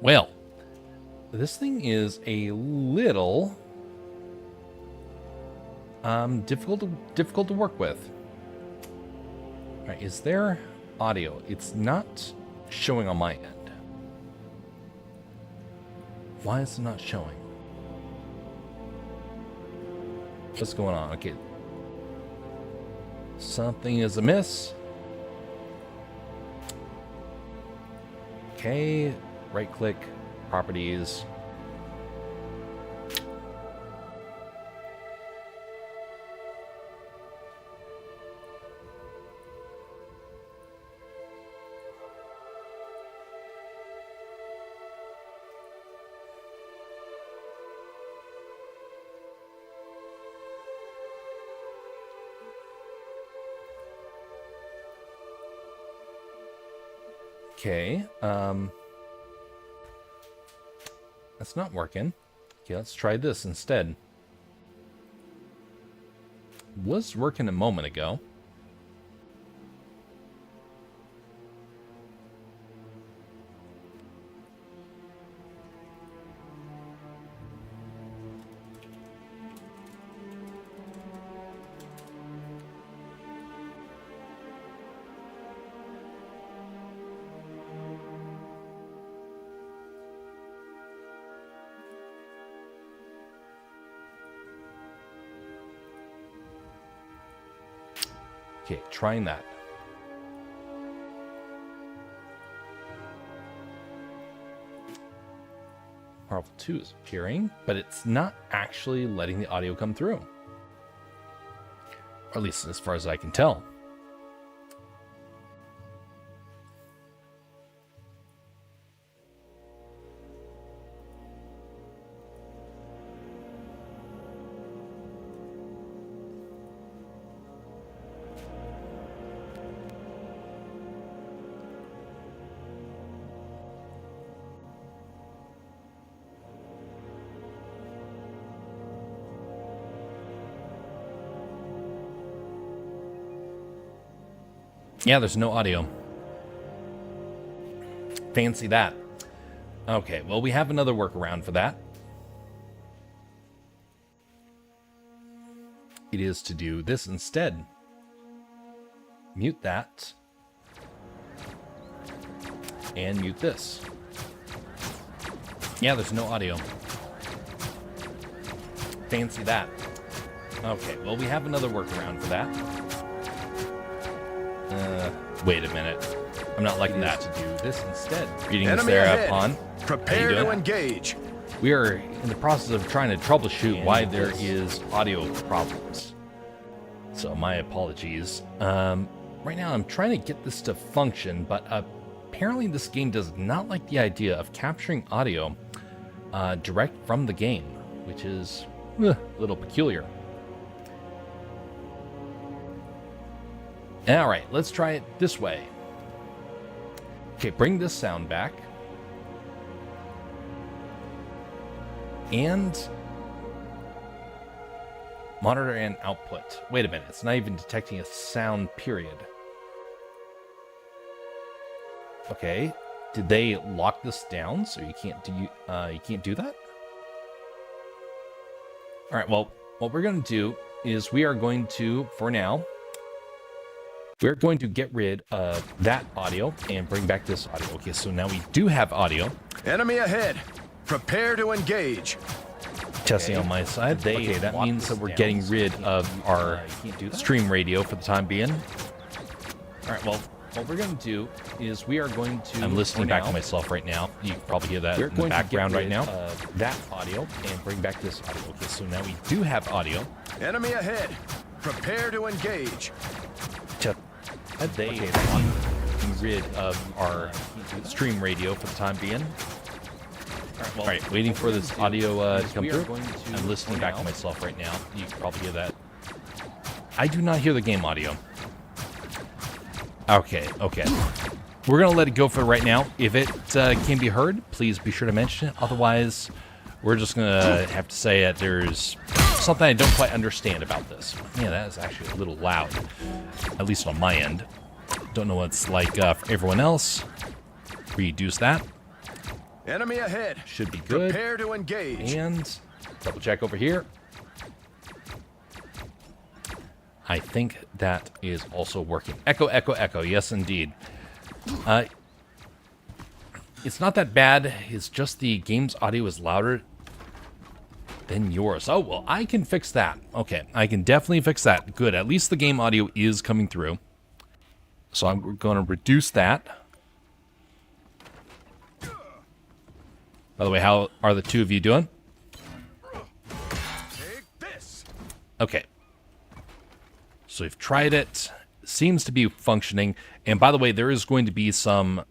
Well, this thing is a little difficult to work with. All right, is there audio? It's not showing on my end. Why is it not showing? What's going on? Okay. Something is amiss. Okay, right click, properties. Okay, that's not working. Okay, let's try this instead. Was working a moment ago. Okay, trying that. Marvel 2 is appearing, but it's not actually letting the audio come through. Or at least as far as I can tell. Yeah, there's no audio. Fancy that. Okay, well, we have another workaround for that. It is to do this instead. Mute that. And mute this. Yeah, there's no audio. Fancy that. Okay, well, we have another workaround for that. Wait a minute. I'm not liking that. To do this instead. Greetings there, Pawn. Prepare to engage. We are in the process of trying to troubleshoot why there is audio problems. So my apologies. Right now I'm trying to get this to function, but apparently this game does not like the idea of capturing audio direct from the game, which is a little peculiar. All right, let's try it this way. Okay, bring this sound back. And monitor and output. Wait a minute, it's not even detecting a sound, period. Okay, did they lock this down so you can't do that? All right, well, what we're going to do is we are going to, for now, we're going to get rid of that audio and bring back this audio. Okay, so now we do have audio. Enemy ahead. Prepare to engage. Testing on my side. Okay, that means that we're getting rid of our stream radio for the time being. All right, well, what we're going to do is we are going to... I'm listening back to myself right now. You can probably hear that in the background right now. That audio and bring back this audio. Okay, so now we do have audio. Enemy ahead. Prepare to engage. They getting rid of our stream radio for the time being. All right, waiting for this audio to come through. I'm listening back to myself right now. You can probably hear that. I do not hear the game audio. Okay. We're going to let it go for right now. If it can be heard, please be sure to mention it. Otherwise, we're just going to have to say that there's something I don't quite understand about this. Yeah, that is actually a little loud, at least on my end. Don't know what it's like for everyone else. reduce that. Enemy ahead. Should be good. Prepare to engage. And double check over here. I think that is also working. Echo, echo, echo. Yes, indeed. It's not that bad. It's just the game's audio is louder than yours. Oh, well, I can fix that. Okay, I can definitely fix that. Good. At least the game audio is coming through. So I'm going to reduce that. By the way, how are the two of you doing? Take this. Okay. So we've tried it. Seems to be functioning. And by the way, there is going to be some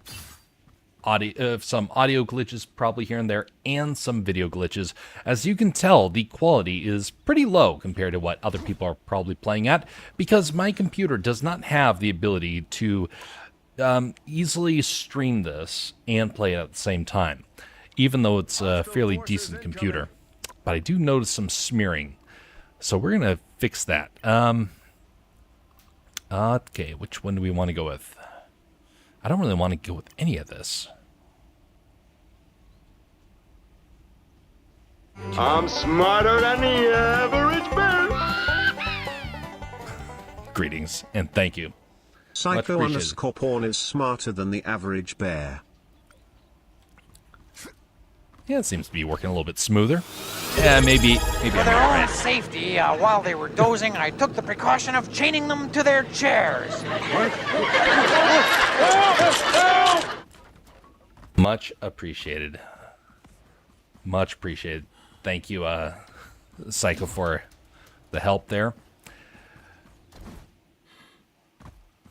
audio glitches probably here and there, and some video glitches. As you can tell, the quality is pretty low compared to what other people are probably playing at, because my computer does not have the ability to easily stream this and play it at the same time, even though it's a fairly decent computer. But I do notice some smearing, so we're going to fix that. Okay, which one do we want to go with? I don't really want to go with any of this. I'm smarter than the average bear. Greetings, and thank you. Psycho_porn is smarter than the average bear. Yeah, it seems to be working a little bit smoother. Yeah, maybe For I'm their own right. safety, while they were dozing, I took the precaution of chaining them to their chairs. Much appreciated. Much appreciated. Thank you, Psycho, for the help there.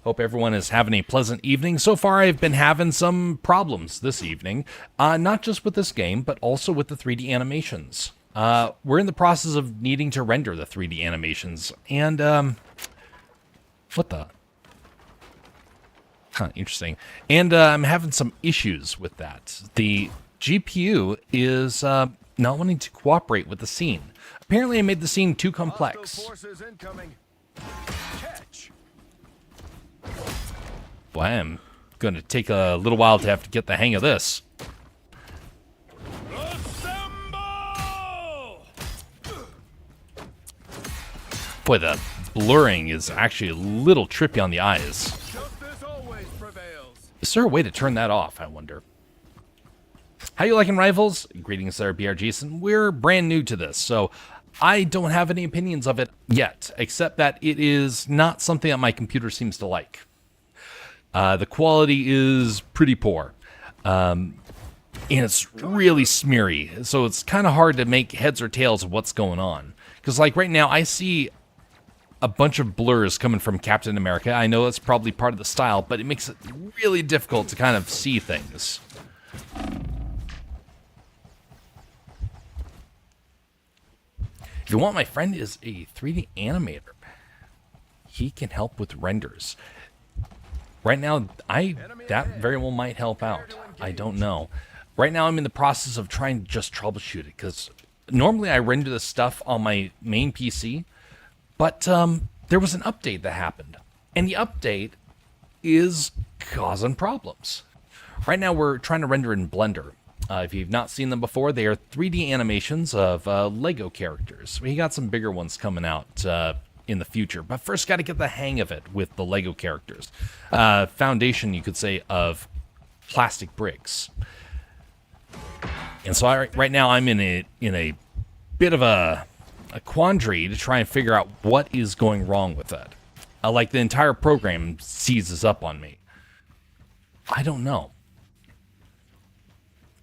Hope everyone is having a pleasant evening. So far, I've been having some problems this evening. Not just with this game, but also with the 3D animations. We're in the process of needing to render the 3D animations. And, what the? Huh, interesting. And I'm having some issues with that. The GPU is not wanting to cooperate with the scene. Apparently, I made the scene too complex. Hostile forces incoming. Catch. Boy, I'm going to take a little while to have to get the hang of this. Assemble! Boy, the blurring is actually a little trippy on the eyes. Justice always prevails. Is there a way to turn that off, I wonder? How you liking, Rivals? Greetings there, BRGson. We're brand new to this, so I don't have any opinions of it yet, except that it is not something that my computer seems to like. The quality is pretty poor, and it's really smeary, so it's kind of hard to make heads or tails of what's going on. Because, like, right now, I see a bunch of blurs coming from Captain America. I know that's probably part of the style, but it makes it really difficult to kind of see things. If you want, my friend is a 3D animator. He can help with renders. Right now, that very well might help out. I don't know. Right now, I'm in the process of trying to just troubleshoot it, because normally I render this stuff on my main PC, but there was an update that happened, and the update is causing problems. Right now, we're trying to render in Blender. If you've not seen them before, they are 3D animations of Lego characters. We got some bigger ones coming out in the future, but first got to get the hang of it with the Lego characters. Foundation, you could say, of plastic bricks. And so right now I'm in a bit of a quandary to try and figure out what is going wrong with that. Like the entire program seizes up on me. I don't know.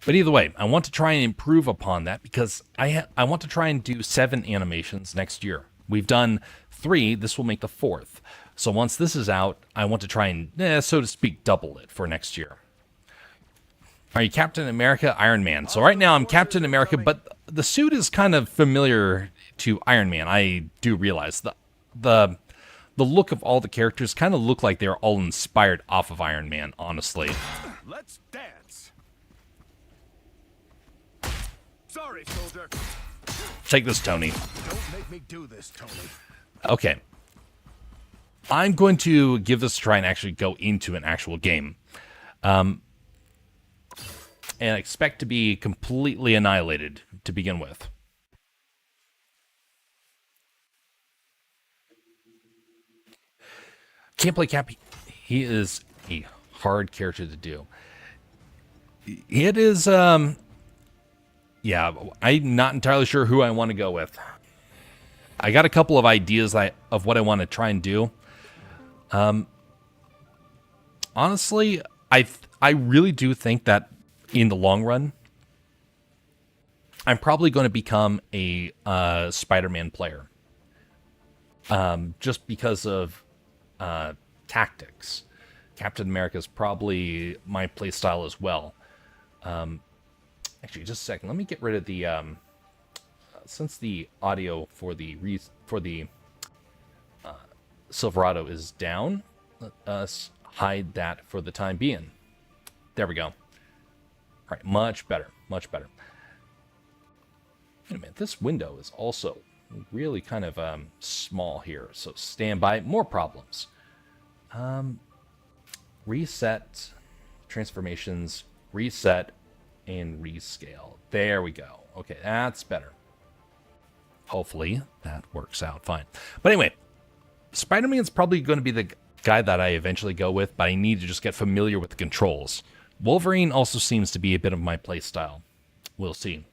But either way, I want to try and improve upon that, because I want to try and do 7 animations next year. We've done 3. This will make the 4th. So once this is out, I want to try and, so to speak, double it for next year. Are you Captain America, Iron Man? So right now I'm Captain America, but the suit is kind of familiar to Iron Man. I do realize the look of all the characters kind of look like they're all inspired off of Iron Man, honestly. Let's dance. Sorry, soldier. Take this, Tony. Don't make me do this, Tony. Okay. I'm going to give this a try and actually go into an actual game. and expect to be completely annihilated to begin with. Can't play Cap. He is a hard character to do. It is, yeah, I'm not entirely sure who I want to go with. I got a couple of ideas of what I want to try and do. Honestly, I really do think that in the long run, I'm probably going to become a Spider-Man player. Just because of tactics. Captain America is probably my playstyle as well. Actually, just a second. Let me get rid of the since the audio for the Silverado is down. Let us hide that for the time being. There we go. All right, much better, much better. Wait a minute. This window is also really kind of small here, so stand by. More problems. Reset, transformations, reset, and rescale. There we go. Okay, that's better. Hopefully that works out fine. But anyway, Spider-Man's probably going to be the guy that I eventually go with, but I need to just get familiar with the controls. Wolverine also seems to be a bit of my play style. We'll see.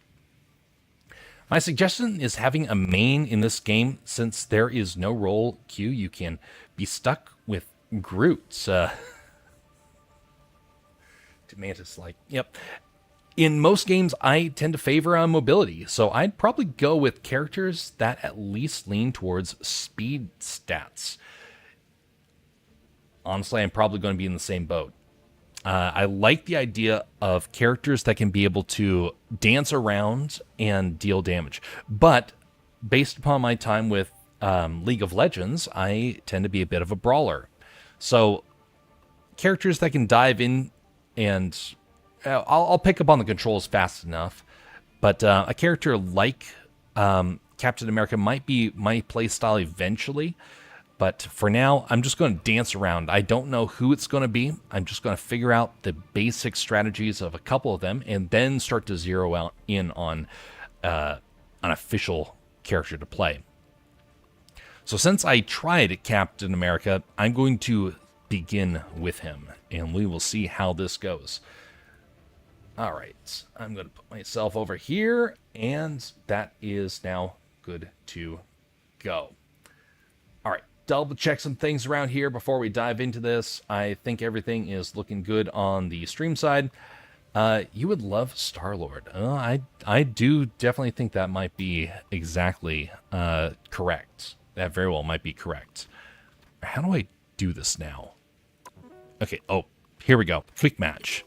My suggestion is having a main in this game, since there is no role queue. You can be stuck with Groot. Mantis, like, yep. In most games, I tend to favor mobility, so I'd probably go with characters that at least lean towards speed stats. Honestly, I'm probably going to be in the same boat. I like the idea of characters that can be able to dance around and deal damage. But based upon my time with League of Legends, I tend to be a bit of a brawler. So characters that can dive in and I'll pick up on the controls fast enough. But a character like Captain America might be my playstyle eventually. But for now, I'm just going to dance around. I don't know who it's going to be. I'm just going to figure out the basic strategies of a couple of them and then start to zero out in on an official character to play. So since I tried Captain America, I'm going to begin with him, and we will see how this goes. All right, I'm going to put myself over here, and that is now good to go. All right, double check some things around here before we dive into this. I think everything is looking good on the stream side. You would love Star-Lord. I do definitely think that might be exactly correct. That very well might be correct. How do I do this now? Okay, oh, here we go. Quick match.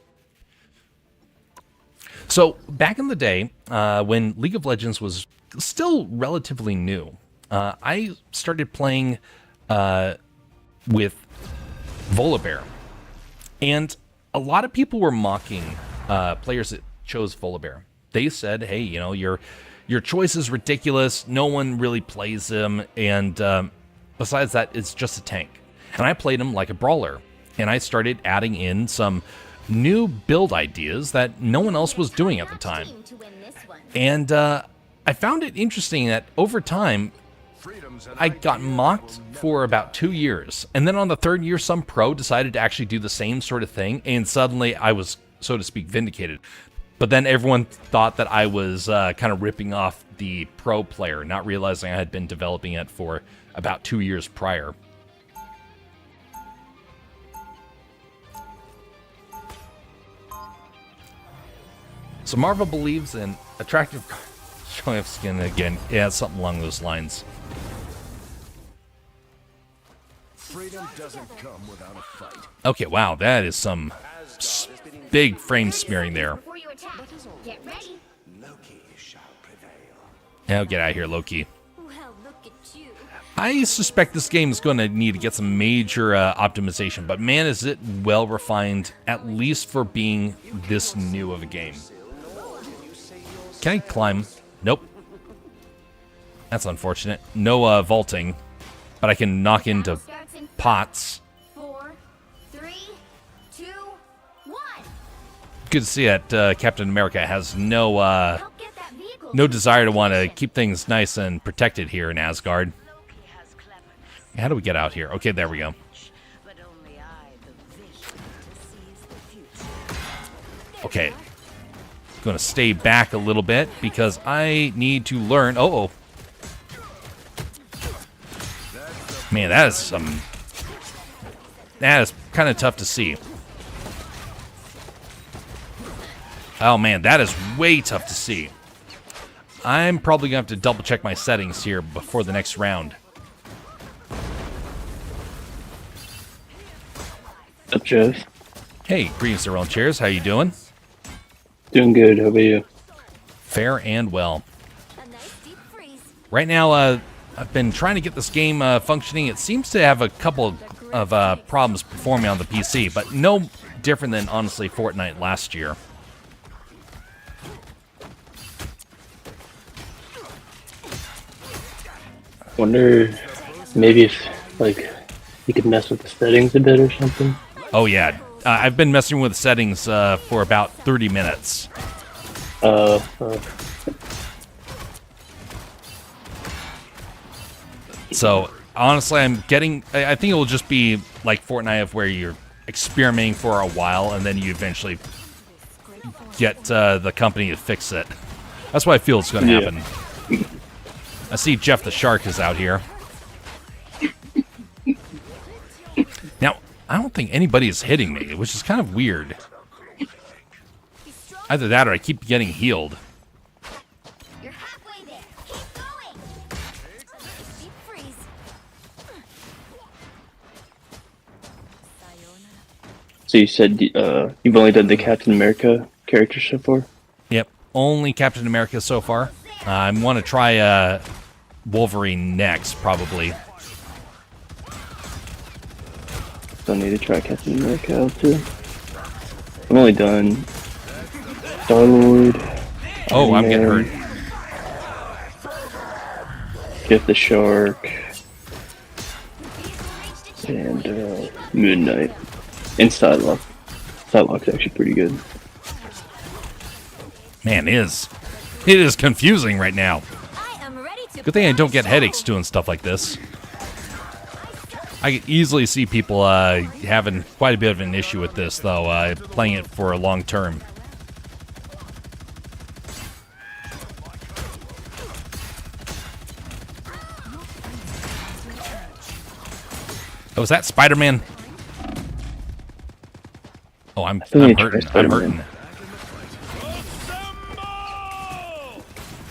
So, back in the day, when League of Legends was still relatively new, I started playing with Volibear. And a lot of people were mocking players that chose Volibear. They said, hey, you know, your choice is ridiculous, no one really plays him, and besides that, it's just a tank. And I played him like a brawler. And I started adding in some new build ideas that no one else was doing at the time. And I found it interesting that over time, I got mocked for about 2 years. And then on the third year, some pro decided to actually do the same sort of thing. And suddenly I was, so to speak, vindicated. But then everyone thought that I was kind of ripping off the pro player, not realizing I had been developing it for about 2 years prior. So Marvel believes in attractive showing off skin again. Yeah, something along those lines. Freedom doesn't come without a fight. Okay, wow, that is some big frame smearing there. Get ready. Now get out of here, Loki. Well, look at you. I suspect this game is going to need to get some major optimization, but man, is it well refined, at least for being this new of a game. Can I climb? Nope. That's unfortunate. No vaulting, but I can knock into pots. 4, 3, 2, 1. good to see that Captain America has no Help get that vehicle. no desire to want to keep things nice and protected here in Asgard. How do we get out here? Okay, there we go. Okay. Going to stay back a little bit because I need to learn. Oh. Man, that is kind of tough to see. Oh man, that is way tough to see. I'm probably gonna have to double check my settings here before the next round. What's up, Jeff? Hey, greetings to Realm Chairs. How you doing? Doing good. How about you? Fair and well. A nice deep freeze. Right now, I've been trying to get this game functioning. It seems to have a couple of problems performing on the PC, but no different than, honestly, Fortnite last year. Wonder maybe if, like, you could mess with the settings a bit or something. Oh, yeah. I've been messing with settings for about 30 minutes. So, honestly, I think it will just be like Fortnite, where you're experimenting for a while, and then you eventually get the company to fix it. That's what I feel is going to happen. I see Jeff the Shark is out here. Now, I don't think anybody is hitting me, which is kind of weird. Either that or I keep getting healed. You're halfway there. Keep going. A nice deep freeze. So you said you've only done the Captain America character so far? Yep, only Captain America so far. I want to try Wolverine next, probably. Still need to try Captain America out too. I've only done Star-Lord. Oh, I'm getting Iron hurt. Man, Jeff the Shark. And Moon Knight. And Psylocke. Psylocke's actually pretty good. Man, it is confusing right now. I am ready to. Good thing I don't get headaches doing stuff like this. I can easily see people having quite a bit of an issue with this, though, playing it for a long term. Oh, is that Spider-Man? Oh, I'm hurting. I'm hurting.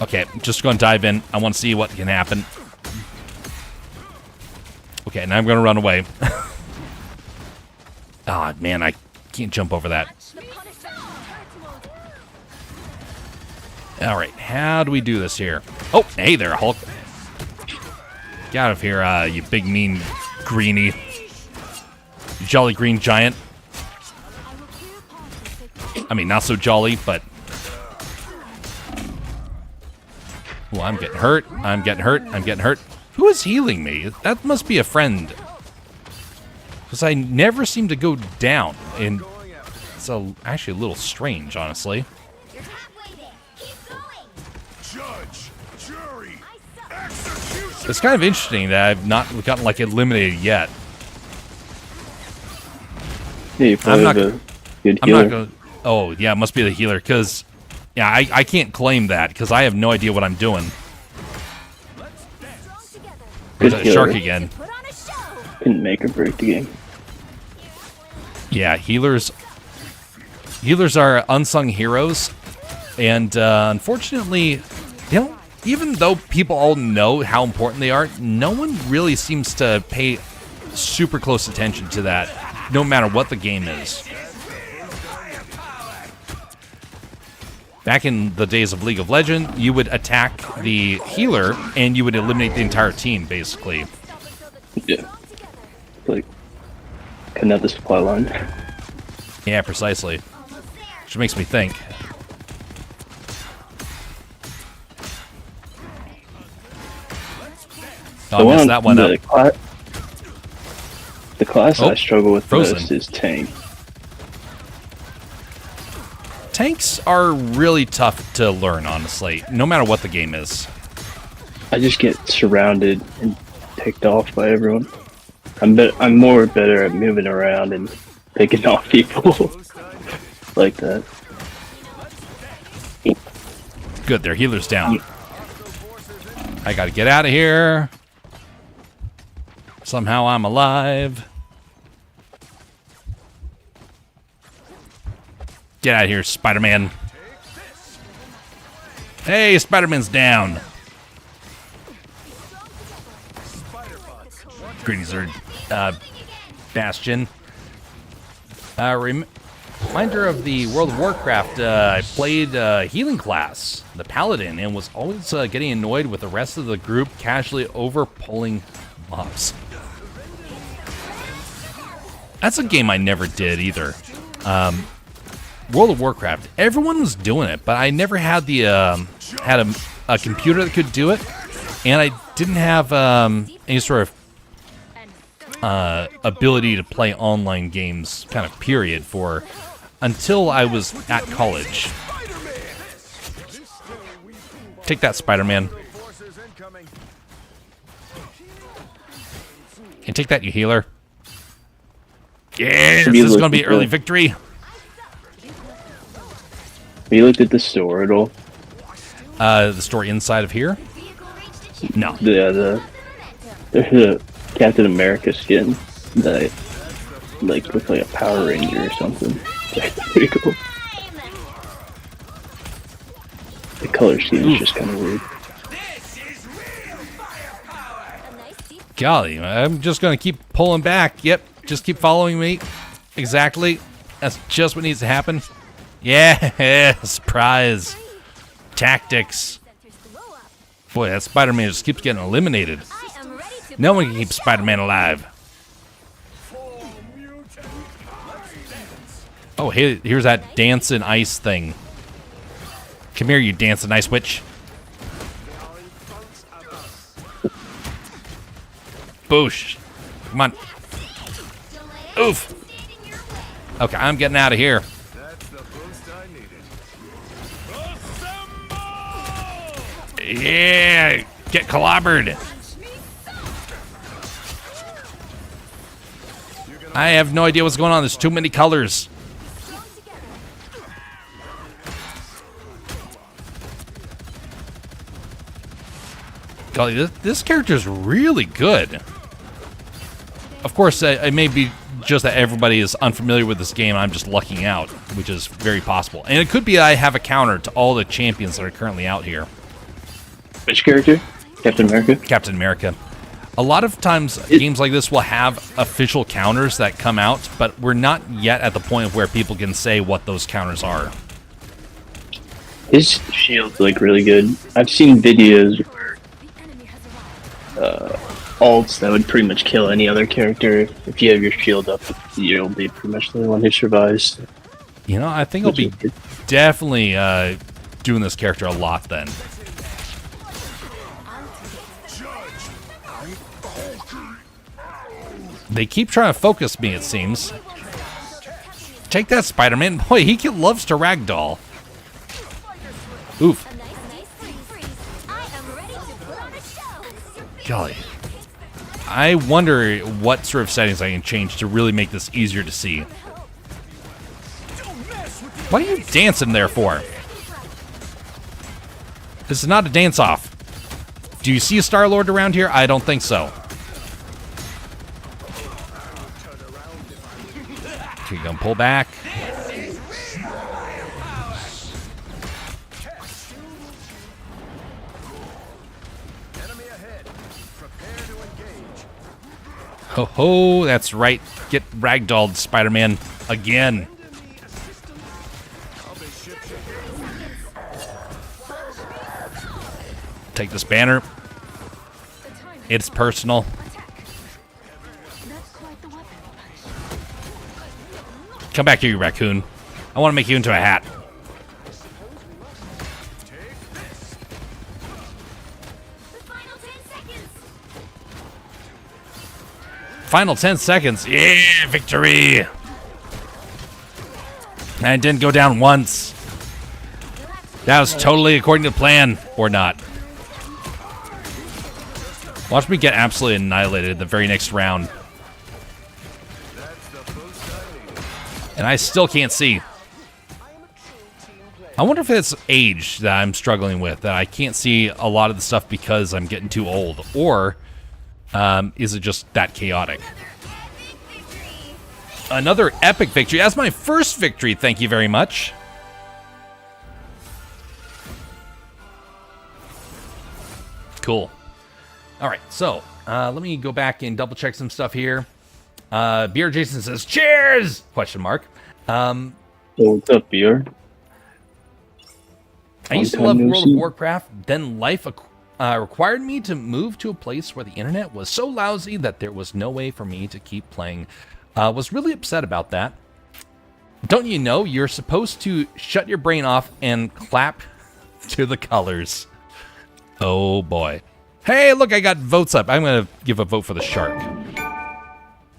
Okay, just going to dive in. I want to see what can happen. Okay, now I'm going to run away. Ah, man, I can't jump over that. All right, how do we do this here? Oh, hey there, Hulk. Get out of here, you big, mean greenie. You jolly green giant. I mean, not so jolly, but... Oh, I'm getting hurt. I'm getting hurt. I'm getting hurt. Who is healing me? That must be a friend. Because I never seem to go down. And it's actually a little strange, honestly. You're halfway there. Keep going. Judge, jury, execution. It's kind of interesting that I've not gotten, like, eliminated yet. Yeah, you probably have a good I'm healer. not going to... Oh, yeah, it must be the healer, because... Yeah, I can't claim that, because I have no idea what I'm doing. There's that healer. shark again. Put on a show. Couldn't make or break the game. Yeah, healers are unsung heroes, and unfortunately, you know, even though people all know how important they are, no one really seems to pay super close attention to that, no matter what the game is. Back in the days of League of Legends, you would attack the healer, and you would eliminate the entire team, basically. Yeah. Like, cutting out the supply line. Yeah, precisely. Which makes me think. Oh, I messed that one up. The class Oh, I struggle with frozen. most is Tank. Tanks are really tough to learn, honestly, no matter what the game is. I just get surrounded and picked off by everyone. I'm more better at moving around and picking off people like that. Good, their healer's down. I gotta get out of here. Somehow I'm alive. Get out of here, Spider-Man. Hey, Spider-Man's down. Greetings, Bastion. Reminder of the World of Warcraft, I played healing class, the Paladin, and was always getting annoyed with the rest of the group casually over-pulling mobs. That's a game I never did either. World of Warcraft, everyone was doing it, but I never had the a computer that could do it, and I didn't have any sort of ability to play online games, kind of period, until I was at college. Take that, Spider-Man. And take that, you healer. Yes, this is going to be early victory. Have you looked at the store at all? The store inside of here? No. There's a Captain America skin that looks like a Power Ranger or something. It's pretty cool. The color scheme is just kind of weird. Golly, I'm just going to keep pulling back. Yep, just keep following me. Exactly. That's just what needs to happen. Yeah, surprise. Tactics. Boy, that Spider-Man just keeps getting eliminated. No one can keep Spider-Man alive. Oh, hey, here's that dancing ice thing. Come here, you dancing ice witch. Boosh. Come on. Oof. Okay, I'm getting out of here. Yeah, get clobbered. I have no idea what's going on. There's too many colors. Golly, this character is really good. Of course, it may be just that everybody is unfamiliar with this game. I'm just lucking out, which is very possible. And it could be I have a counter to all the champions that are currently out here. Which character? Captain America? Captain America. A lot of times, games like this will have official counters that come out, but we're not yet at the point where people can say what those counters are. His shield's really good. I've seen videos where ults that would pretty much kill any other character. If you have your shield up, you'll be pretty much the one who survives. You know, I think I'll be definitely doing this character a lot then. They keep trying to focus me, it seems. Take that, Spider-Man. Boy, he loves to ragdoll. Oof. Golly. I wonder what sort of settings I can change to really make this easier to see. What are you dancing there for? This is not a dance-off. Do you see a Star-Lord around here? I don't think so. Okay, gonna pull back. Ho ho, that's right. Get ragdolled, Spider-Man, again. Take this banner. It's personal. Come back here, you raccoon. I want to make you into a hat. Final 10 seconds. Yeah, victory. And it didn't go down once. That was totally according to plan, or not. Watch me get absolutely annihilated the very next round. And I still can't see. I wonder if it's age that I'm struggling with, that I can't see a lot of the stuff because I'm getting too old, or is it just that chaotic? Another epic victory. That's my first victory, thank you very much. Cool. All right, so let me go back and double check some stuff here. Beer Jason says, cheers! Question mark. So what's up, Beer? I used to love World of Warcraft, then life required me to move to a place where the internet was so lousy that there was no way for me to keep playing. Was really upset about that. Don't you know you're supposed to shut your brain off and clap to the colors? Oh boy. Hey, look, I got votes up. I'm going to give a vote for the shark.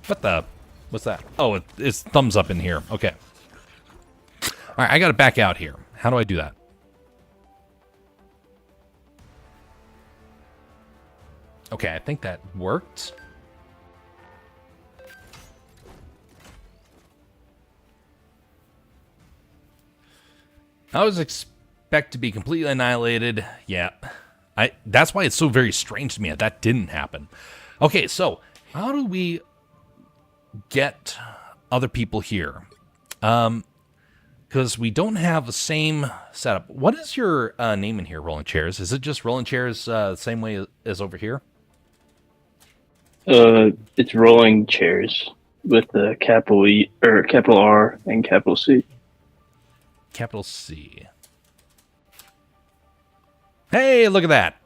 What the? What's that? Oh, it's thumbs up in here. Okay. All right, I got to back out here. How do I do that? Okay, I think that worked. I was expect to be completely annihilated. Yeah. That's why it's so very strange to me that didn't happen. Okay, so how do we get other people here? Because we don't have the same setup. What is your name in here, Rolling Chairs? Is it just Rolling Chairs the same way as over here? It's Rolling Chairs with the capital E or capital R and capital C. Capital C. Hey, look at that.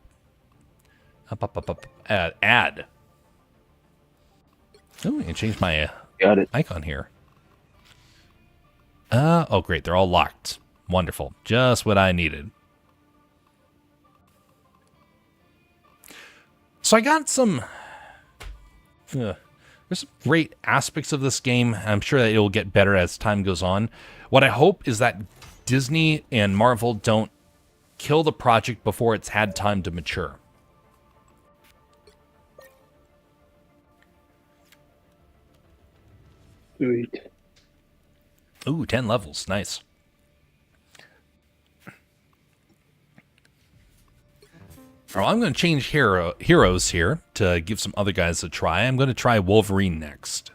Up. Add. Oh, I can change my Got it. icon here. Oh, great. They're all locked. Wonderful. Just what I needed. So I got some... there's some great aspects of this game. I'm sure that it will get better as time goes on. What I hope is that Disney and Marvel don't kill the project before it's had time to mature. Sweet. Ooh, 10 levels. Nice. Well, I'm going to change heroes here to give some other guys a try. I'm going to try Wolverine next.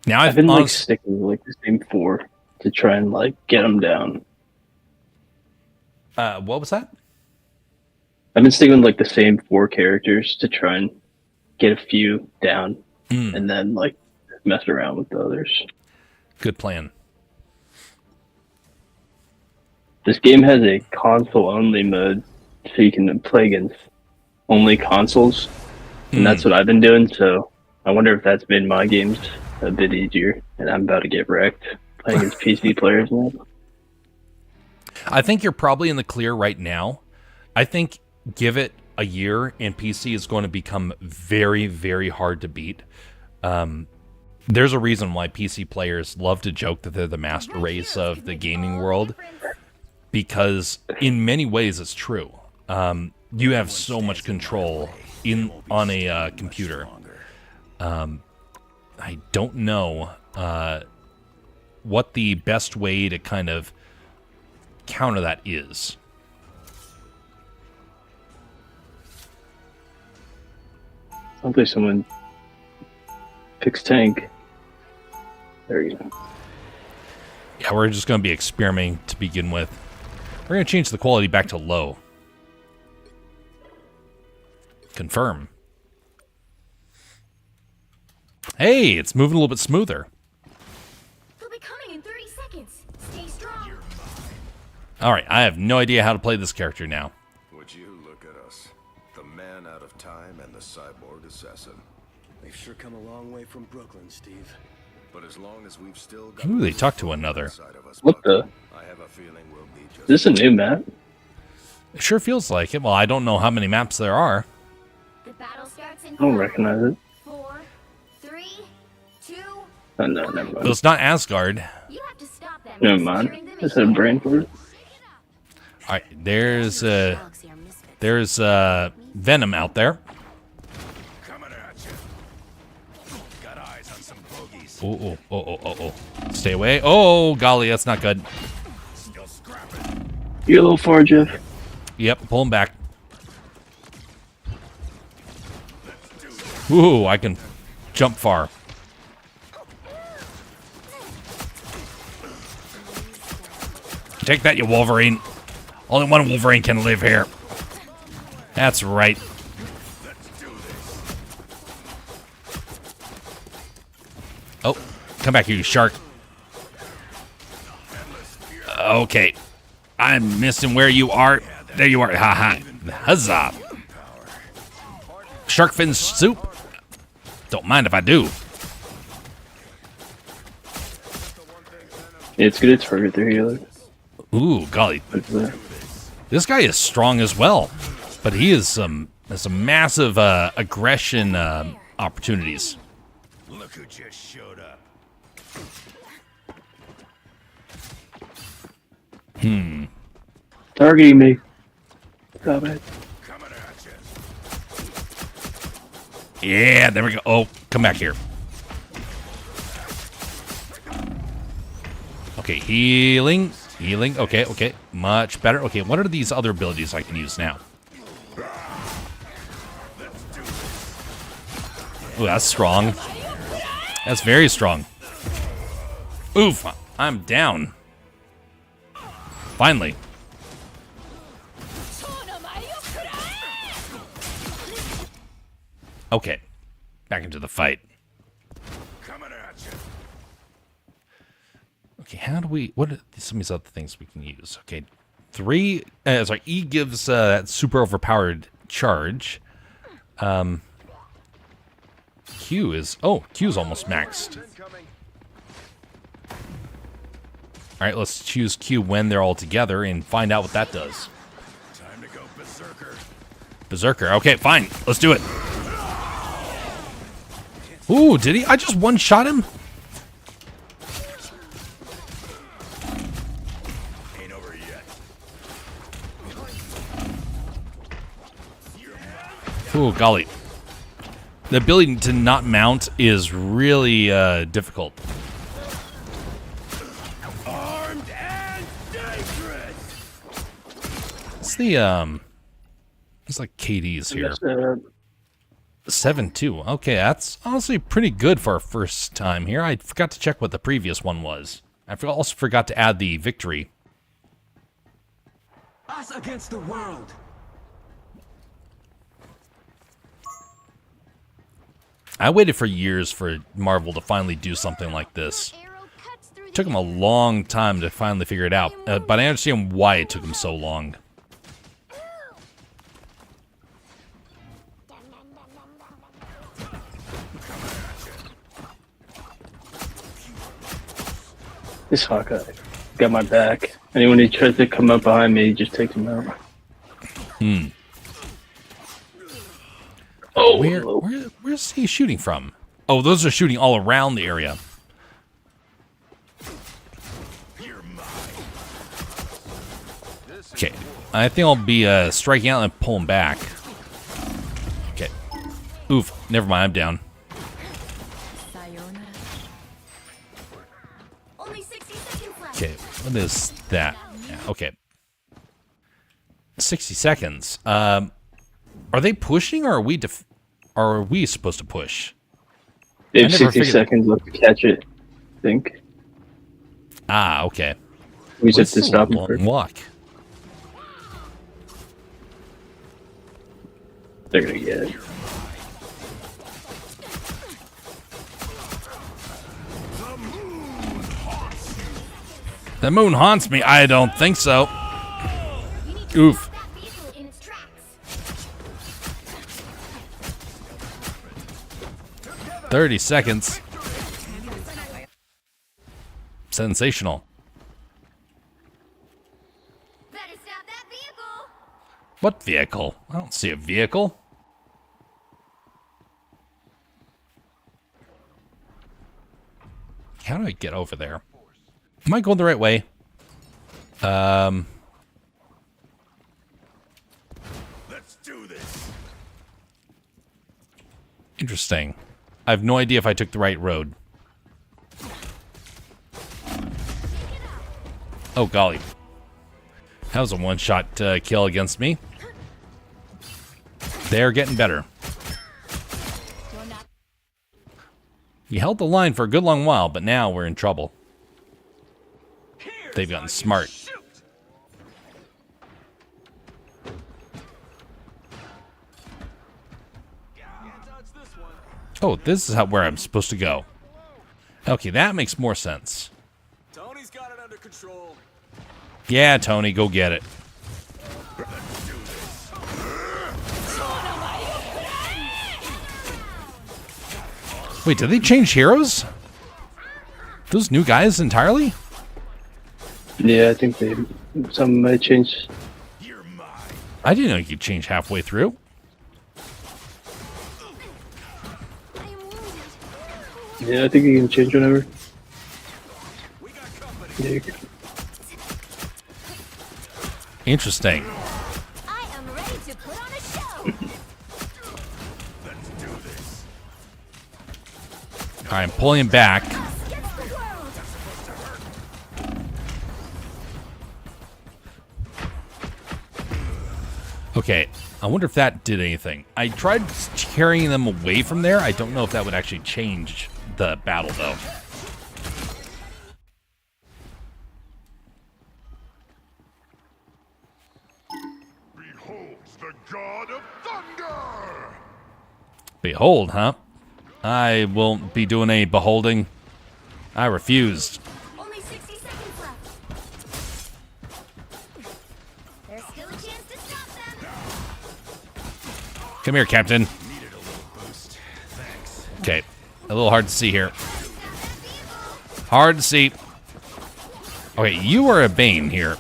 Now I've been like sticking with like the same 4 to try and like get them down. What was that? I've been sticking with like the same 4 characters to try and get a few down, and then like mess around with the others. Good plan. This game has a console-only mode, so you can play against only consoles, and that's what I've been doing. So I wonder if that's made my games a bit easier, and I'm about to get wrecked playing against PC players now. I think you're probably in the clear right now. I think give it a year, and PC is going to become very, very hard to beat. There's a reason why PC players love to joke that they're the master race of the gaming world, because in many ways it's true. You have so much control on a computer. I don't know what the best way to kind of counter that is. Hopefully someone picks tank. There you go. Yeah, we're just going to be experimenting to begin with. We're going to change the quality back to low. Confirm. Hey, it's moving a little bit smoother. They'll be coming in 30 seconds. Stay strong. All right, I have no idea how to play this character now. Would you look at us? The man out of time and the cyborg assassin. We've sure come a long way from Brooklyn, Steve. But as long as we've still got Ooh, they talk to one another. inside of us, What the? I have a feeling we'll be just Is this a new map? It sure feels like it. Well, I don't know how many maps there are. The battle starts in I don't 5, recognize it. 4, 3, 2. Oh, no, never But mind. it's not Asgard. You have to stop them Never mind. Just had a brain for it. All right, there's Venom out there. Coming at you. Got eyes on some bogeys. Oh. Stay away. Oh, golly, that's not good. Still scrapping. You're a little far, Jeff. Yep, pull him back. Ooh, I can jump far. Take that, you Wolverine. Only one Wolverine can live here. That's right. Oh, come back here, you shark. Okay. I'm missing where you are. There you are. Ha. Huzzah. Shark fin soup? Don't mind if I do. It's good to target their healer. Ooh, golly. This guy is strong as well. But he is has some massive aggression opportunities. Look who just showed up. Targeting me. Stop it. Coming at you. Yeah, there we go. Oh, come back here. Okay, healing. Okay. Much better. Okay, what are these other abilities I can use now? Ooh, that's strong. That's very strong. Oof, I'm down. Finally. Okay, back into the fight. Coming at you. Okay, how do we... What are some of these other things we can use? Okay, E gives that super overpowered charge. Q is almost maxed. Alright, let's choose Q when they're all together and find out what that does. Time to go berserker. Berserker. Okay, fine. Let's do it. Ooh, did he? I just one-shot him? Ain't over yet. Ooh, golly. The ability to not mount is really difficult. Armed and dangerous. What's the, it's like KD's here. 7-2. Okay, that's honestly pretty good for our first time here. I forgot to check what the previous one was. I also forgot to add the victory. Us against the world. I waited for years for Marvel to finally do something like this. It took them a long time to finally figure it out, but I understand why it took them so long. This Hawkeye got my back. Anyone who tries to come up behind me, just takes him out. Oh, Where's he shooting from? Oh, those are shooting all around the area. Okay, I think I'll be striking out and pulling back. Okay. Oof, never mind, I'm down. Only 60 seconds left. Okay, what is that? Yeah, okay. 60 seconds. Are they pushing, or are we supposed to push? They I have never 60 figured- seconds left to catch it, I think. Ah, okay. We just have What's to the stop him long first. walk? They're gonna get it. The moon haunts me. I don't think so. You need to Oof. stop that vehicle in its tracks. 30 seconds. Sensational. Better stop that vehicle. What vehicle? I don't see a vehicle. How do I get over there? Am I going the right way? Let's do this. Interesting. I have no idea if I took the right road. Oh, golly. That was a one-shot kill against me. They're getting better. You held the line for a good long while, but now we're in trouble. They've gotten smart. Oh, this is where I'm supposed to go. Okay, that makes more sense. Tony's got it under control. Yeah, Tony, go get it. Wait, did they change heroes? Those new guys entirely? Yeah, I think some might change. I didn't know you could change halfway through. I am wounded. Yeah, I think you can change whenever. Yeah, you can. Interesting. I am ready to put on a show. All right, I'm pulling him back. Against the world. Okay, I wonder if that did anything. I tried carrying them away from there. I don't know if that would actually change the battle, though. Behold the god of thunder! Behold, huh? I won't be doing any beholding. I refused. Only 60 seconds left. There's still a chance to stop them. Come here, Captain. Okay, a little hard to see here. Hard to see. Okay, you are a Bane here.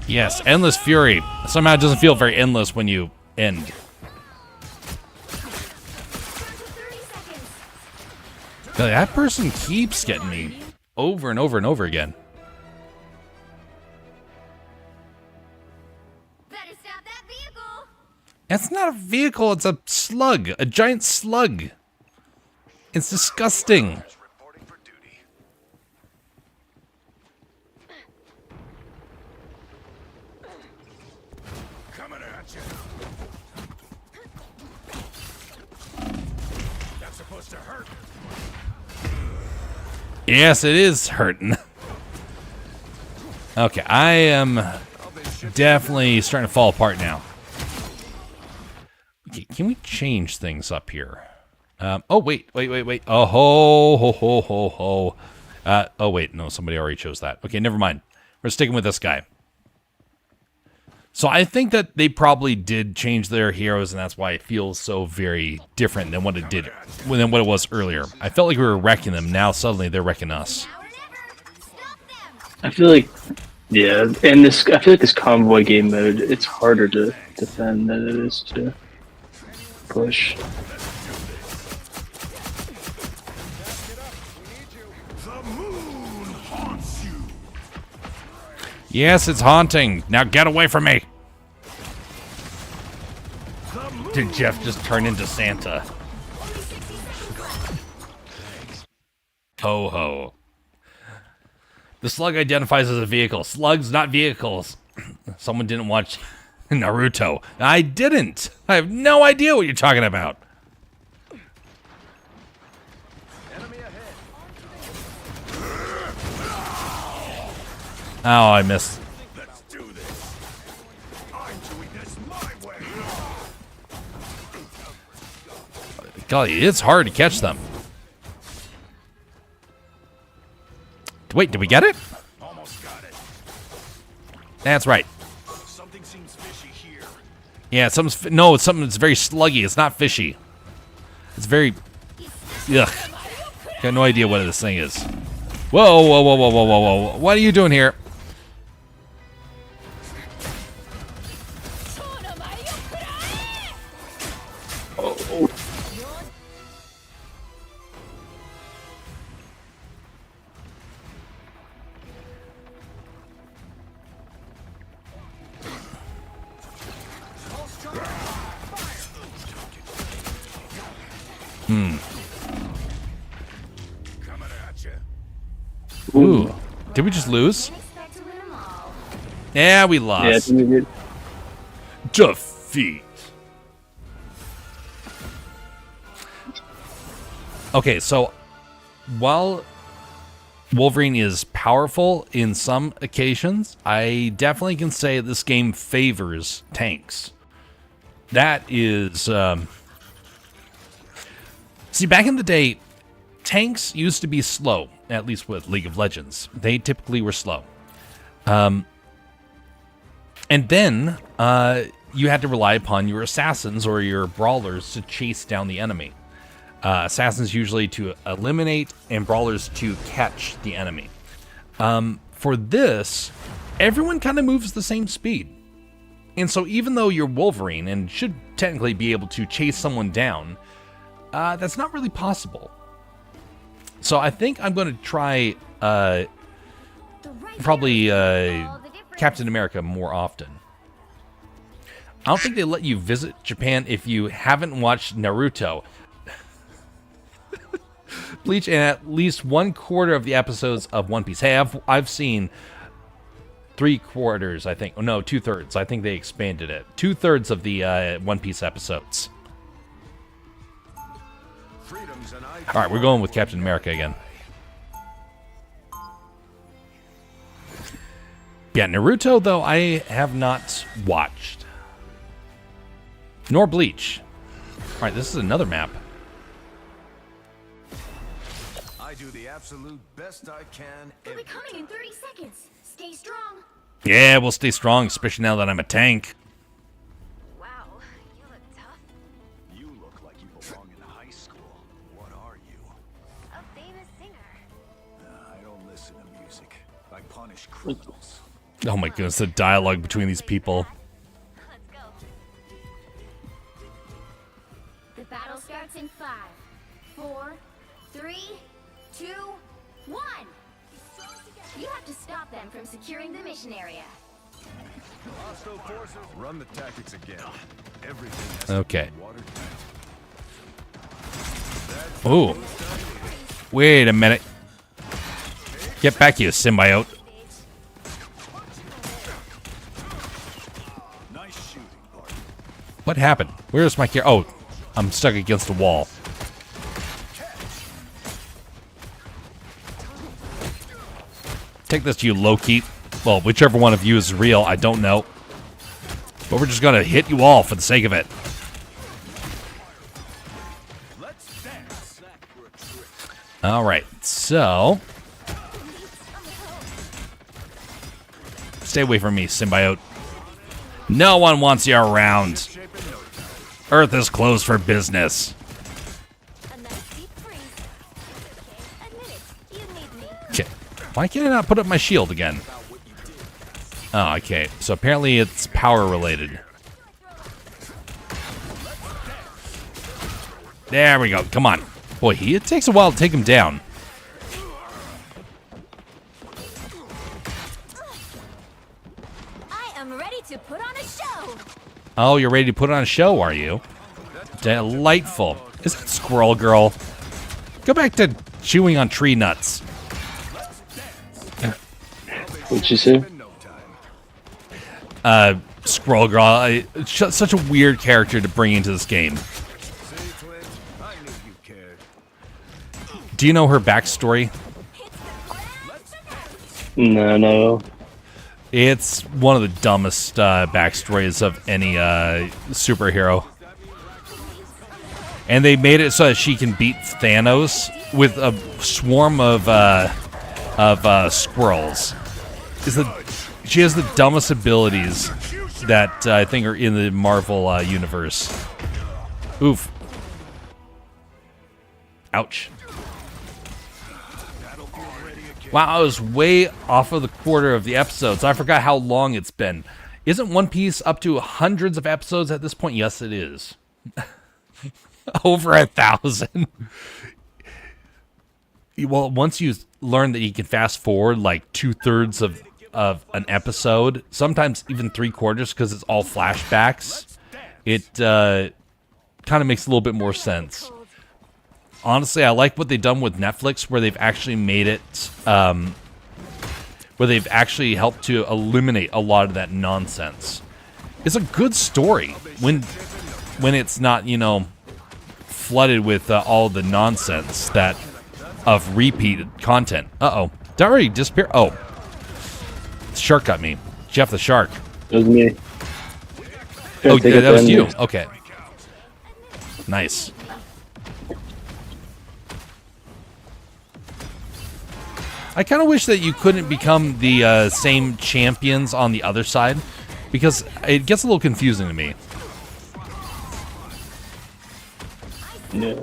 Yes, Endless Fury. Somehow it doesn't feel very endless when you end. 30 seconds. That person keeps getting me over and over and over again. Better stop that vehicle. That's not a vehicle, it's a slug. A giant slug. It's disgusting. Reporting for duty. Coming at you. That's supposed to hurt. Yes, it is hurting. Okay, I am definitely starting to fall apart now. Okay, can we change things up here? Oh, wait. Oh, ho. Oh, wait, no, somebody already chose that. Okay, never mind. We're sticking with this guy. So I think that they probably did change their heroes, and that's why it feels so very different than what it did, than what it was earlier. I felt like we were wrecking them. Now suddenly they're wrecking us. Now or never. Stop them. I feel like, yeah, and I feel like this convoy game mode, it's harder to defend than it is to push. The moon haunts you. Yes, it's haunting. Now get away from me. Did Jeff just turn into Santa? Ho ho. The slug identifies as a vehicle. Slugs, not vehicles. Someone didn't watch Naruto. I didn't. I have no idea what you're talking about. Oh, I missed. Let's do this. I'm doing this my way. Golly, it's hard to catch them. Wait, did we get it? Almost got it. That's right. Something seems fishy here. Yeah, no, it's something that's very sluggy. It's not fishy. It's very... Ugh. Got no idea what this thing is. Whoa. What are you doing here? Ooh. Did we just lose? Expect to win 'em all. Yeah, we Yeah, lost. I think we did. Defeat. Okay, so while Wolverine is powerful in some occasions, I definitely can say this game favors tanks. That is, see, back in the day, tanks used to be slow, at least with League of Legends. They typically were slow. And then you had to rely upon your assassins or your brawlers to chase down the enemy. Assassins usually to eliminate and brawlers to catch the enemy. For this, everyone kind of moves the same speed. And so even though you're Wolverine and should technically be able to chase someone down, that's not really possible. So I think I'm going to try probably Captain America more often. I don't think they let you visit Japan if you haven't watched Naruto. Bleach and at least 1/4 of the episodes of One Piece. Hey, I've seen 3/4, I think. Oh, no, 2/3. I think they expanded it. 2/3 of the One Piece episodes. All right, we're going with Captain America again. Yeah, Naruto, though, I have not watched. Nor Bleach. All right, this is another map. I do the absolute best I can. They'll be coming in 30 seconds. Stay strong. Yeah, we'll stay strong, especially now that I'm a tank. Wow, you look tough. You look like you belong in high school. What are you? A famous singer. I don't listen to music. I punish criminals. Oh my goodness, the dialogue between these people. Let's go. The battle starts in 5, 4, 3, 2, 1. You have to stop them from securing the mission area. Hostile forces. Run the tactics again. Everything has Okay. to be watered Ooh. down. Wait a minute. Get back, you symbiote. Nice shooting, partner. What happened? Where's my gear? Oh, I'm stuck against a wall. Take this, you Loki. Well, whichever one of you is real, I don't know. But we're just gonna hit you all for the sake of it. Let's dance. Alright, so... Stay away from me, symbiote. No one wants you around. Earth is closed for business. A nice deep freeze. Okay, admit it. You need me. Okay. Why can't I not put up my shield again? Oh, okay. So apparently it's power related. There we go. Come on. Boy, it takes a while to take him down. I am ready to put on a show. Oh, you're ready to put on a show, are you? Delightful. Is that Squirrel Girl? Go back to chewing on tree nuts. What'd you say? Squirrel Girl. Such a weird character to bring into this game. See, Clint? I knew you cared. Do you know her backstory? No. It's one of the dumbest backstories of any superhero. And they made it so that she can beat Thanos with a swarm of squirrels. She has the dumbest abilities that I think are in the Marvel universe. Oof. Ouch. Wow, I was way off of the quarter of the episodes. I forgot how long it's been. Isn't One Piece up to hundreds of episodes at this point? Yes, it is. Over 1,000. Well, once you learn that you can fast forward like 2/3 of an episode, sometimes even 3/4 because it's all flashbacks, it kind of makes a little bit more sense. honestly, I like what they've done with Netflix, where they've actually made it, where they've actually helped to eliminate a lot of that nonsense. It's a good story when it's not, you know, flooded with all the nonsense that of repeated content. Uh-oh. Did I already disappear? Oh. The shark got me. Jeff the Shark. It was me. Oh, yeah, that was you. Okay. Nice. I kind of wish that you couldn't become the same champions on the other side, because it gets a little confusing to me. Yeah.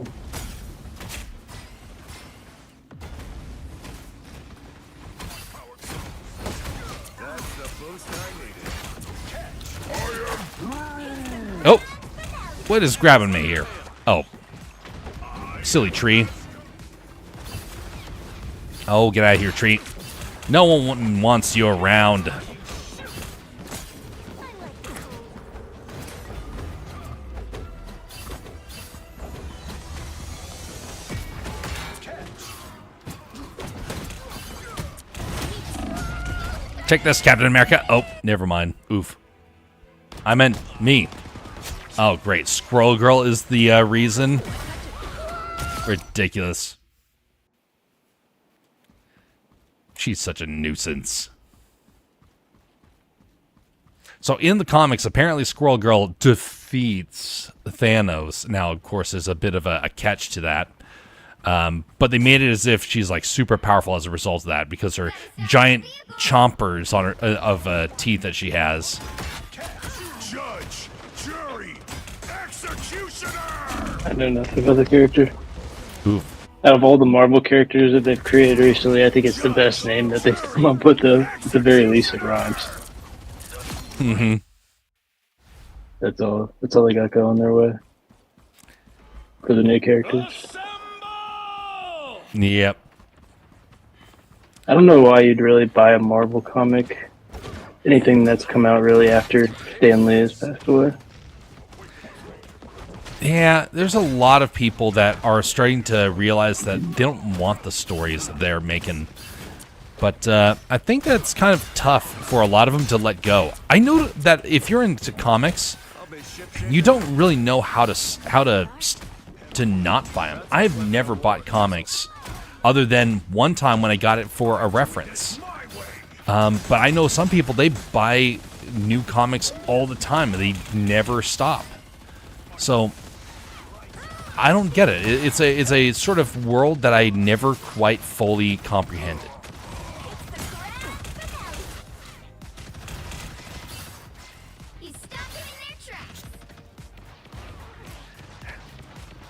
Oh, what is grabbing me here? Oh, silly tree. Oh, get out of here, tree. No one wants you around. Take this, Captain America. Oh, never mind. Oof. I meant me. Oh, great. Squirrel Girl is the reason. Ridiculous. She's such a nuisance. So in the comics, apparently Squirrel Girl defeats Thanos. Now, of course, there's a bit of a catch to that. But they made it as if she's like super powerful as a result of that, because her giant chompers on her of teeth that she has. Judge, jury, executioner. I know nothing about the character. Ooh. Out of all the Marvel characters that they've created recently, I think it's the best name that they've come up with. At the very least, it rhymes. Mm-hmm. That's all they got going their way for the new characters. Yep. I don't know why you'd really buy a Marvel comic. Anything that's come out really after Stan Lee has passed away. Yeah, there's a lot of people that are starting to realize that they don't want the stories that they're making. But I think that's kind of tough for a lot of them to let go. I know that if you're into comics, you don't really know how to not buy them. I've never bought comics other than one time when I got it for a reference. But I know some people, they buy new comics all the time and they never stop. So I don't get it. It's a sort of world that I never quite fully comprehended.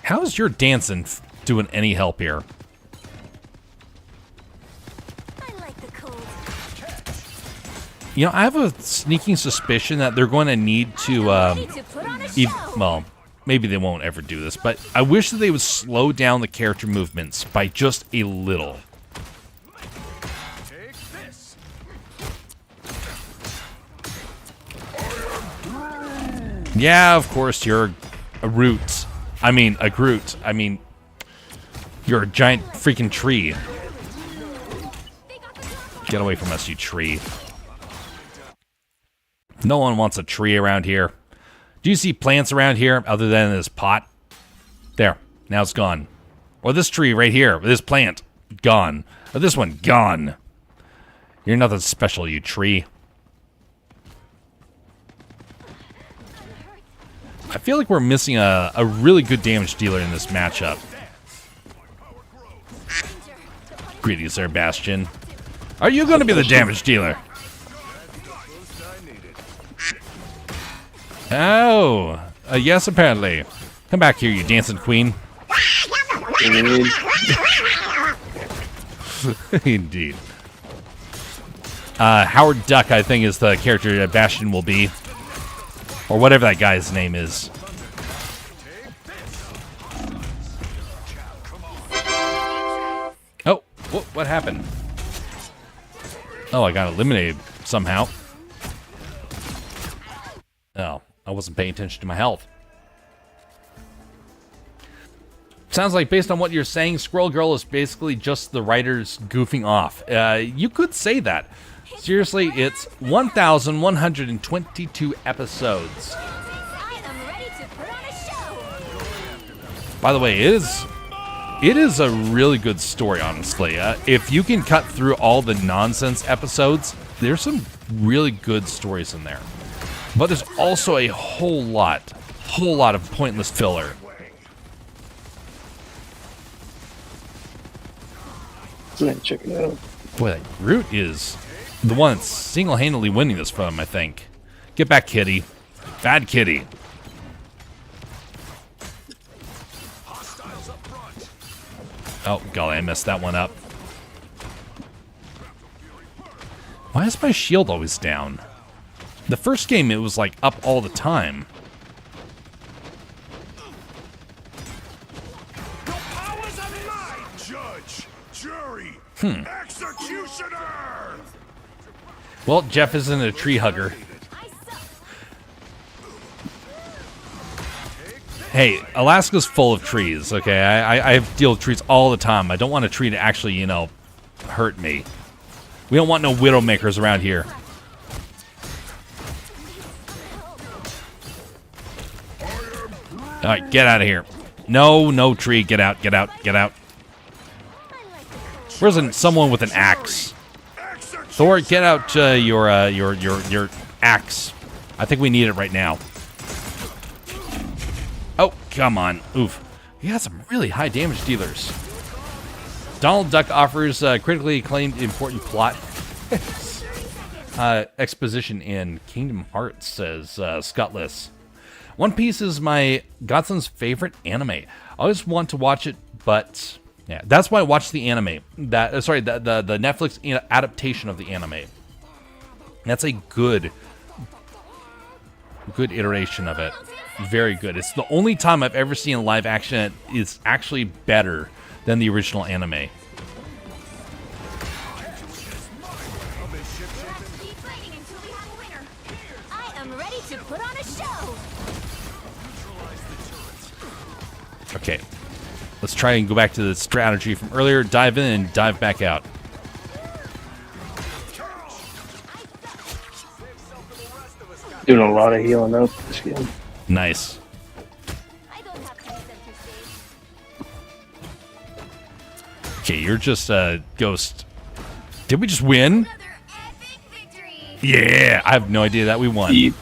How's your dancing doing any help here? You know, I have a sneaking suspicion that they're going to need to, well, maybe they won't ever do this, but I wish that they would slow down the character movements by just a little. Yeah, of course, you're a Groot. I mean, you're a giant freaking tree. Get away from us, you tree. No one wants a tree around here. Do you see plants around here other than this pot? There. Now it's gone. Or this tree right here. This plant. Gone. Or this one. Gone. You're nothing special, you tree. I feel like we're missing a really good damage dealer in this matchup. Greetings there, Bastion. Are you going to be the damage dealer? Oh, yes, apparently. Come back here, you dancing queen. Indeed. Howard Duck, I think, is the character that Bastion will be. Or whatever that guy's name is. Oh, what happened? Oh, I got eliminated somehow. Oh, I wasn't paying attention to my health. sounds like, based on what you're saying, Squirrel Girl is basically just the writers goofing off. You could say that. Seriously, it's 1,122 episodes. I am ready to put on a show. By the way, it is a really good story, honestly. If you can cut through all the nonsense episodes, there's some really good stories in there. But there's also a whole lot of pointless filler. Check it out. Boy, that Groot is the one that's single-handedly winning this from, I think. Get back, Kitty. Bad Kitty. Oh, golly, I messed that one up. Why is my shield always down? The first game, it was, like, up all the time. The powers of light, judge, jury, executioner. Well, Jeff isn't a tree hugger. I suck. Hey, Alaska's full of trees, okay? I deal with trees all the time. I don't want a tree to actually, you know, hurt me. We don't want no Widowmakers around here. Alright, get out of here. No, tree, get out, get out, get out. Where's someone with an axe? Thor, get out your axe. I think we need it right now. Oh, come on. Oof. You got some really high damage dealers. Donald Duck offers critically acclaimed important plot exposition in Kingdom Hearts, says Scutless. One Piece is my godson's favorite anime. I always want to watch it, but yeah, that's why I watched the anime. The Netflix adaptation of the anime. That's a good iteration of it. Very good. It's the only time I've ever seen a live action that is actually better than the original anime. Keep fighting until we have a winner. I am ready to put on a show. Okay, let's try and go back to the strategy from earlier. Dive in and dive back out. Doing a lot of healing up this game. Nice. I don't have to center stage. Okay, you're just a ghost. Did we just win? Another epic victory. Yeah, I have no idea that we won. Yeet.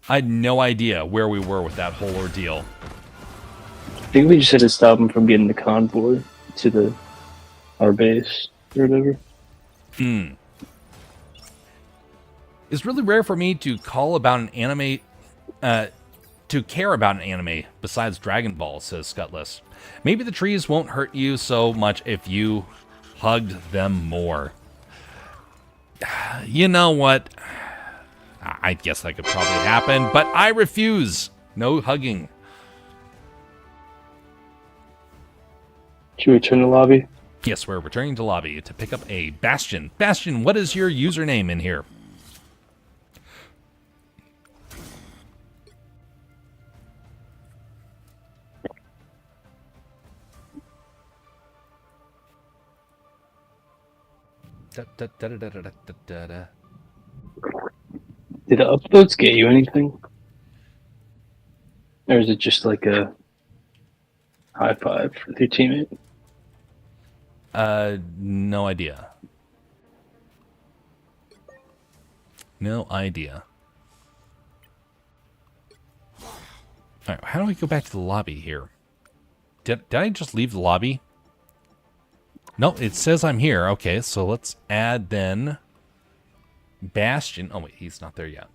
I had no idea where we were with that whole ordeal. I think we just had to stop him from getting the convoy to our base or whatever. It's really rare for me to call about an anime, to care about an anime besides Dragon Ball, says Scutless. Maybe the trees won't hurt you so much if you hugged them more. You know what? I guess that could probably happen, but I refuse. No hugging. Should we return to the lobby? Yes, we're returning to lobby to pick up a Bastion. Bastion, what is your username in here? Da-da-da-da-da-da-da-da. Did the uploads get you anything? Or is it just like a high five with your teammate? No idea. No idea. Alright, how do we go back to the lobby here? Did I just leave the lobby? No, it says I'm here. Okay, so let's add then Bastion. Oh wait, he's not there yet.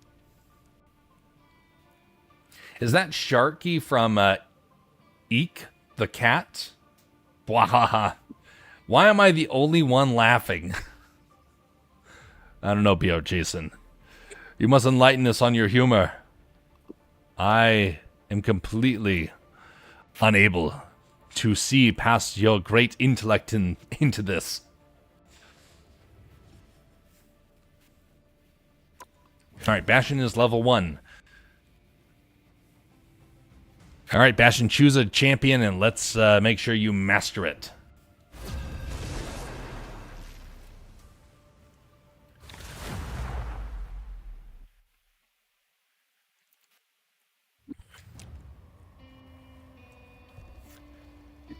Is that Sharky from Eek the cat? Bwahaha. Why am I the only one laughing? I don't know, B.O. Jason. You must enlighten us on your humor. I am completely unable to see past your great intellect into this. Alright, Bastion is level 1. All right, Bastion, choose a champion and let's make sure you master it.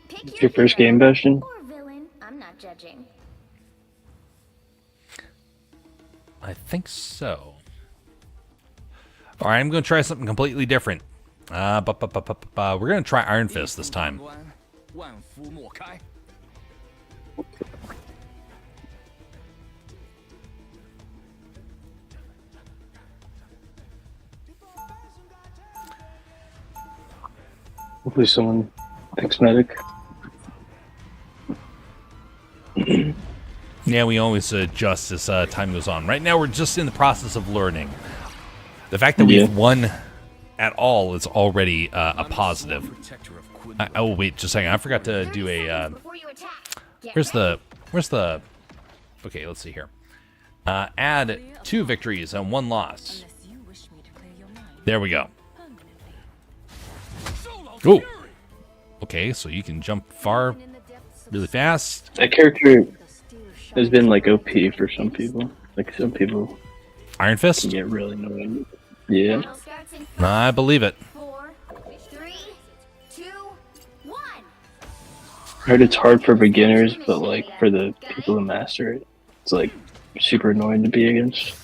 Pick Your first game, Bastion? or villain. I'm not judging. I think so. All right, I'm going to try something completely different. We're going to try Iron Fist this time. 万夫莫开。 Hopefully someone picks medic. Yeah, we always adjust as time goes on. Right now, we're just in the process of learning. The fact that we've won at all is already a positive. Protector of Quinlan. Oh, wait, just a second. I forgot to do 30 a... seconds before you attack. Get Where's ready. the... Okay, let's see here. Add 2 victories and 1 loss. There we go. Ooh. Okay, so you can jump far really fast. That character has been like OP for some people. Like some people Iron Fist? can get really annoying. Yeah. Battle starts in I believe it. 4, 3, 2, 1. I heard it's hard for beginners, but like for the people who master it, it's like super annoying to be against.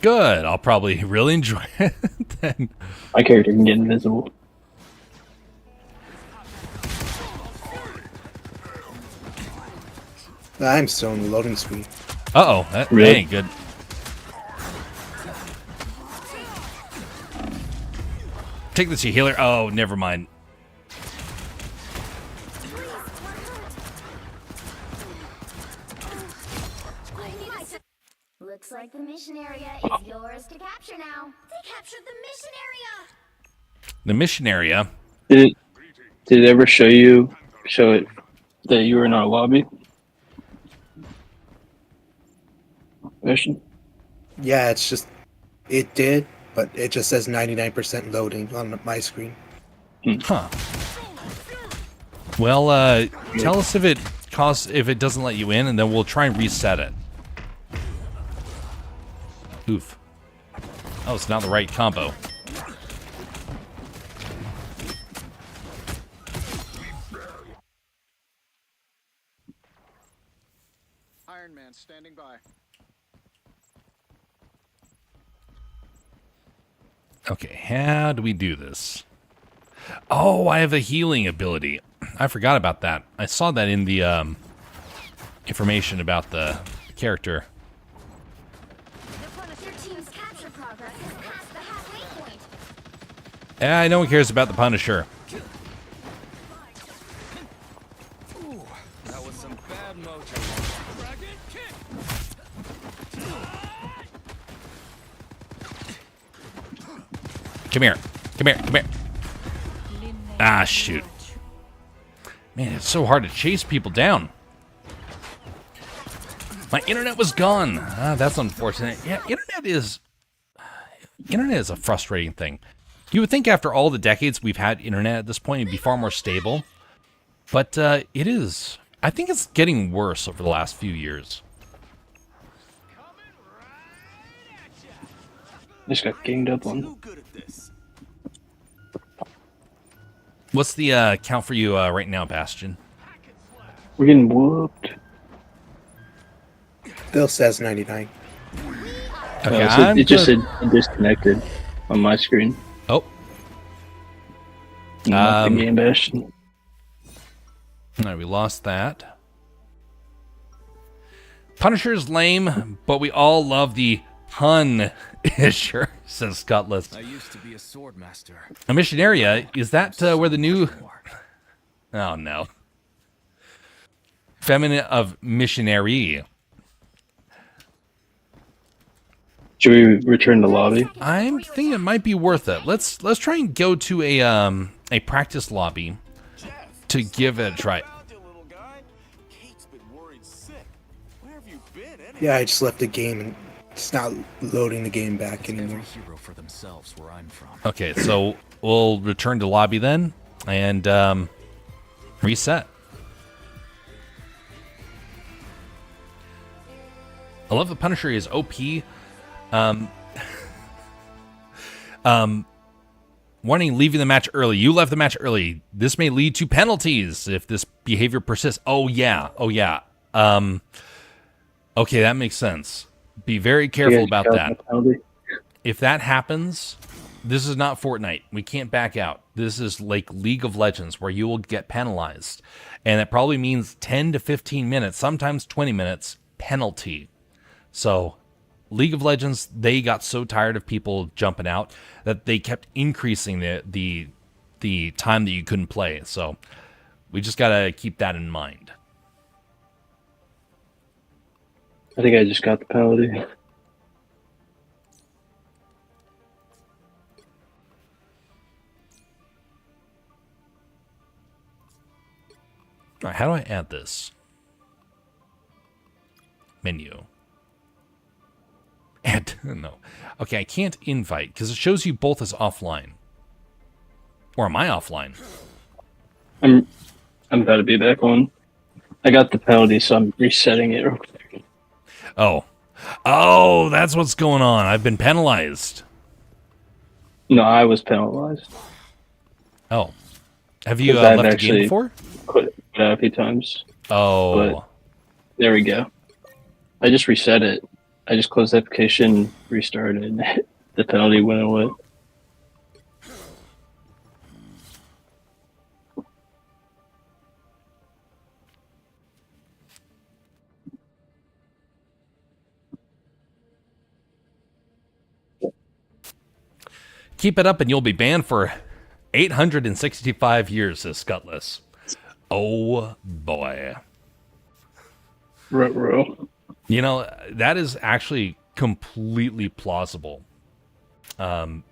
Good. I'll probably really enjoy it then. My character can get invisible. I'm still in the loading screen. Uh-oh. That Really? ain't good. Take this, you healer. Oh, never mind. Looks like the mission area is yours to capture now. They captured the mission area. The mission area. Did it ever show it that you were in our lobby? Mission? Yeah, it's just it did, but it just says 99% loading on my screen. Huh. Well, tell us if it doesn't let you in, and then we'll try and reset it. Oof. Oh, it's not the right combo. Iron Man standing by. Okay, how do we do this? Oh, I have a healing ability. I forgot about that. I saw that in the information about the character. Your team's capture progress is past the halfway point. No one cares about the Punisher. Ooh, that was some bad mojo. Bracket kick. Come here. Come here. Come here. Ah, shoot. Man, it's so hard to chase people down. My internet was gone. Ah, that's unfortunate. Yeah, internet is a frustrating thing. You would think after all the decades we've had internet at this point, it'd be far more stable. But it is. I think it's getting worse over the last few years. Just got ganged up on. No good at this. What's the count for you right now, Bastion? We're getting whooped. Still says 99. Okay, It just said disconnected on my screen. Oh. Not the game Bastion. All right, we lost that. Punisher's lame, but we all love the Punisher, says Scuttless. I used to be a sword master. A mission area, is that where the new... Oh, no. Feminine of missionary. Should we return to lobby? I'm thinking it might be worth it. Let's try and go to a practice lobby to give it a try. Little guy. Kate's been worried sick. Where have you been? Yeah, I just left the game and It's not loading the game back anymore. Hero for themselves where I'm from. Okay, so we'll return to lobby then and reset. I love the Punisher is OP. Warning, leaving the match early. You left the match early. This may lead to penalties if this behavior persists. Oh, yeah. Okay, that makes sense. Be very careful about that. If that happens, this is not Fortnite. We can't back out. This is like League of Legends where you will get penalized. And it probably means 10 to 15 minutes, sometimes 20 minutes penalty. So League of Legends, they got so tired of people jumping out that they kept increasing the time that you couldn't play. So we just got to keep that in mind. I think I just got the penalty. All right, how do I add this? Menu. Add, no. Okay, I can't invite because it shows you both as offline. Or am I offline? I'm about to be back on. I got the penalty, so I'm resetting it real quick. Oh, that's what's going on. I've been penalized. No, I was penalized. Oh. Have you left the game before? Quit a few times. Oh. But there we go. I just reset it. I just closed the application, restarted. The penalty went away. Keep it up and you'll be banned for 865 years, says Scutless. Oh, boy. Ruh-roh. You know, that is actually completely plausible, so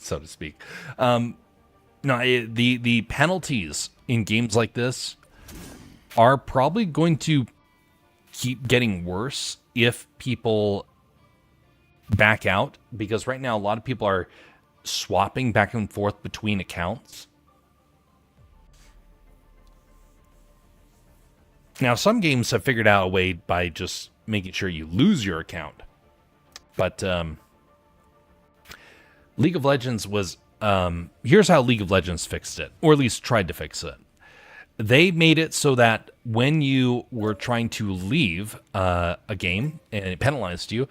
to speak. No, the penalties in games like this are probably going to keep getting worse if people back out, because right now a lot of people are swapping back and forth between accounts. Now, some games have figured out a way by just making sure you lose your account. But League of Legends was... here's how League of Legends fixed it, or at least tried to fix it. They made it so that when you were trying to leave a game and it penalized you,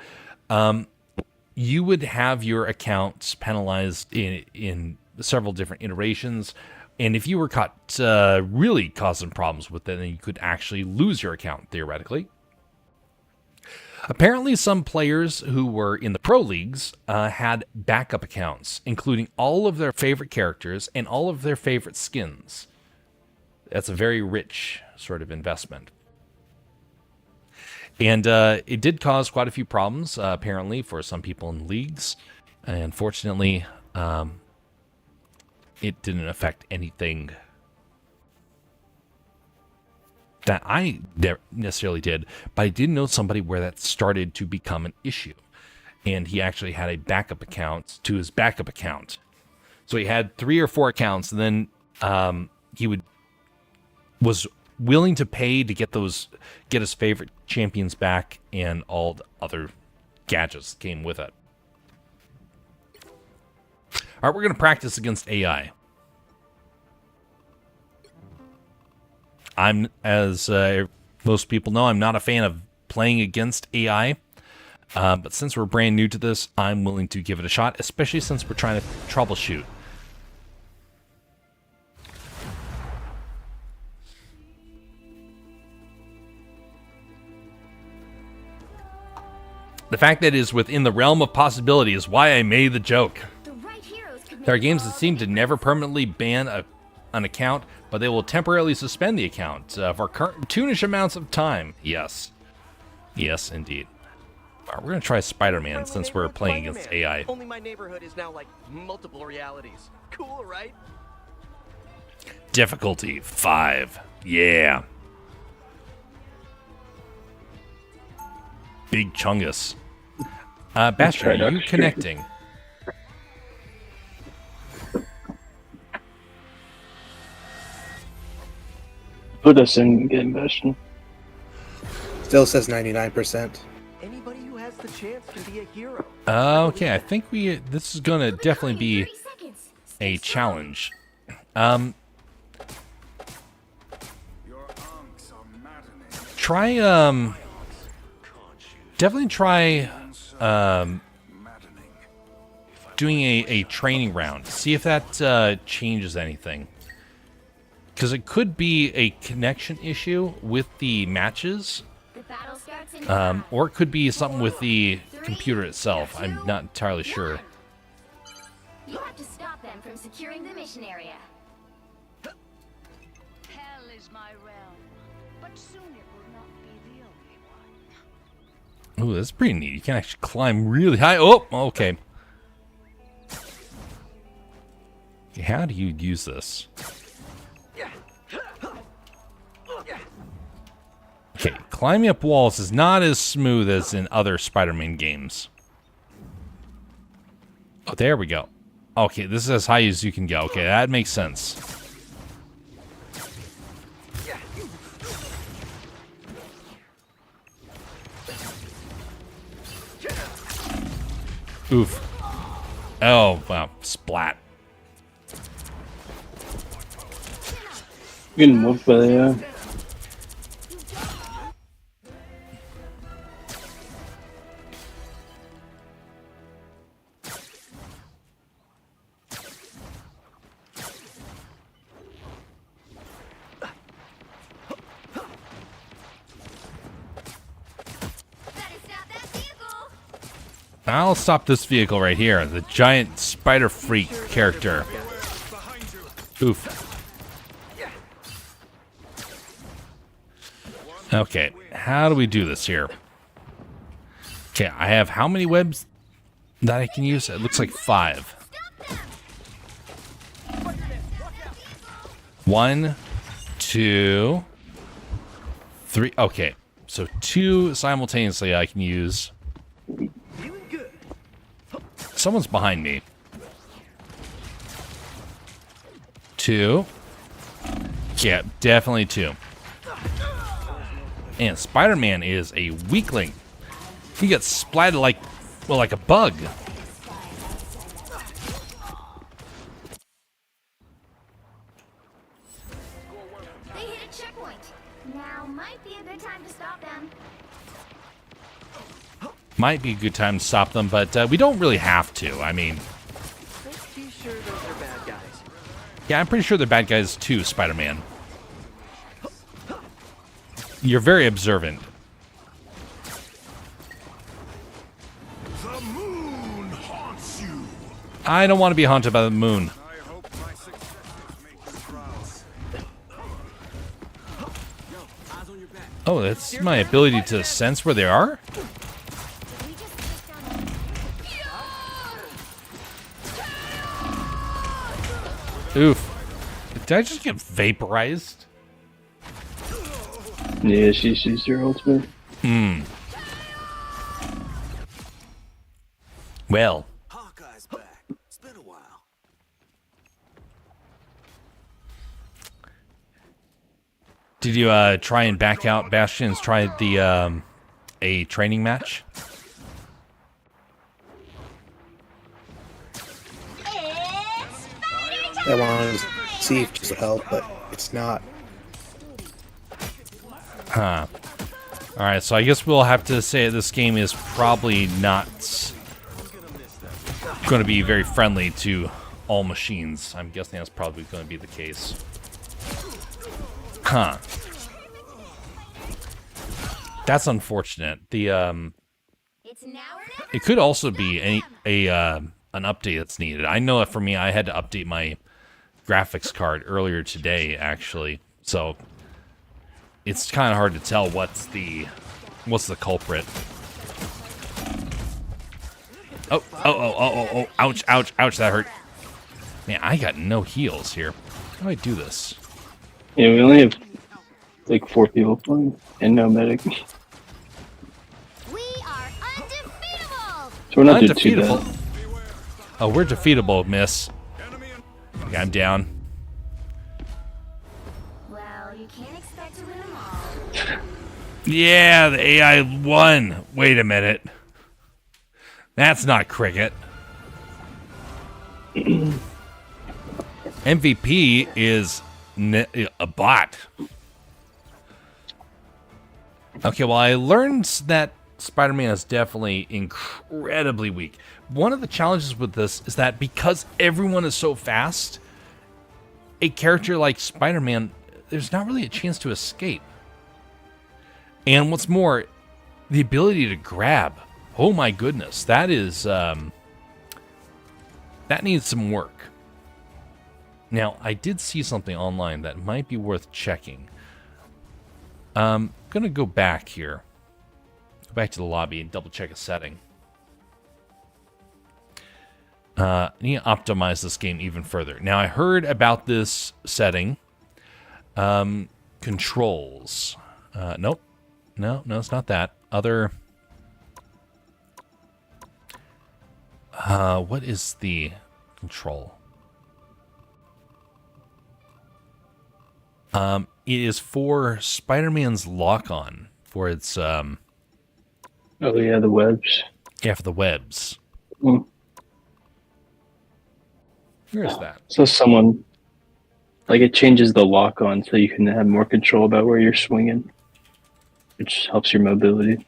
you would have your accounts penalized in several different iterations. And if you were caught really causing problems with it, then you could actually lose your account, theoretically. Apparently, some players who were in the pro leagues had backup accounts, including all of their favorite characters and all of their favorite skins. That's a very rich sort of investment. And it did cause quite a few problems, apparently, for some people in leagues. And fortunately... it didn't affect anything that I necessarily did, but I did know somebody where that started to become an issue. And he actually had a backup account to his backup account. So he had 3 or 4 accounts, and then he was willing to pay to get his favorite champions back and all the other gadgets that came with it. All right, we're going to practice against AI. I'm, as most people know, I'm not a fan of playing against AI. But since we're brand new to this, I'm willing to give it a shot, especially since we're trying to troubleshoot. The fact that it is within the realm of possibility is why I made the joke. There are games that seem to never permanently ban an account, but they will temporarily suspend the account for cartoonish amounts of time. Yes. Yes, indeed. All right, we're going to try Spider-Man since we're playing against AI. Only my neighborhood is now like multiple realities. Cool, right? Difficulty 5. Yeah. Big Chungus. Bastion, are you connecting? Put us in again, Bastion. Still says 99%. Anybody who has the chance can be a hero. Okay, I think this is gonna definitely be a challenge. Try, definitely try, doing a training round. See if that, changes anything. Because it could be a connection issue with the matches. Or it could be something with the computer itself. I'm not entirely sure. You have to stop them from securing the mission area. Hell is my realm, but soon it will not be the only one. Ooh, that's pretty neat. You can actually climb really high. Oh, okay. How do you use this? Okay, climbing up walls is not as smooth as in other Spider-Man games. Oh, there we go. Okay, this is as high as you can go. Okay, that makes sense. Oof. Oh, wow. Splat. Getting moved by the I'll stop this vehicle right here. The giant spider freak character. Oof. Okay, how do we do this here? Okay, I have how many webs that I can use? It looks like 5. 1, 2, 3. Okay, so 2 simultaneously I can use. Someone's behind me. 2. Yeah, definitely 2. And Spider-Man is a weakling. He gets splatted like, well, like a bug. They hit a checkpoint. Now might be a good time to stop them. Might be a good time to stop them, but we don't really have to. I mean, Pretty sure those are bad guys. yeah, I'm pretty sure they're bad guys too, Spider-Man. You're very observant. The moon haunts you. I don't want to be haunted by the moon. I hope my successors make the trials. Oh, that's my ability to sense where they are? Oof. Did I just get vaporized? Yeah, she's your ultimate. Hmm. Well. Hawkeye's back. It's been a while. Did you try and back out, Bastions? Try the a training match? I wanted to see if this would help, but it's not. Huh. Alright, so I guess we'll have to say this game is probably not going to be very friendly to all machines. I'm guessing that's probably going to be the case. Huh. That's unfortunate. The it could also be an update that's needed. I know that for me, I had to update my graphics card earlier today, actually. So it's kind of hard to tell what's the culprit. Oh, ouch, ouch, ouch, that hurt. Man, I got no heals here. How do I do this? Yeah, we only have like 4 people playing and no medic. We So we're not doing too undefeatable. bad. Oh, we're defeatable, miss. Okay, I'm down. Well, you can't expect to win them all. Yeah, the AI won. Wait a minute. That's not cricket. MVP is a bot. Okay, well, I learned that Spider-Man is definitely incredibly weak. One of the challenges with this is that because everyone is so fast, a character like Spider-Man, there's not really a chance to escape. And what's more, the ability to grab. Oh my goodness, that is that needs some work. Now, I did see something online that might be worth checking. I'm gonna go back here. Go back to the lobby and double check a setting. I need to optimize this game even further. Now, I heard about this setting. Controls. Nope. No, it's not that. Other... what is the control? It is for Spider-Man's lock-on. For its, Oh yeah, the webs. Yeah, for the webs. Mm. Where is that? So someone... Like, it changes the lock-on so you can have more control about where you're swinging. Which helps your mobility.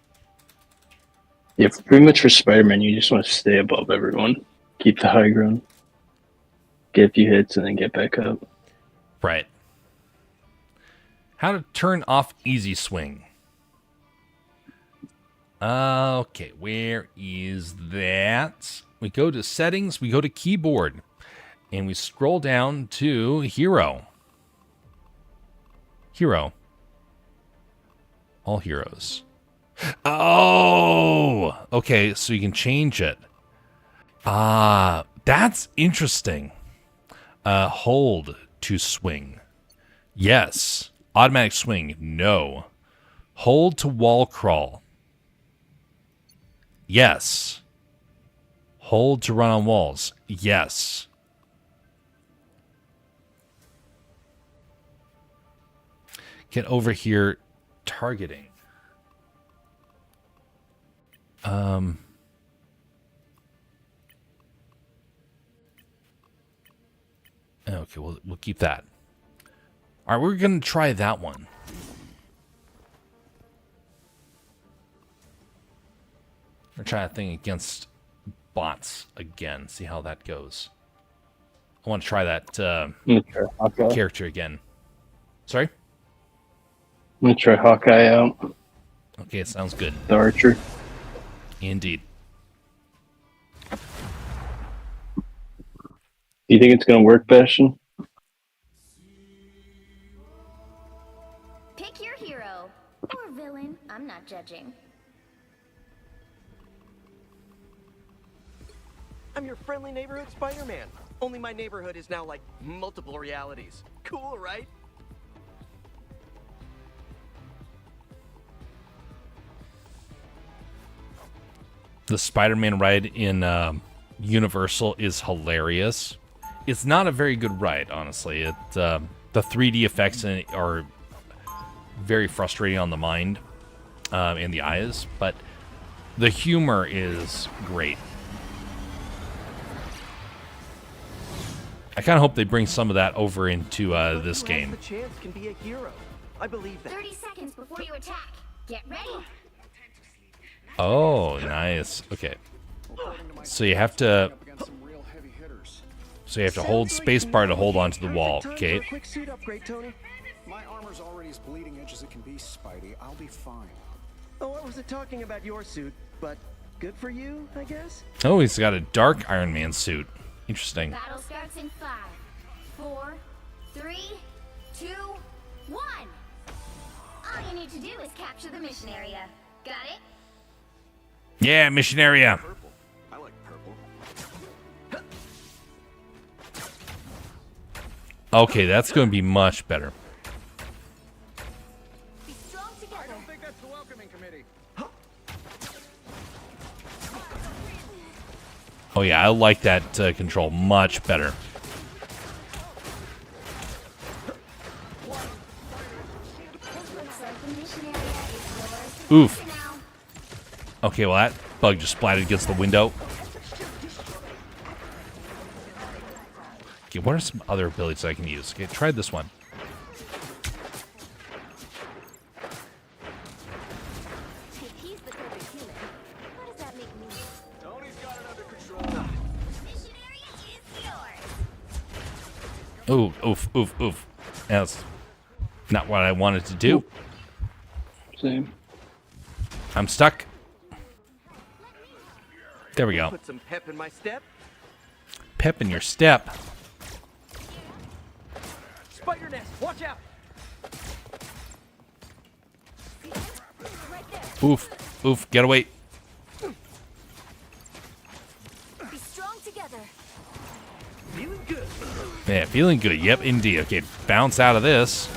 Yeah, pretty much for Spider-Man, you just want to stay above everyone. Keep the high ground. Get a few hits and then get back up. Right. How to turn off easy swing. Okay, where is that? We go to settings, we go to keyboard, and we scroll down to hero. Hero. All heroes. Oh, okay, so you can change it. Ah, that's interesting. Hold to swing. Yes. Automatic swing. No. Hold to wall crawl. Yes. Hold to run on walls. Yes. Get over here. Targeting. Okay, we'll keep that. All right, we're going to try that one. We're trying a thing against bots again. See how that goes. I want to try that character again. Sorry? I'm going to try Hawkeye out. Okay, it sounds good. The archer. Indeed. Do you think it's going to work, Bastion? Pick your hero. Or villain. I'm not judging. I'm your friendly neighborhood Spider-Man. Only my neighborhood is now like multiple realities. Cool, right? The Spider-Man ride in Universal is hilarious. It's not a very good ride, honestly. The 3D effects in it are very frustrating on the mind and the eyes, but the humor is great. I kind of hope they bring some of that over into this game. The chance can be a hero. I believe that. 30 seconds before you attack. Get ready. Oh, nice. Okay. So you have to hold spacebar to hold onto the wall. Okay. Quick suit upgrade, Tony. My armor's already as bleeding edge as it can be, Spidey. I'll be fine. Oh, I wasn't talking about your suit, but good for you, I guess. Oh, he's got a dark Iron Man suit. Interesting. Battle starts in 5, 4, 3, 2, 1. All you need to do is capture the mission area. Got it? Yeah, mission area. Purple. I like purple. Okay, that's going to be much better. Be strong together. I don't think that's the welcoming committee. Oh yeah, I like that control much better. Oof. Okay, well that bug just splatted against the window. Okay, what are some other abilities I can use? Okay, try this one. Ooh, oof, oof, oof. That's not what I wanted to do. Same. I'm stuck. There we go. Put some pep in my step. Pep in your step. Spider nest, watch out. Oof, oof, get away. Be strong together. Feeling good. Yeah, feeling good. Yep, indeed. Okay, bounce out of this.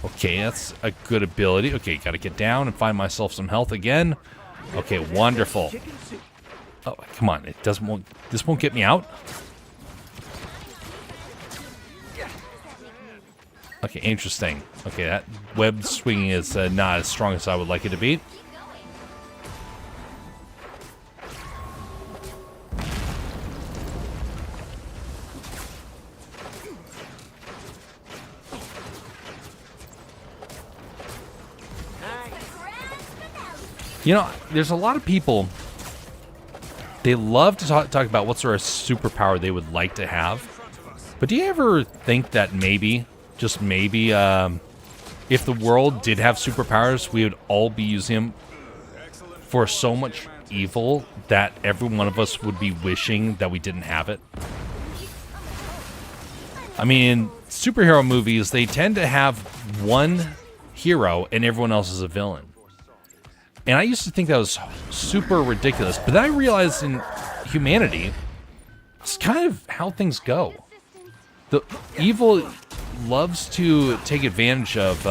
Okay, that's a good ability. Okay, gotta get down and find myself some health again. Okay, wonderful. Oh, come on. It doesn't. This won't get me out. Okay, interesting. Okay, that web swinging is not as strong as I would like it to be. You know, there's a lot of people, they love to talk about what sort of superpower they would like to have. But do you ever think that maybe, just maybe, if the world did have superpowers, we would all be using them for so much evil that every one of us would be wishing that we didn't have it? I mean, superhero movies, they tend to have one hero and everyone else is a villain. And I used to think that was super ridiculous, but then I realized in humanity, it's kind of how things go. The evil loves to take advantage of,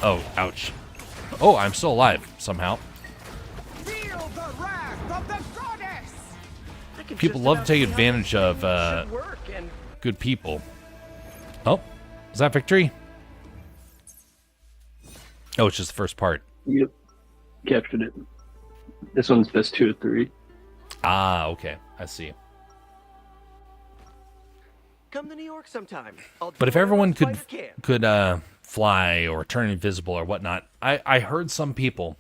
oh, ouch. Oh, I'm still alive, somehow. People love to take advantage of, good people. Oh, is that victory? Oh, it's just the first part. Yep. Captured it. This one's best 2 of 3. Ah, okay. I see. Come to New York sometime. But if everyone could fly or turn invisible or whatnot, I heard some people,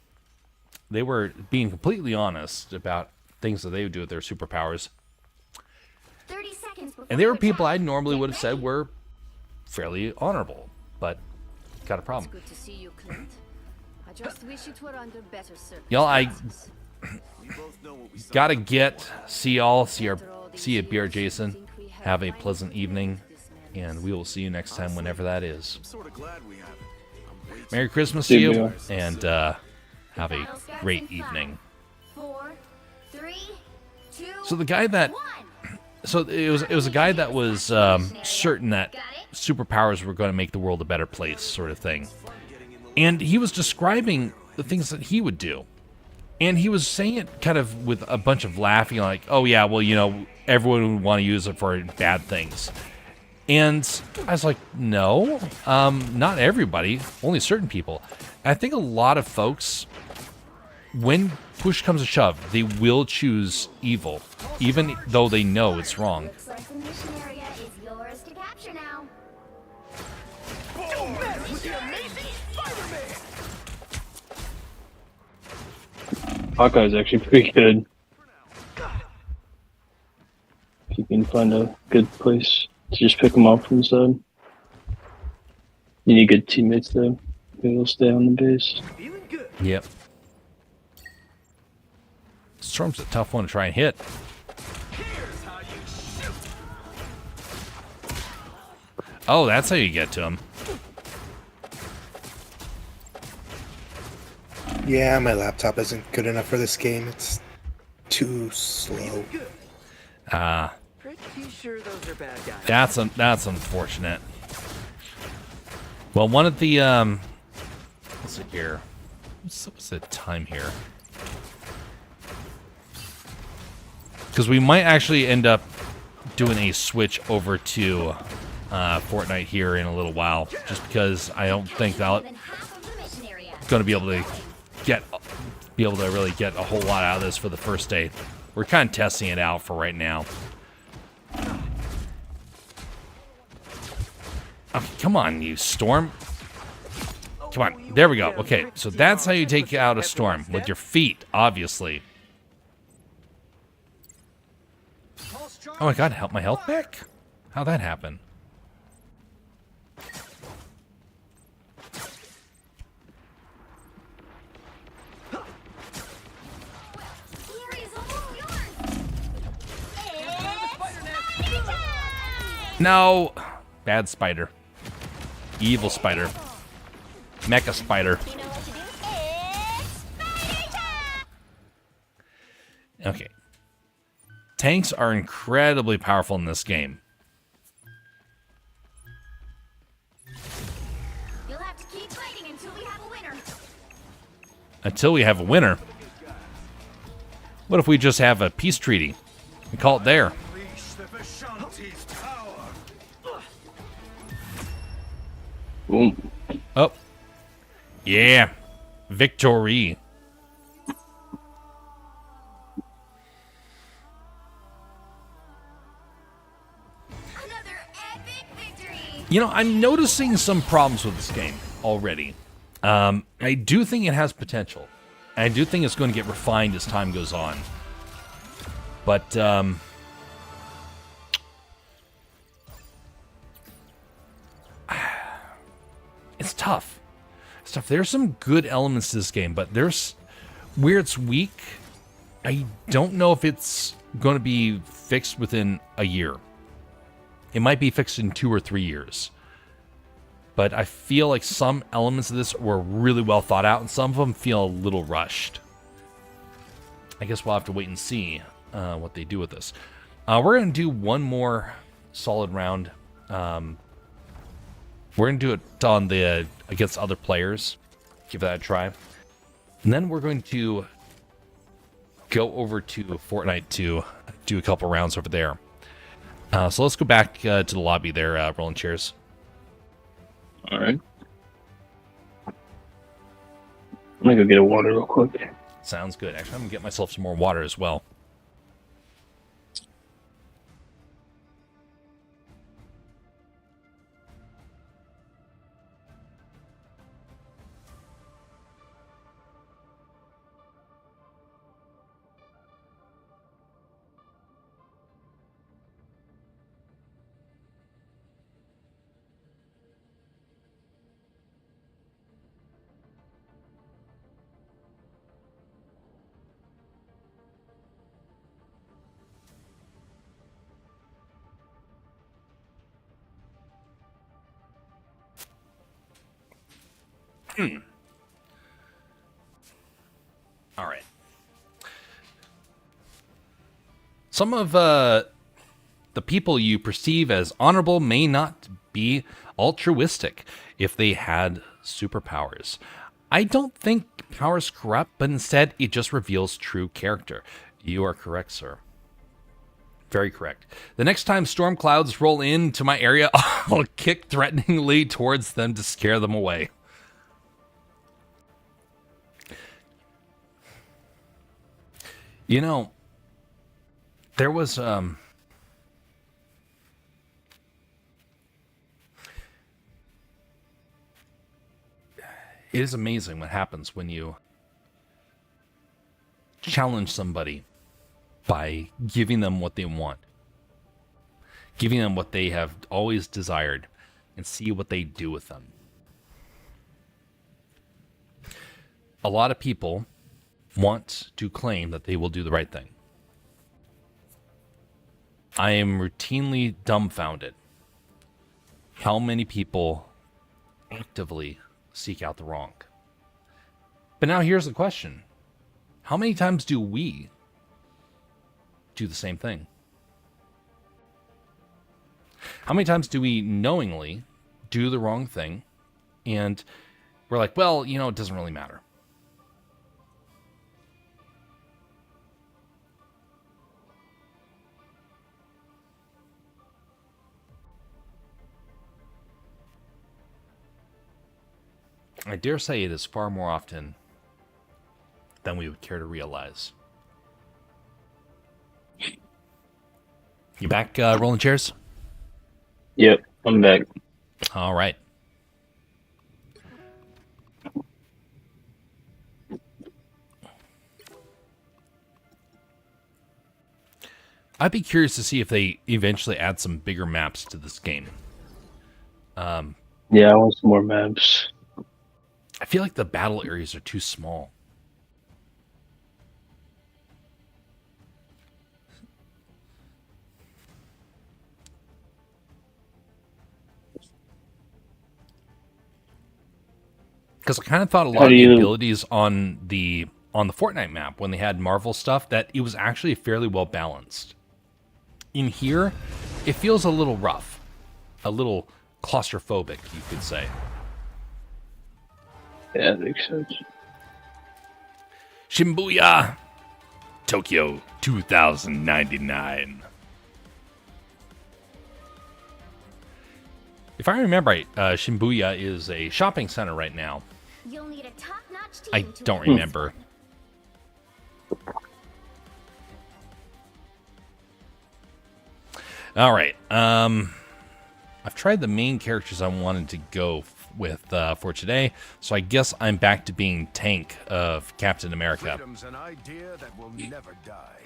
they were being completely honest about things that they would do with their superpowers. 30 seconds before And they were people I normally would have said were fairly honorable, but got a problem. Good to see you, Clint. I just wish it were under better circumstances. Y'all, I gotta see you, Beer Jason. Have a pleasant evening, and we will see you next time whenever that is. Merry Christmas to you, and have a great evening. 4, 3, 2, So the guy that, so it was a guy that was certain that superpowers were going to make the world a better place, sort of thing. And he was describing the things that he would do. And he was saying it kind of with a bunch of laughing, like, oh yeah, well, you know, everyone would want to use it for bad things. And I was like, no, not everybody, only certain people. And I think a lot of folks, when push comes to shove, they will choose evil, even though they know it's wrong. looks like the mission area is yours to capture now. Don't mess with the amazing Spider-Man! Hawkeye's actually pretty good. If you can find a good place to just pick them off from the side. You need good teammates though. Maybe they'll stay on the base. Feeling good. Yep. Storm's a tough one to try and hit. Here's how you shoot. Oh, that's how you get to him. Yeah, my laptop isn't good enough for this game. It's too slow. Ah, Pretty sure those are bad guys. that's unfortunate. Well, one of the let's see here. What's the time here? Because we might actually end up doing a switch over to Fortnite here in a little while, just because I don't think that going to be able to really get a whole lot out of this for the first day. We're kind of testing it out for right now. Oh, come on, you Storm. Come on, there we go. Okay, so that's how you take out a Storm, with your feet, obviously. Oh, I got help my health back? How'd that happen? No! Bad spider. Evil spider. Mecha spider. Okay. Tanks are incredibly powerful in this game. You'll have to keep fighting until we have a winner. Until we have a winner? What if we just have a peace treaty and call it there? Boom. Oh. Yeah. Victory. You know, I'm noticing some problems with this game already. I do think it has potential. I do think it's going to get refined as time goes on. But, it's tough. It's tough. There's some good elements to this game, but there's where it's weak. I don't know if it's going to be fixed within a year. It might be fixed in 2 or 3 years. But I feel like some elements of this were really well thought out, and some of them feel a little rushed. I guess we'll have to wait and see what they do with this. We're going to do one more solid round. We're going to do it on the against other players. Give that a try. And then we're going to go over to Fortnite to do a couple rounds over there. So let's go back to the lobby there, rolling chairs. All right. I'm going to go get a water real quick. Sounds good. Actually, I'm going to get myself some more water as well. All right. Some of the people you perceive as honorable may not be altruistic if they had superpowers. I don't think powers corrupt, but instead it just reveals true character. You are correct, sir. Very correct. The next time storm clouds roll into my area, I'll kick threateningly towards them to scare them away. You know, there was, it is amazing what happens when you challenge somebody by giving them what they want, giving them what they have always desired, and see what they do with them. A lot of people want to claim that they will do the right thing. I am routinely dumbfounded how many people actively seek out the wrong. But now here's the question. How many times do we do the same thing? How many times do we knowingly do the wrong thing And we're like, well, you know, it doesn't really matter. I dare say it is far more often than we would care to realize. You back, rolling chairs? Yep, I'm back. All right. I'd be curious to see if they eventually add some bigger maps to this game. Yeah, I want some more maps. I feel like the battle areas are too small. Because I kind of thought a lot of the abilities on the Fortnite map, when they had Marvel stuff, that it was actually fairly well balanced. In here, it feels a little rough. A little claustrophobic, you could say. Yeah, that makes sense. Shibuya, Tokyo 2099. If I remember right, Shibuya is a shopping center right now. You'll need a top-notch team I to don't win this remember. All right. I've tried the main characters I wanted to go with for today, so I guess I'm back to being tank of Captain America. Freedom's an idea that will never die.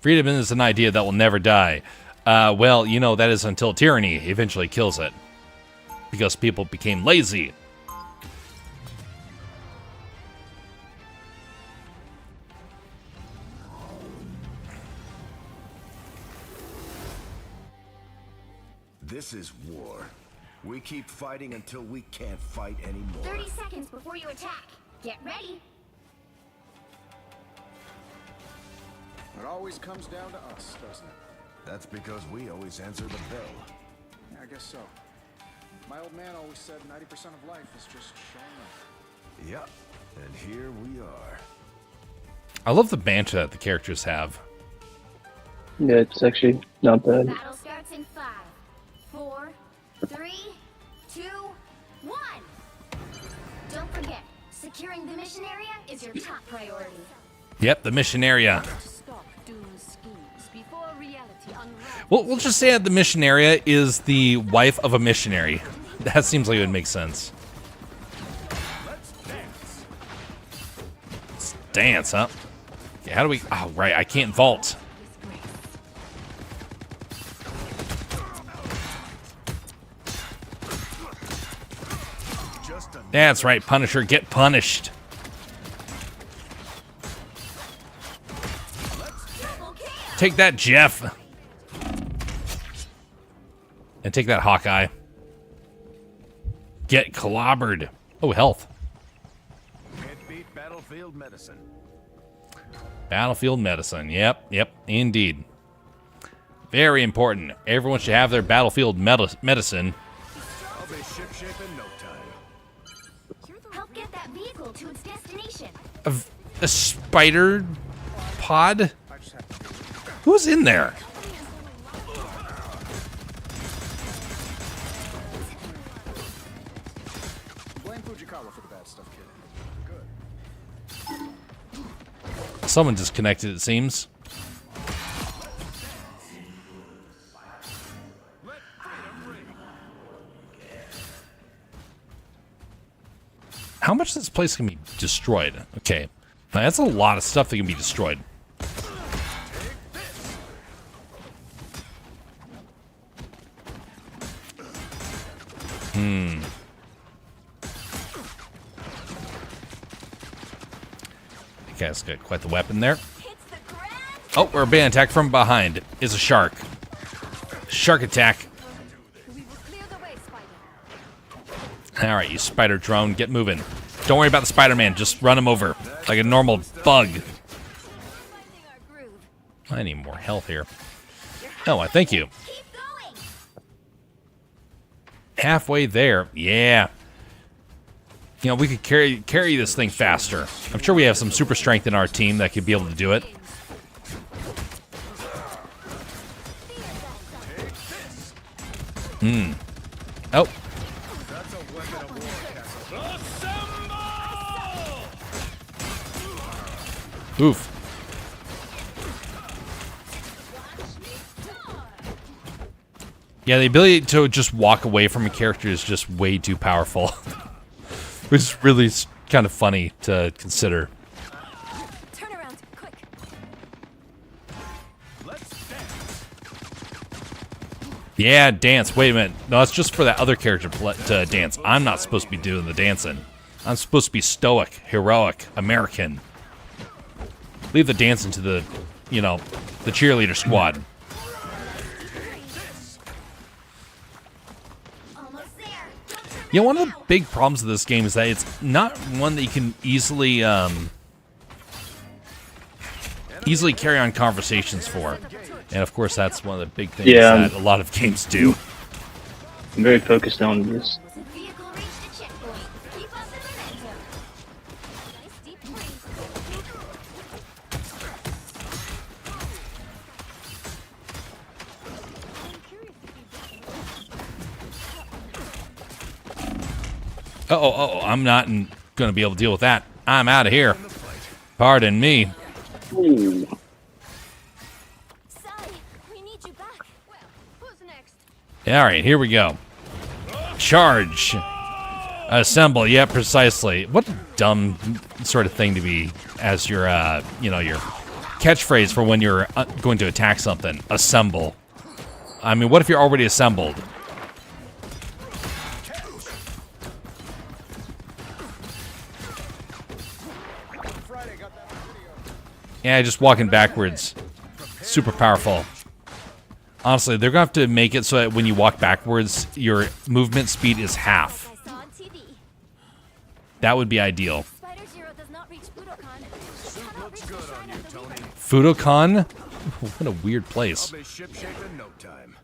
Freedom is an idea that will never die. Well, you know, that is until tyranny eventually kills it. Because people became lazy. This is war. We keep fighting until we can't fight anymore. 30 seconds before you attack. Get ready. It always comes down to us, doesn't it? That's because we always answer the bell. Yeah, I guess so. My old man always said 90% of life is just showing up. Yep, and here we are. I love the banter that the characters have. Yeah, it's actually not bad. Battle starts in 5, 4, 3, 2, 1. Don't forget, securing the mission area is your top priority. Yep, the mission area. Stop Doom's schemes before reality unravels. Well, we'll just say that the mission area is the wife of a missionary. That seems like it would make sense. Let's dance, huh? Okay, how do we... Oh, right, I can't vault. That's right, Punisher, get punished. Take that, Jeff. And take that, Hawkeye. Get clobbered. Oh, health. Can't beat battlefield medicine. Battlefield medicine. Yep, indeed. Very important. Everyone should have their battlefield medicine. I'll be ship-shape in no time. Help get that vehicle to its destination. A spider pod? Who's in there? Blame Fujikawa for the bad stuff, kid. Good. Someone disconnected, it seems. How much of this place can be destroyed? Okay. Now, that's a lot of stuff that can be destroyed. You guys got quite the weapon there. Oh, we're being attacked from behind. Is a shark. Shark attack. Alright, you spider drone, get moving. Don't worry about the Spider-Man, just run him over. Like a normal bug. I need more health here. Oh, thank you. Halfway there. Yeah. You know, we could carry this thing faster. I'm sure we have some super strength in our team that could be able to do it. Oh. Oof. Yeah, the ability to just walk away from a character is just way too powerful. Which is really kind of funny to consider. Turn around, quick. Yeah, dance. Wait a minute. No, it's just for that other character to dance. I'm not supposed to be doing the dancing. I'm supposed to be stoic, heroic, American. Leave the dancing to the, you know, the cheerleader squad. You know, one of the big problems of this game is that it's not one that you can easily easily carry on conversations for. And of course, that's one of the big things that a lot of games do. I'm very focused on this. Uh-oh, I'm not going to be able to deal with that. I'm out of here. Pardon me. Ooh. We need you back. Well, who's next? All right, here we go. Charge. Assemble. Yeah, precisely. What a dumb sort of thing to be as your, you know, your catchphrase for when you're going to attack something. Assemble. I mean, what if you're already assembled? Yeah, just walking backwards. Super powerful. Honestly, they're going to have to make it so that when you walk backwards, your movement speed is half. That would be ideal. Fudokan? What a weird place. I'll be ship-shape in no time.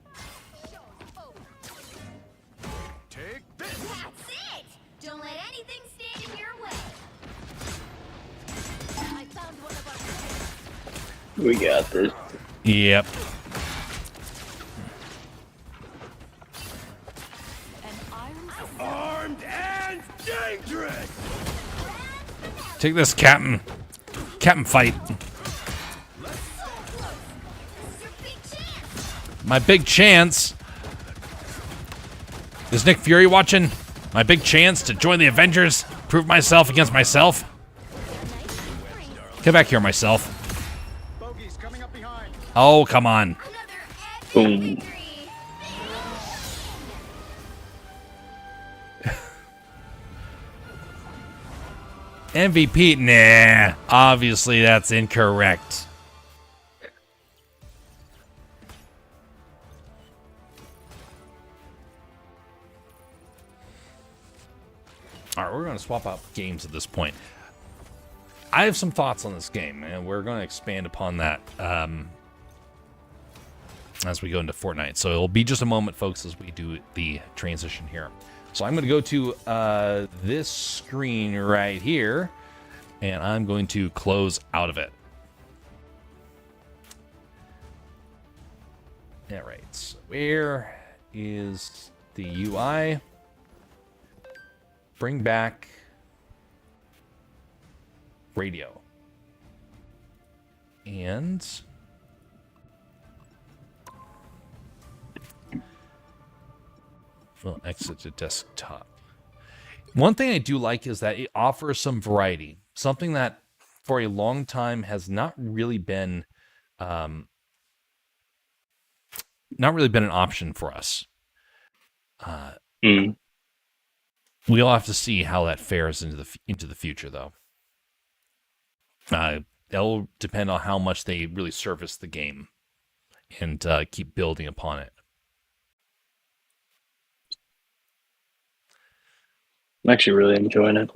Take this. That's it! Don't let anything stand in your way. I found one of our We got this. Yep. Armed and dangerous. Take this, Captain. Captain fight. My big chance. Is Nick Fury watching? My big chance to join the Avengers? Prove myself against myself? Get back here, myself. Oh, come on. Boom. MVP? Nah. Obviously, that's incorrect. All right, we're going to swap out games at this point. I have some thoughts on this game, and we're going to expand upon that as we go into Fortnite. So it'll be just a moment, folks, as we do the transition here. So I'm going to go to this screen right here, and I'm going to close out of it. All right, so where is the UI? Bring back radio. And we'll exit to desktop. One thing I do like is that it offers some variety. Something that for a long time has not really been an option for us. We'll have to see how that fares into the future, though. It'll depend on how much they really service the game and keep building upon it. I'm actually really enjoying it.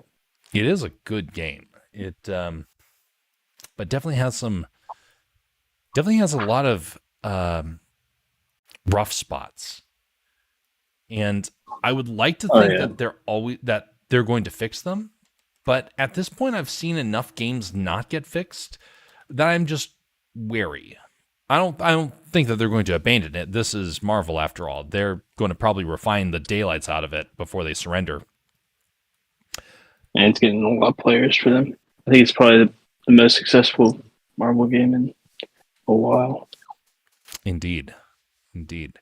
It is a good game. It, but definitely has a lot of rough spots. And I would like to think that they're going to fix them. But at this point, I've seen enough games not get fixed that I'm just wary. I don't think that they're going to abandon it. This is Marvel, after all. They're going to probably refine the daylights out of it before they surrender. And it's getting a lot of players for them. I think it's probably the most successful Marvel game in a while. Indeed. Indeed.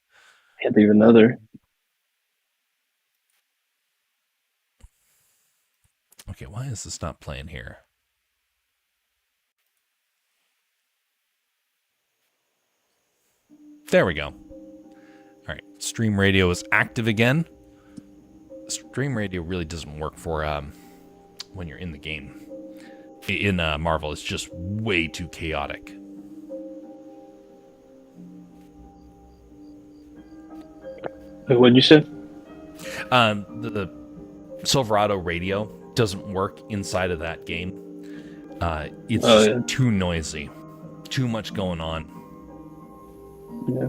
Can't think of another. Okay, why is this not playing here? There we go. All right, Stream Radio is active again. Stream Radio really doesn't work for when you're in the game. In Marvel, it's just way too chaotic. Wait, what'd you say? The Silverado radio doesn't work inside of that game. It's just too noisy. Too much going on. Yeah.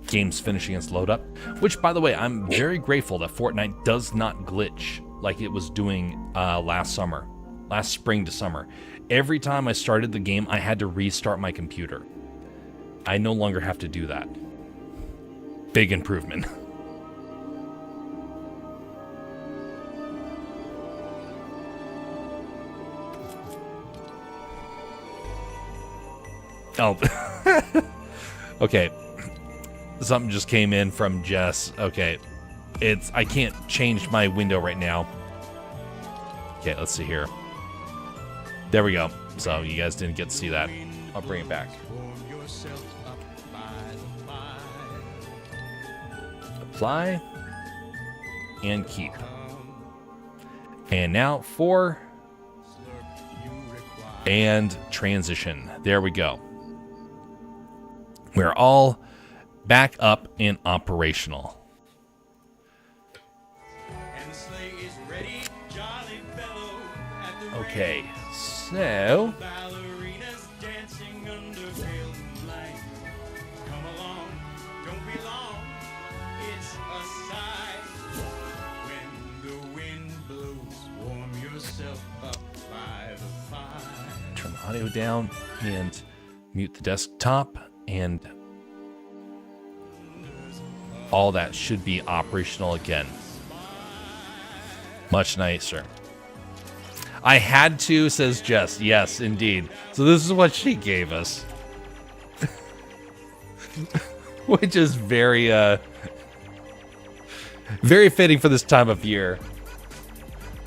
Games finishing its load up, which, by the way, I'm very grateful that Fortnite does not glitch like it was doing last spring to summer. Every time I started the game, I had to restart my computer. I no longer have to do that. Big improvement. Oh. Okay. Something just came in from Jess. Okay. I can't change my window right now. Okay, let's see here. There we go. So you guys didn't get to see that. I'll bring it back. Apply and keep. And now for and transition. There we go. We're all back up and operational. Okay, so turn the audio down and mute the desktop, and all that should be operational again. Much nicer. I had to, says Jess. Yes, indeed. So this is what she gave us. Which is very, very fitting for this time of year.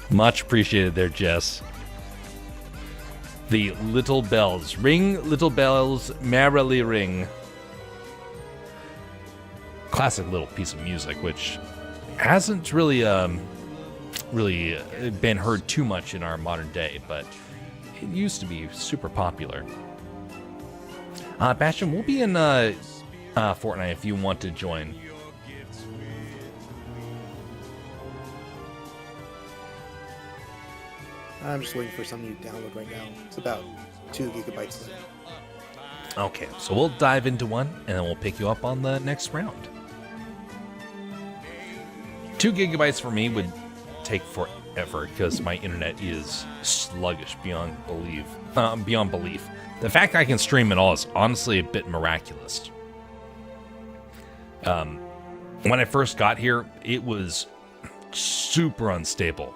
Much appreciated there, Jess. The little bells. Ring, little bells, merrily ring. Classic little piece of music, which hasn't really been heard too much in our modern day, but it used to be super popular. Bastion, we'll be in Fortnite if you want to join. I'm just waiting for something to download right now. It's about 2 gigabytes left. Okay, so we'll dive into one, and then we'll pick you up on the next round. 2 gigabytes for me would take forever because my internet is sluggish beyond belief. The fact I can stream it all is honestly a bit miraculous. When I first got here, it was super unstable,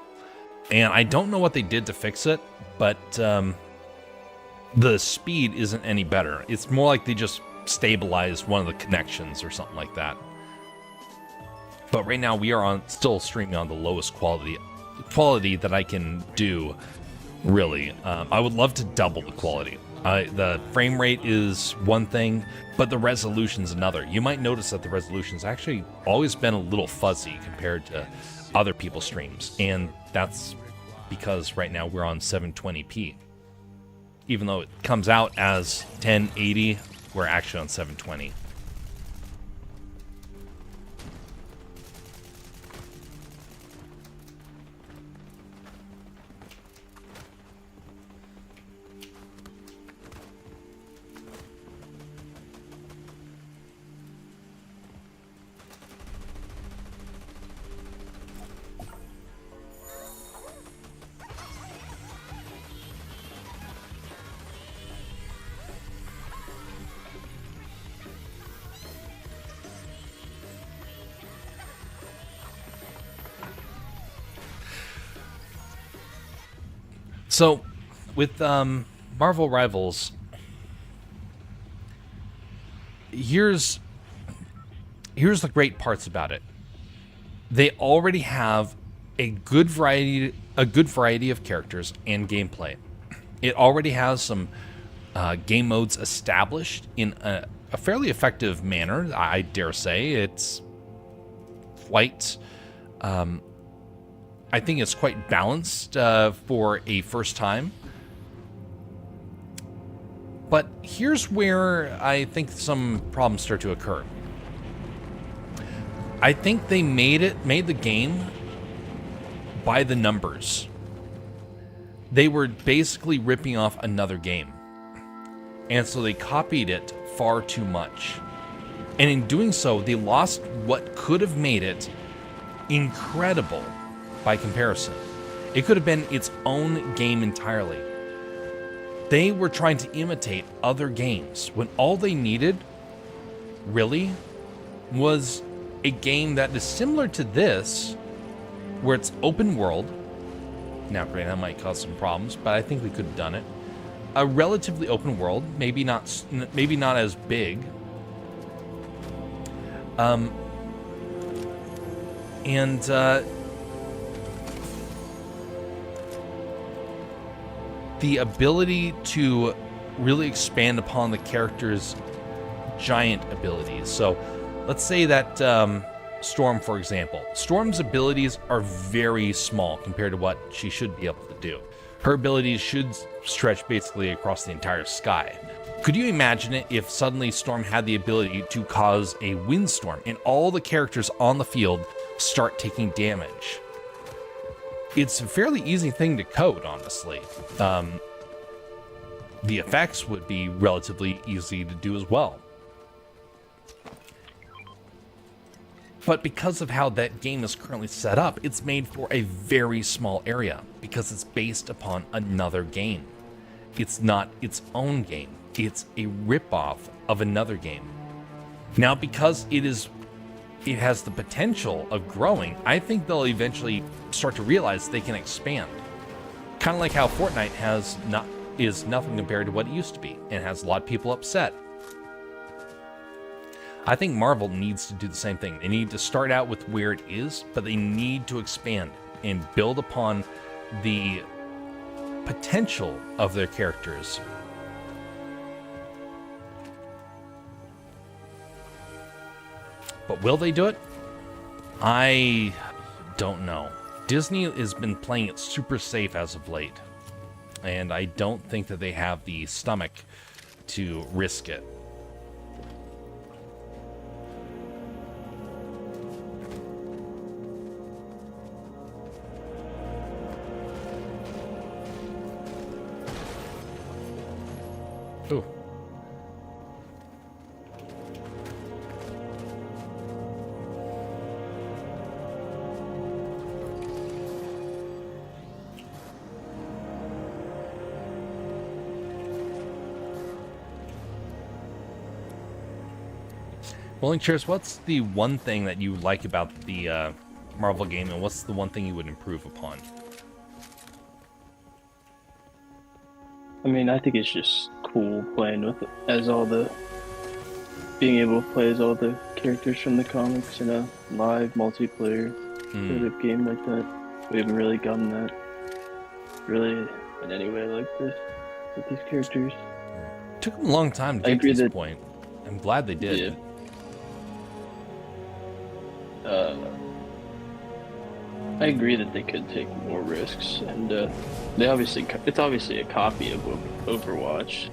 and I don't know what they did to fix it, but the speed isn't any better. It's more like they just stabilized one of the connections or something like that. But right now we are still streaming on the lowest quality that I can do, really. I would love to double the quality. The frame rate is one thing, but the resolution's another. You might notice that the resolution's actually always been a little fuzzy compared to other people's streams, and that's because right now we're on 720p. Even though it comes out as 1080, we're actually on 720. So, with Marvel Rivals, here's the great parts about it. They already have a good variety of characters and gameplay. It already has some game modes established in a fairly effective manner. I dare say it's quite. I think it's quite balanced for a first time. But here's where I think some problems start to occur. I think they made the game by the numbers. They were basically ripping off another game. And so they copied it far too much. And in doing so, they lost what could have made it incredible by comparison. It could have been its own game entirely. They were trying to imitate other games when all they needed, really, was a game that is similar to this, where it's open world. Now, granted, that might cause some problems, but I think we could have done it. A relatively open world, maybe not as big. The ability to really expand upon the character's giant abilities. So, let's say that Storm, for example. Storm's abilities are very small compared to what she should be able to do. Her abilities should stretch basically across the entire sky. Could you imagine it if suddenly Storm had the ability to cause a windstorm and all the characters on the field start taking damage? It's a fairly easy thing to code, honestly. The effects would be relatively easy to do as well. But because of how that game is currently set up, it's made for a very small area because it's based upon another game. It's not its own game. It's a ripoff of another game. Now, because it has the potential of growing, I think they'll eventually start to realize they can expand. Kind of like how Fortnite is nothing compared to what it used to be and has a lot of people upset. I think Marvel needs to do the same thing. They need to start out with where it is, but they need to expand and build upon the potential of their characters. But will they do it? I don't know. Disney has been playing it super safe as of late, and I don't think that they have the stomach to risk it. Ooh. Rolling Chairs, what's the one thing that you like about the Marvel game, and what's the one thing you would improve upon? I mean, I think it's just cool playing with it being able to play as all the characters from the comics in a live multiplayer sort of game like that. We haven't really gotten that really in any way like this with these characters. It took them a long time to get to this point. I'm glad they did. Yeah. I agree that they could take more risks, and it's obviously a copy of Overwatch,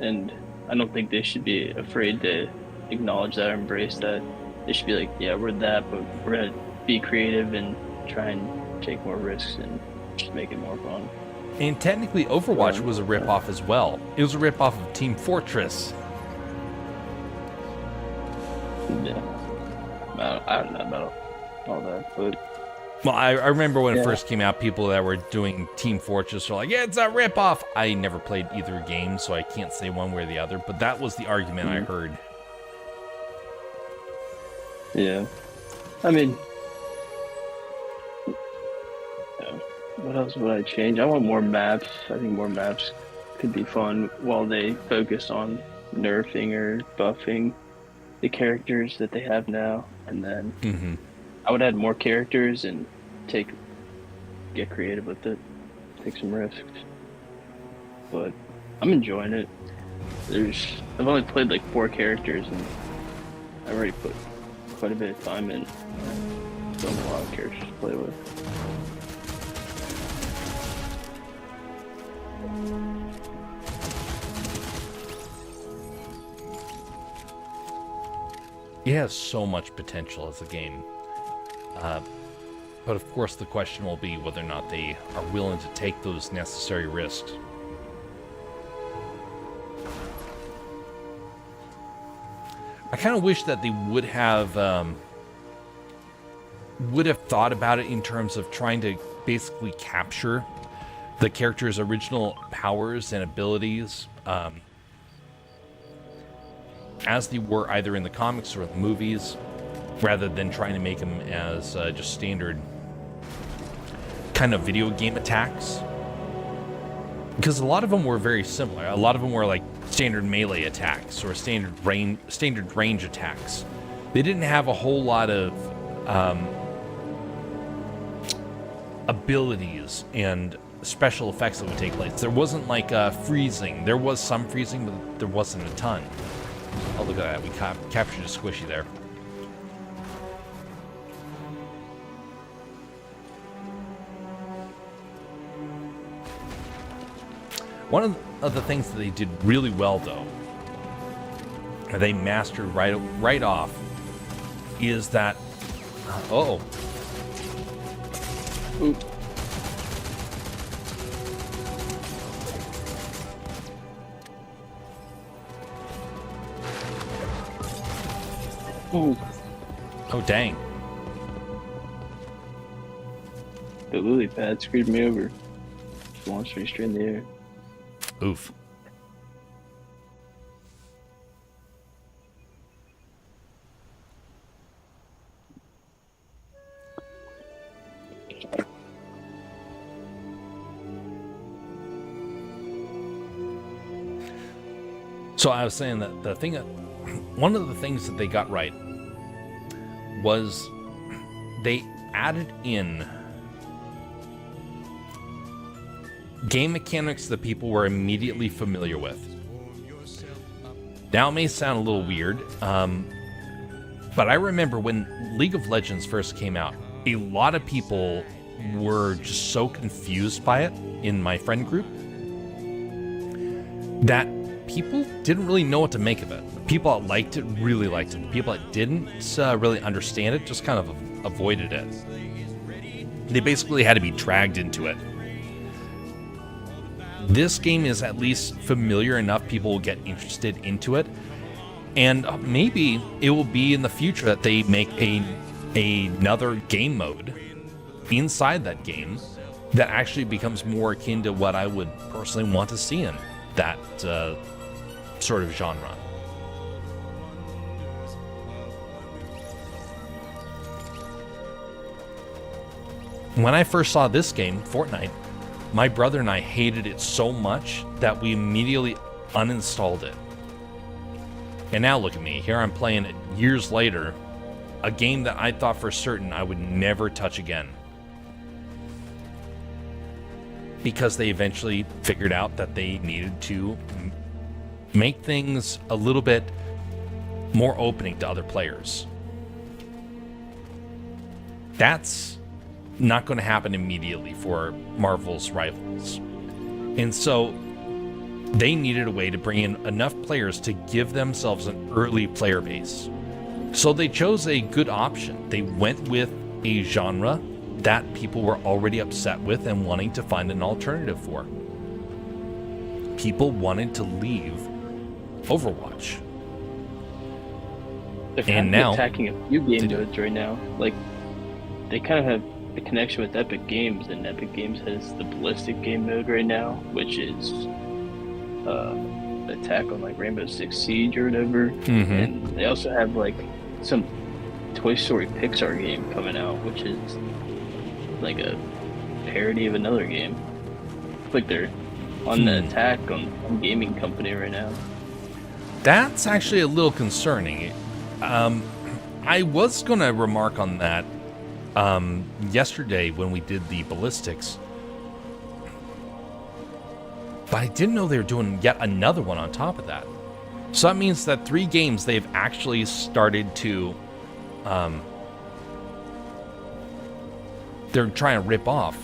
and I don't think they should be afraid to acknowledge that or embrace that. They should be like, yeah, we're that, but we're gonna be creative and try and take more risks and just make it more fun. And technically, Overwatch was a ripoff as well. It was a ripoff of Team Fortress. Yeah. I don't know about all that, but... Well, I remember when it first came out, people that were doing Team Fortress were like, yeah, it's a ripoff. I never played either game, so I can't say one way or the other, but that was the argument I heard. Yeah. I mean... Yeah. What else would I change? I want more maps. I think more maps could be fun while they focus on nerfing or buffing the characters that they have now. And then I would add more characters and get creative with it, take some risks. But I'm enjoying it. I've only played like 4 characters and I already put quite a bit of time in. Still have a lot of characters to play with. It has so much potential as a game. But of course the question will be whether or not they are willing to take those necessary risks. I kind of wish that they would have thought about it in terms of trying to basically capture the character's original powers and abilities as they were either in the comics or the movies, rather than trying to make them as just standard kind of video game attacks. Because a lot of them were very similar. A lot of them were like standard melee attacks or standard range attacks. They didn't have a whole lot of abilities and special effects that would take place. There wasn't like freezing. There was some freezing, but there wasn't a ton. Oh, look at that. We captured a squishy there. One of the things that they did really well, though, or they mastered right off, is that... Ooh. Ooh. Oh, dang. The lily pad screwed me over. Just launched me straight in the air. Oof. So I was saying that one of the things that they got right was they added in game mechanics that people were immediately familiar with. Now it may sound a little weird, but I remember when League of Legends first came out, a lot of people were just so confused by it in my friend group that people didn't really know what to make of it. The people that liked it really liked it. The people that didn't really understand it just kind of avoided it. They basically had to be dragged into it. This game is at least familiar enough people will get interested into it, and maybe it will be in the future that they make another game mode inside that game that actually becomes more akin to what I would personally want to see in that sort of genre. When I first saw this game, Fortnite, my brother and I hated it so much that we immediately uninstalled it. And now look at me. Here I'm playing it years later, a game that I thought for certain I would never touch again. Because they eventually figured out that they needed to make things a little bit more opening to other players. That's not going to happen immediately for Marvel's rivals. And so they needed a way to bring in enough players to give themselves an early player base. So they chose a good option. They went with a genre that people were already upset with and wanting to find an alternative for. People wanted to leave Overwatch. They're kind of attacking a few game modes right now. Like, they kind of have a connection with Epic Games, and Epic Games has the ballistic game mode right now, which is attack on like Rainbow Six Siege or whatever. And they also have like some Toy Story Pixar game coming out, which is like a parody of another game. It's like they're on the attack on some gaming company right now. That's actually a little concerning. I was going to remark on that yesterday when we did the ballistics. But I didn't know they were doing yet another one on top of that. So that means that 3 games they've actually started to... they're trying to rip off.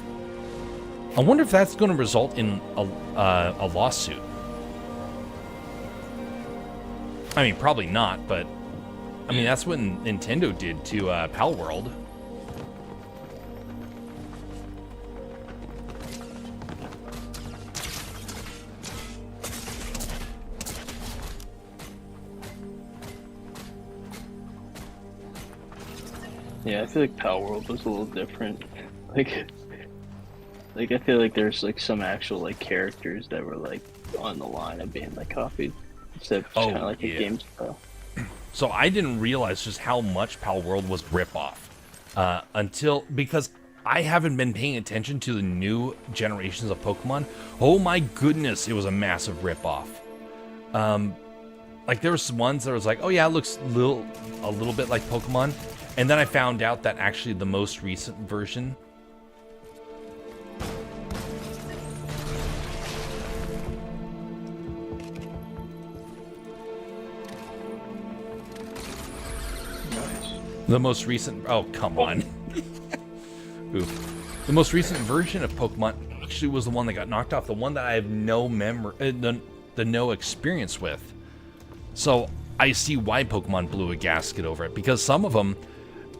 I wonder if that's going to result in a lawsuit. I mean, probably not, but... I mean, that's what Nintendo did to Pal World. Yeah, I feel like Pal World was a little different. Like I feel like there's like some actual like characters that were like on the line of being like copied, instead of just kind of like a game style. So I didn't realize just how much Pal World was rip-off because I haven't been paying attention to the new generations of Pokemon. Oh my goodness, it was a massive rip-off. Like there was ones that was like, oh yeah, it looks a little bit like Pokemon, and then I found out that actually the most recent version. The most recent... Oh, come on. Oof. The most recent version of Pokemon actually was the one that got knocked off. The one that I have no memory... no experience with. So, I see why Pokemon blew a gasket over it. Because some of them,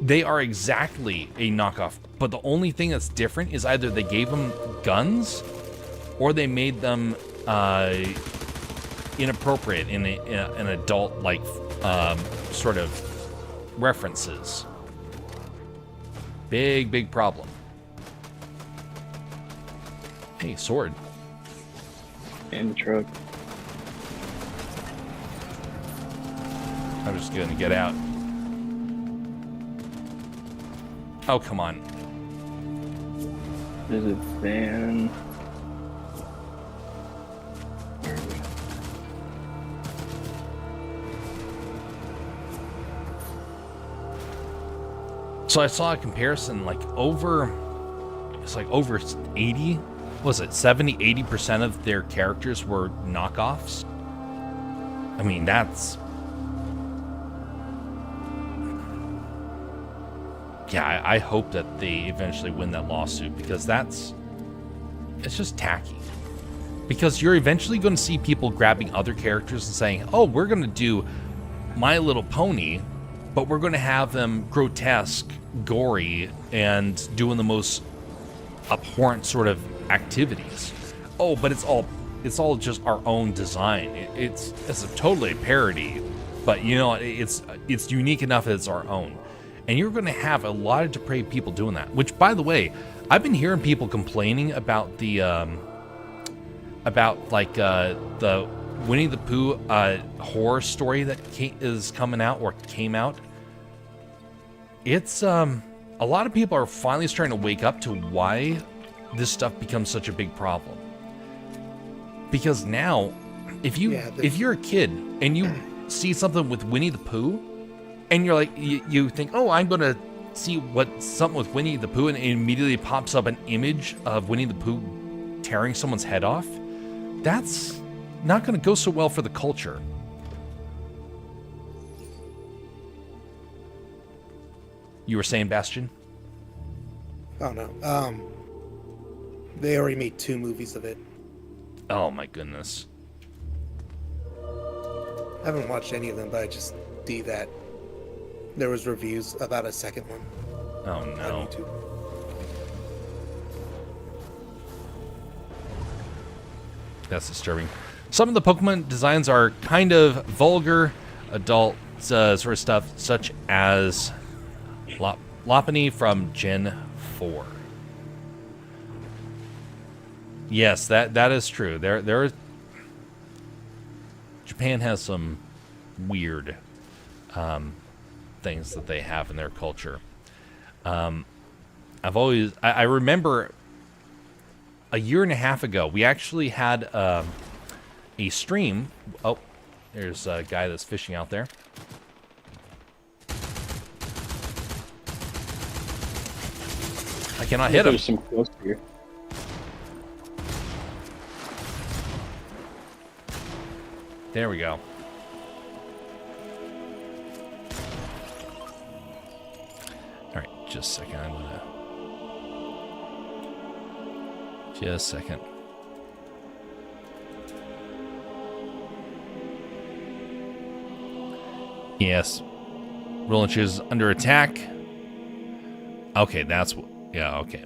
they are exactly a knockoff. But the only thing that's different is either they gave them guns... or they made them inappropriate in an adult-like sort of... references. Big problem. Hey, sword. And the truck. I'm just gonna get out. Oh, come on. There's a van. So I saw a comparison, like over 80, was it 70, 80% of their characters were knockoffs? I mean, that's... Yeah, I hope that they eventually win that lawsuit, because it's just tacky. Because you're eventually going to see people grabbing other characters and saying, oh, we're going to do My Little Pony, but we're going to have them grotesque, gory, and doing the most abhorrent sort of activities. Oh, but it's all just our own design. It's totally a parody, but you know, it's unique enough that it's our own. And you're going to have a lot of depraved people doing that. Which, by the way, I've been hearing people complaining about the Winnie the Pooh horror story that is coming out or came out. It's a lot of people are finally starting to wake up to why this stuff becomes such a big problem. Because now, if you're a kid and you see something with Winnie the Pooh, and you're like, you think, oh, I'm gonna see something with Winnie the Pooh, and it immediately pops up an image of Winnie the Pooh tearing someone's head off, that's not gonna go so well for the culture. You were saying, Bastion? Oh no. They already made 2 movies of it. Oh my goodness. I haven't watched any of them, but I just see that there was reviews about a second one. Oh no. On YouTube. That's disturbing. Some of the Pokemon designs are kind of vulgar, adult sort of stuff, such as Lopunny from Gen 4. Yes, that is true. There Japan has some weird things that they have in their culture. I remember a year and a half ago, we actually had a stream. Oh, there's a guy that's fishing out there. I cannot hit him. There's some close here. There we go. All right, just a second. I'm gonna. Just a second. Yes. Rolling Cheers is under attack. Okay, that's what. Yeah, okay.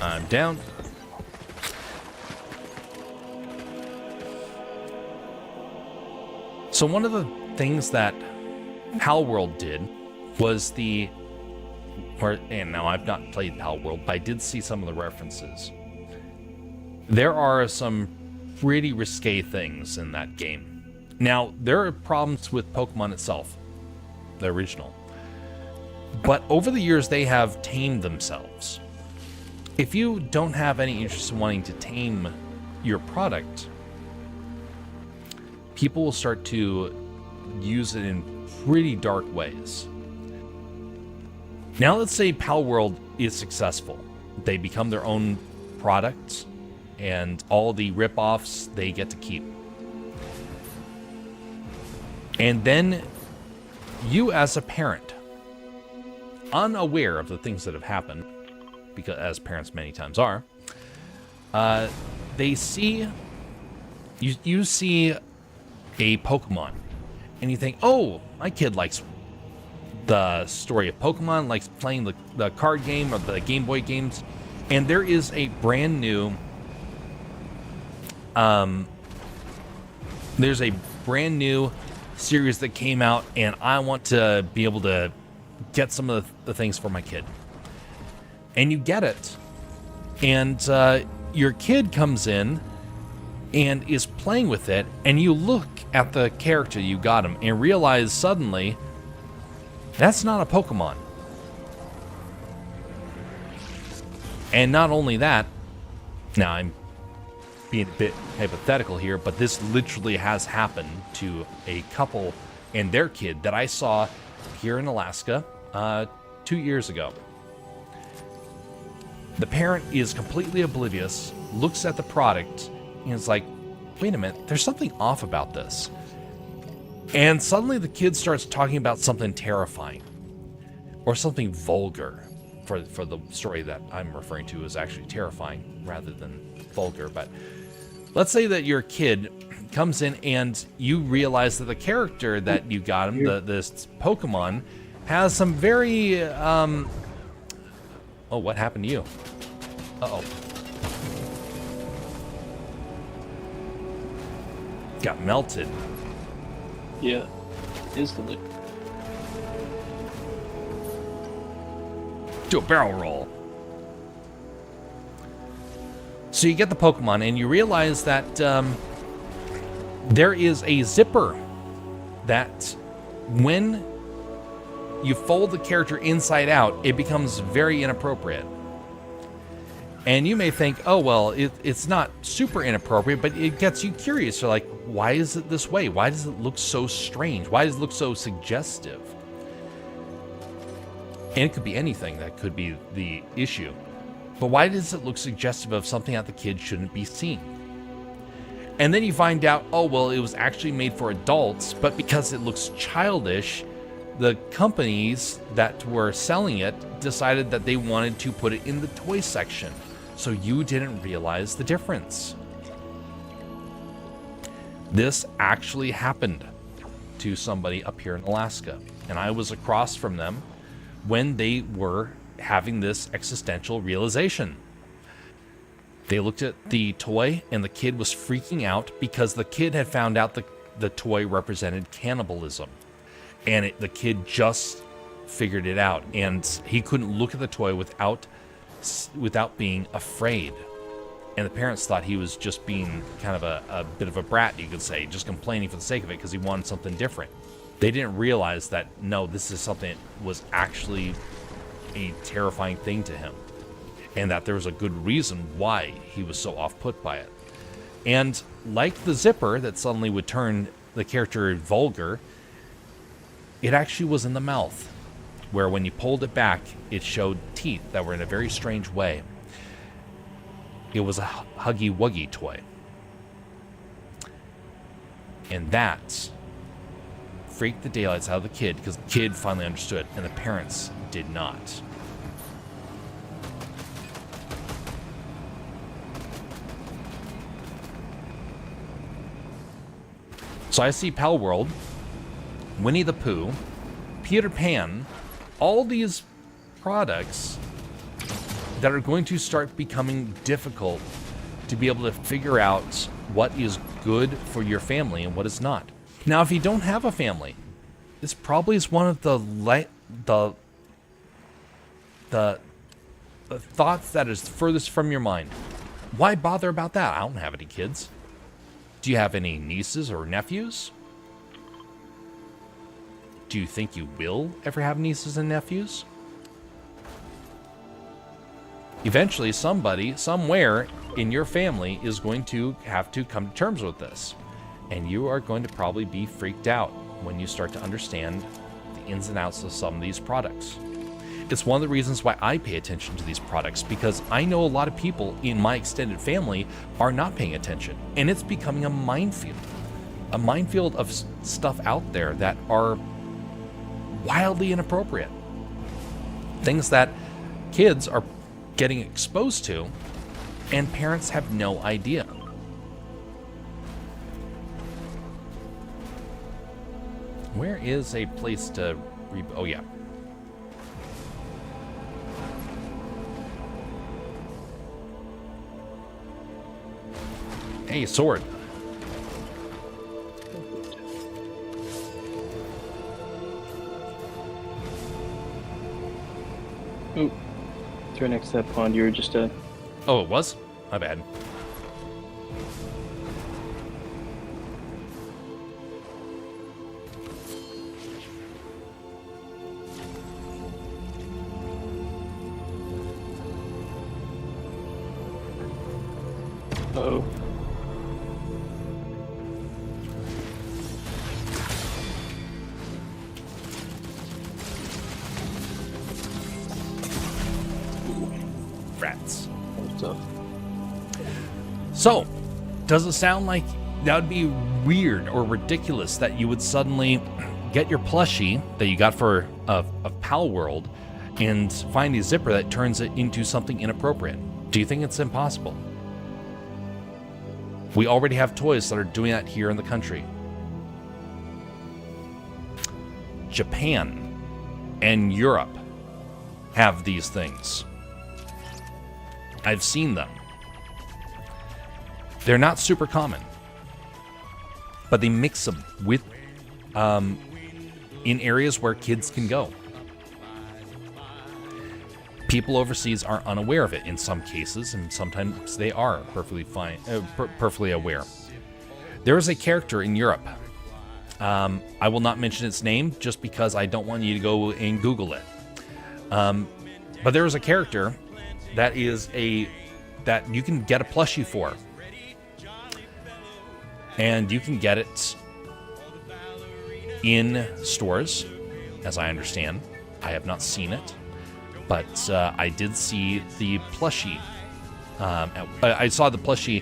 I'm down. So one of the things that Palworld did was and now I've not played Palworld, but I did see some of the references. There are some pretty risque things in that game. Now, there are problems with Pokemon itself, the original. But over the years, they have tamed themselves. If you don't have any interest in wanting to tame your product, people will start to use it in pretty dark ways. Now, let's say Palworld is successful. They become their own product, and all the rip-offs they get to keep. And then you as a parent, unaware of the things that have happened, because as parents many times are, they see, you see a Pokemon, and you think, oh, my kid likes the story of Pokemon, likes playing the card game or the Game Boy games, and there is a brand new there's a brand new series that came out, and I want to be able to get some of the things for my kid. And you get it, and your kid comes in and is playing with it, and you look at the character you got him and realize suddenly that's not a Pokemon. And not only that, now I'm being a bit hypothetical here, but this literally has happened to a couple and their kid that I saw here in Alaska 2 years ago. The parent is completely oblivious, looks at the product, and is like, wait a minute, there's something off about this. And suddenly the kid starts talking about something terrifying or something vulgar. For the story that I'm referring to is actually terrifying rather than vulgar. But let's say that your kid comes in and you realize that the character that you got him, this Pokemon, has some very oh, what happened to you? Uh-oh. Got melted. Yeah, instantly. Do a barrel roll. So you get the Pokemon and you realize that there is a zipper that when you fold the character inside out, it becomes very inappropriate. And you may think, oh, well, it's not super inappropriate, but it gets you curious. You're like, why is it this way? Why does it look so strange? Why does it look so suggestive? And it could be anything that could be the issue. But why does it look suggestive of something that the kid shouldn't be seeing? And then you find out, oh, well, it was actually made for adults, but because it looks childish, the companies that were selling it decided that they wanted to put it in the toy section. So you didn't realize the difference. This actually happened to somebody up here in Alaska, and I was across from them when they were having this existential realization. They looked at the toy and the kid was freaking out because the kid had found out the toy represented cannibalism. And the kid just figured it out, and he couldn't look at the toy without being afraid. And the parents thought he was just being kind of a bit of a brat, you could say, just complaining for the sake of it because he wanted something different. They didn't realize that, no, this is something that was actually a terrifying thing to him, and that there was a good reason why he was so off-put by it. And like the zipper that suddenly would turn the character vulgar, it actually was in the mouth, where when you pulled it back, it showed teeth that were in a very strange way. It was a Huggy Wuggy toy. And that freaked the daylights out of the kid, because the kid finally understood, and the parents did not. So I see Pal World, Winnie the Pooh, Peter Pan, all these products that are going to start becoming difficult to be able to figure out what is good for your family and what is not. Now, if you don't have a family, this probably is one of the thoughts that is furthest from your mind. Why bother about that? I don't have any kids. Do you have any nieces or nephews? Do you think you will ever have nieces and nephews? Eventually, somebody, somewhere in your family is going to have to come to terms with this. And you are going to probably be freaked out when you start to understand the ins and outs of some of these products. It's one of the reasons why I pay attention to these products, because I know a lot of people in my extended family are not paying attention. And it's becoming a minefield of stuff out there that are wildly inappropriate. Things that kids are getting exposed to, and parents have no idea. Where is a place to oh yeah. Hey, sword. Oh, it's right next to that pond you were just at. Oh, it was? My bad. Uh-oh. Rats. What's up? So, does it sound like that would be weird or ridiculous that you would suddenly get your plushie that you got for a Pal World and find a zipper that turns it into something inappropriate? Do you think it's impossible? We already have toys that are doing that here in the country. Japan and Europe have these things. I've seen them. They're not super common, but they mix them with in areas where kids can go. People overseas are unaware of it in some cases, and sometimes they are perfectly aware. There is a character in Europe. I will not mention its name just because I don't want you to go and Google it. But there is a character that that you can get a plushie for, and you can get it in stores, as I understand. I have not seen it. But I did see the plushie. I saw the plushie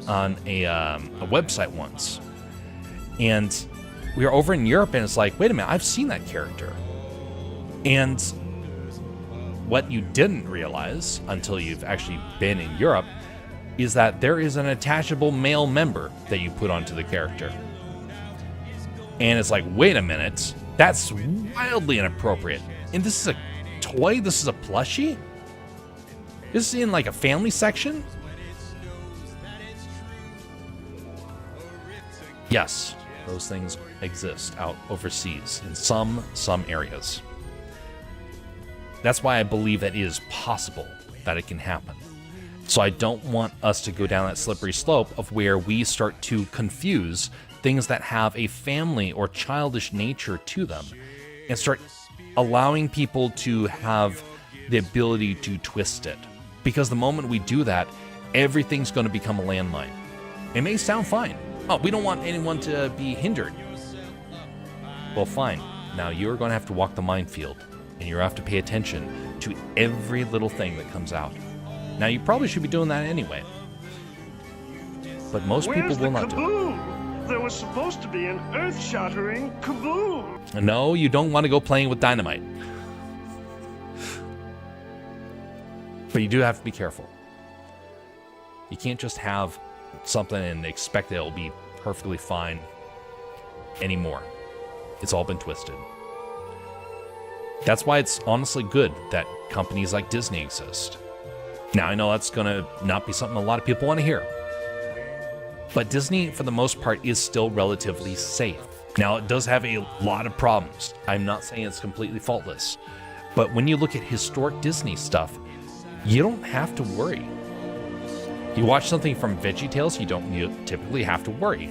on a website once, and we were over in Europe, and it's like, wait a minute, I've seen that character. And what you didn't realize until you've actually been in Europe is that there is an attachable male member that you put onto the character. And it's like, wait a minute, that's wildly inappropriate. And this is a toy? This is a plushie? This is in like a family section? Yes, those things exist out overseas in some areas. That's why I believe that it is possible that it can happen. So I don't want us to go down that slippery slope of where we start to confuse things that have a family or childish nature to them and start allowing people to have the ability to twist it. Because the moment we do that, everything's going to become a landmine. It may sound fine. Oh, we don't want anyone to be hindered. Well, fine. Now you're going to have to walk the minefield, and you have to pay attention to every little thing that comes out. Now, you probably should be doing that anyway. But most people will not do it. There was supposed to be an earth-shattering kaboom. No, you don't want to go playing with dynamite. But you do have to be careful. You can't just have something and expect that it'll be perfectly fine anymore. It's all been twisted. That's why it's honestly good that companies like Disney exist. Now, I know that's going to not be something a lot of people want to hear. But Disney, for the most part, is still relatively safe. Now, it does have a lot of problems. I'm not saying it's completely faultless. But when you look at historic Disney stuff, you don't have to worry. You watch something from VeggieTales, you typically have to worry.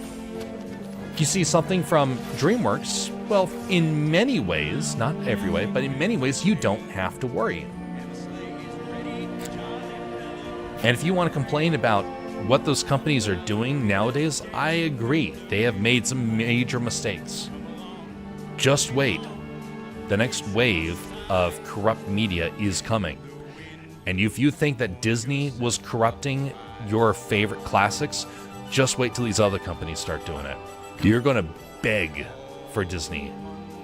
If you see something from DreamWorks, well, in many ways, not every way, but in many ways, you don't have to worry. And if you want to complain about what those companies are doing nowadays, I agree. They have made some major mistakes. Just wait. The next wave of corrupt media is coming. And if you think that Disney was corrupting your favorite classics, just wait till these other companies start doing it. You're going to beg for Disney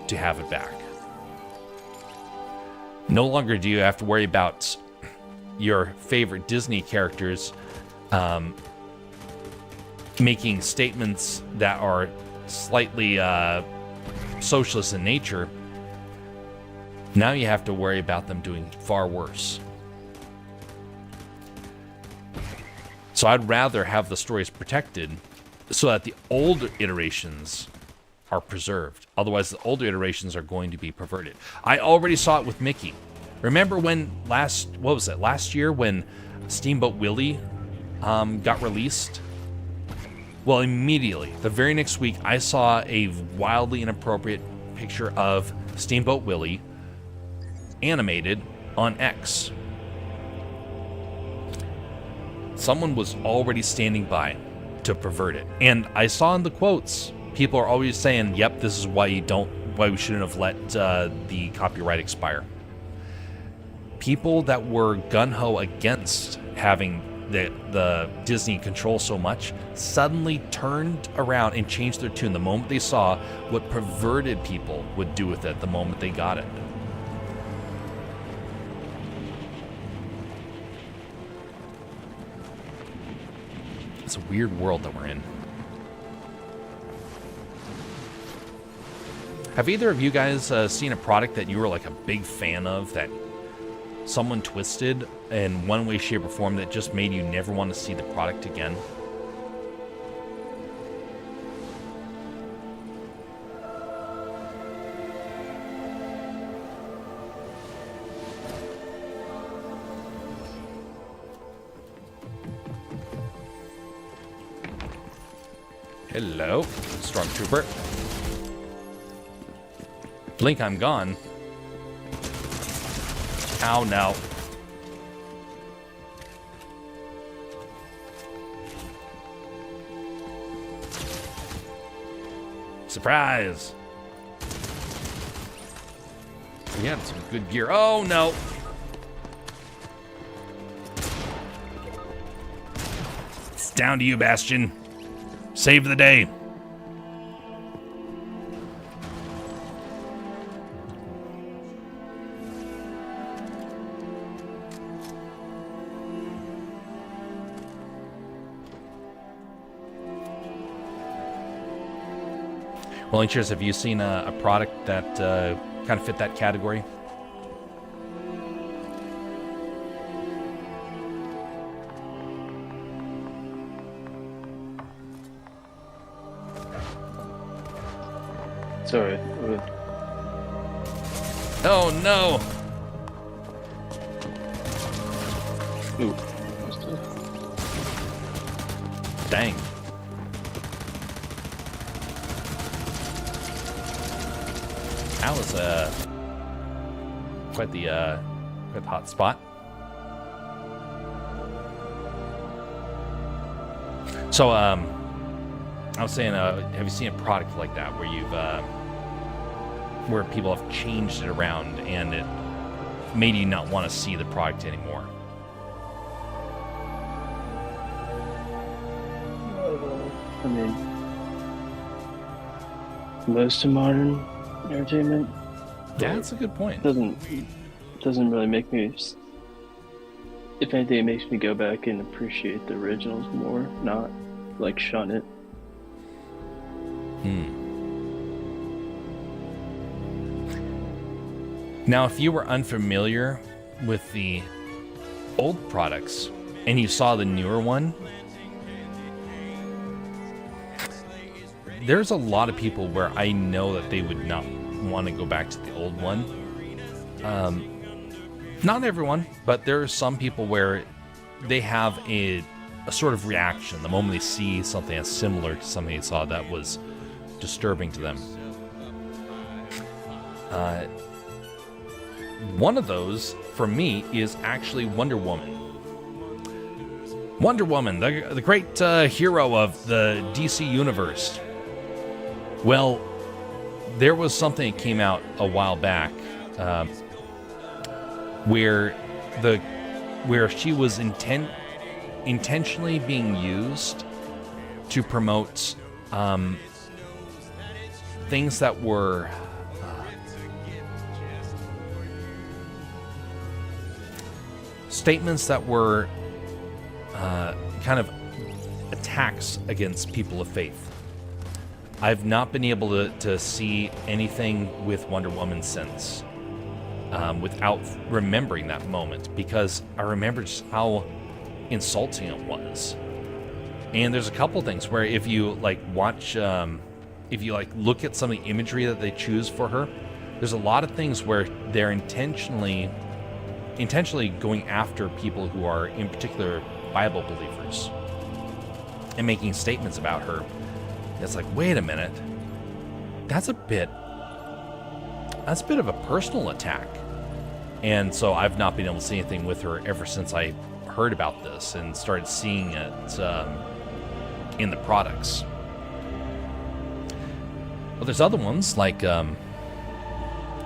to have it back. No longer do you have to worry about your favorite Disney characters making statements that are slightly socialist in nature. Now you have to worry about them doing far worse. So I'd rather have the stories protected so that the older iterations are preserved. Otherwise, the older iterations are going to be perverted. I already saw it with Mickey. Remember when last year when Steamboat Willie got released? Well, immediately, the very next week, I saw a wildly inappropriate picture of Steamboat Willie animated on X. Someone was already standing by to pervert it. And I saw in the quotes, people are always saying, yep, this is why we shouldn't have let the copyright expire. People that were gung-ho against having the Disney control so much suddenly turned around and changed their tune the moment they saw what perverted people would do with it the moment they got it. It's a weird world that we're in. Have either of you guys seen a product that you were like a big fan of that someone twisted in one way, shape, or form that just made you never want to see the product again? Hello, Stormtrooper. Blink, I'm gone. Ow, no. Surprise! We had some good gear. Oh, no! It's down to you, Bastion. Save the day. Well, Inchers, have you seen a product that kind of fit that category? Sorry. Oh no! Ooh. Dang. That was quite the hot spot. So I was saying, have you seen a product like that where you've where people have changed it around and it made you not want to see the product anymore? I mean, most of modern entertainment. Yeah, that's a good point. Doesn't really make me. If anything, it makes me go back and appreciate the originals more, not like shun it. Now, if you were unfamiliar with the old products and you saw the newer one, there's a lot of people where I know that they would not want to go back to the old one. Not everyone, but there are some people where they have a sort of reaction the moment they see something that's similar to something they saw that was disturbing to them. One of those, for me, is actually Wonder Woman. Wonder Woman, the great hero of the DC universe. Well, there was something that came out a while back where she was intentionally being used to promote things that were statements that were kind of attacks against people of faith. I've not been able to see anything with Wonder Woman since, without remembering that moment, because I remember just how insulting it was. And there's a couple things where if you watch, if you look at some of the imagery that they choose for her, there's a lot of things where they're intentionally going after people who are in particular Bible believers and making statements about her. It's like, wait a minute, that's a bit of a personal attack. And so I've not been able to see anything with her ever since I heard about this and started seeing it in the products. But there's other ones like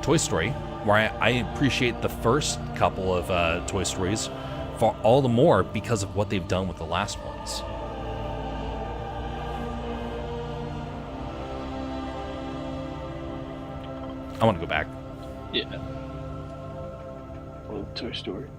Toy Story, where I appreciate the first couple of Toy Stories for all the more because of what they've done with the last ones. I want to go back. Yeah. I love Toy Story.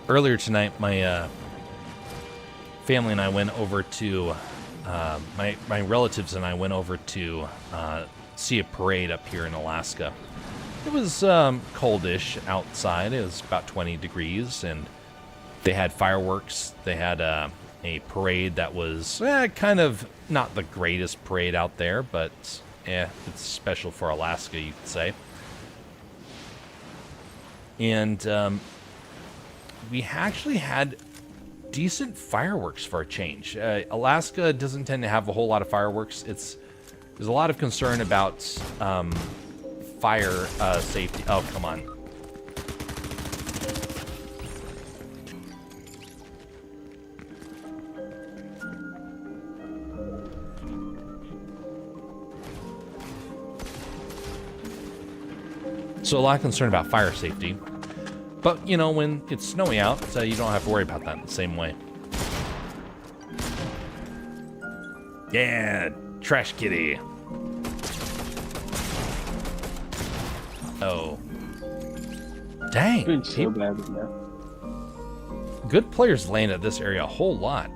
Earlier tonight, my family and I went over to my relatives and I went over to see a parade up here in Alaska. It was coldish outside. It was about 20 degrees, and they had fireworks. They had a parade that was kind of not the greatest parade out there, but it's special for Alaska, you could say. And we actually had decent fireworks for a change. Alaska doesn't tend to have a whole lot of fireworks. There's a lot of concern about fire safety. Oh, come on. So a lot of concern about fire safety. But, you know, when it's snowy out, you don't have to worry about that in the same way. Yeah, Trash Kitty. Oh. Dang. Been so bad with that. Good players land at this area a whole lot.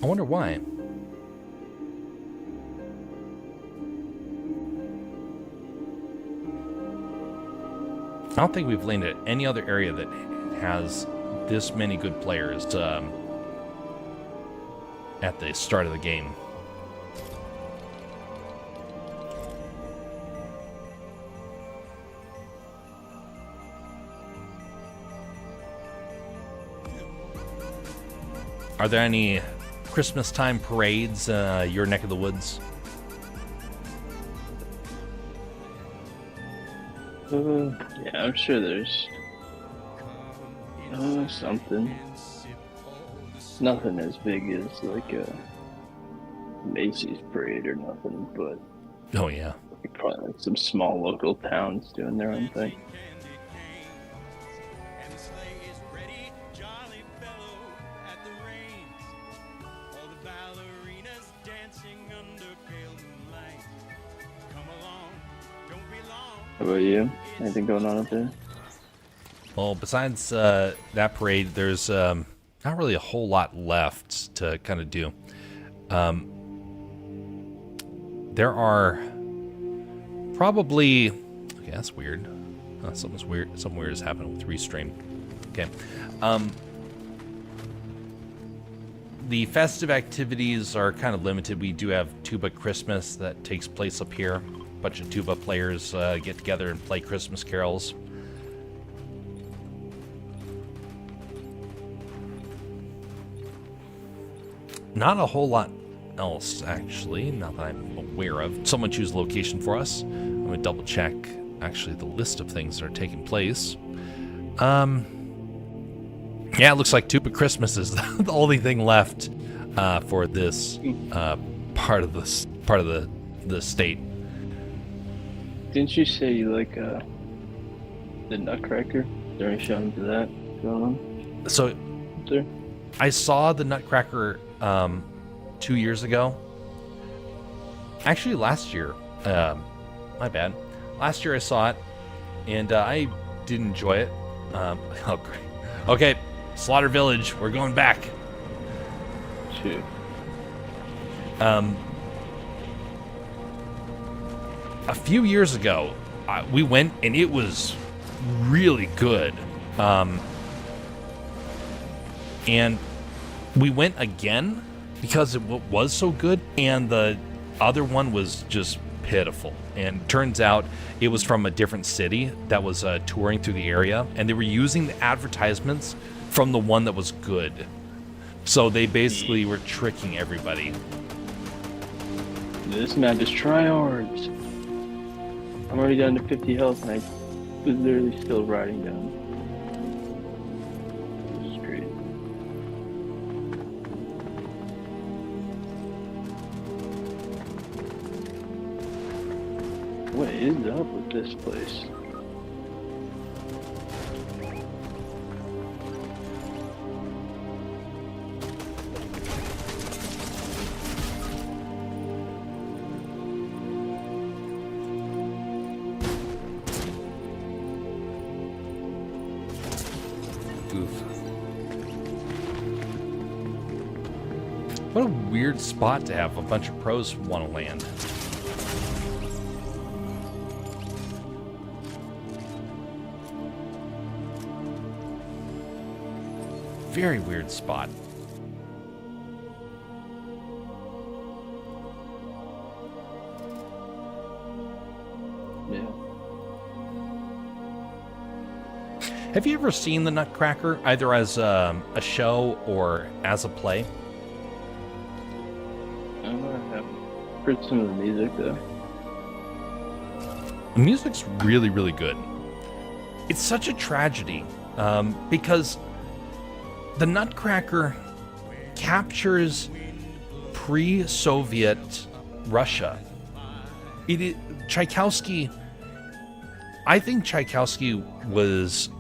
I wonder why. I don't think we've landed at any other area that has this many good players at the start of the game. Are there any Christmas time parades your neck of the woods? Yeah, I'm sure there's something. Nothing as big as like a Macy's parade or nothing, but oh yeah, probably like some small local towns doing their own thing. How about you? Anything going on up there? Well, besides that parade, there's not really a whole lot left to kind of do. There are probably... Okay, that's weird. Something weird is happening with Restream. Okay. The festive activities are kind of limited. We do have Tuba Christmas that takes place up here. A bunch of tuba players get together and play Christmas carols. Not a whole lot else, actually, not that I'm aware of. Someone choose location for us. I'm going to double check, actually, the list of things that are taking place. Yeah, it looks like Tuba Christmas is the only thing left for this part of the state. Didn't you say you like the Nutcracker? Is there any showing to that going on? So, I saw the Nutcracker 2 years ago. Actually, last year. My bad. Last year I saw it, and I did enjoy it. Oh, great. Okay, Slaughter Village, we're going back. Shoot. A few years ago, we went, and it was really good. And we went again because it was so good, and the other one was just pitiful. And turns out it was from a different city that was touring through the area, and they were using the advertisements from the one that was good. So they basically were tricking everybody. This map is tryhards. I'm already down to 50 health, and I was literally still riding down. This is crazy. What is up with this place? What a weird spot to have a bunch of pros want to land. Very weird spot. Yeah. Have you ever seen the Nutcracker, either as a show or as a play? I have heard some of the music, though. The music's really, really good. It's such a tragedy because the Nutcracker captures pre-Soviet Russia. Tchaikovsky, I think Tchaikovsky was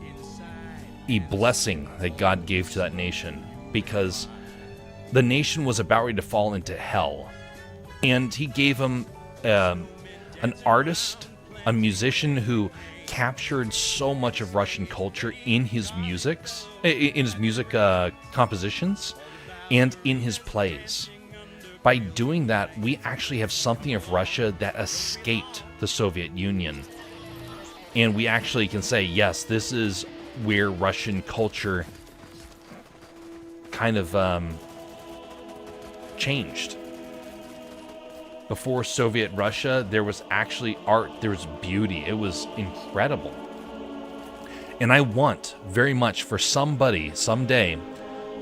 a blessing that God gave to that nation, because the nation was about ready to fall into hell. And he gave him an artist, a musician who captured so much of Russian culture in his music compositions and in his plays. By doing that, we actually have something of Russia that escaped the Soviet Union. And we actually can say, yes, this is where Russian culture kind of changed. Before Soviet Russia, there was actually art, there was beauty. It was incredible. And I want very much for somebody someday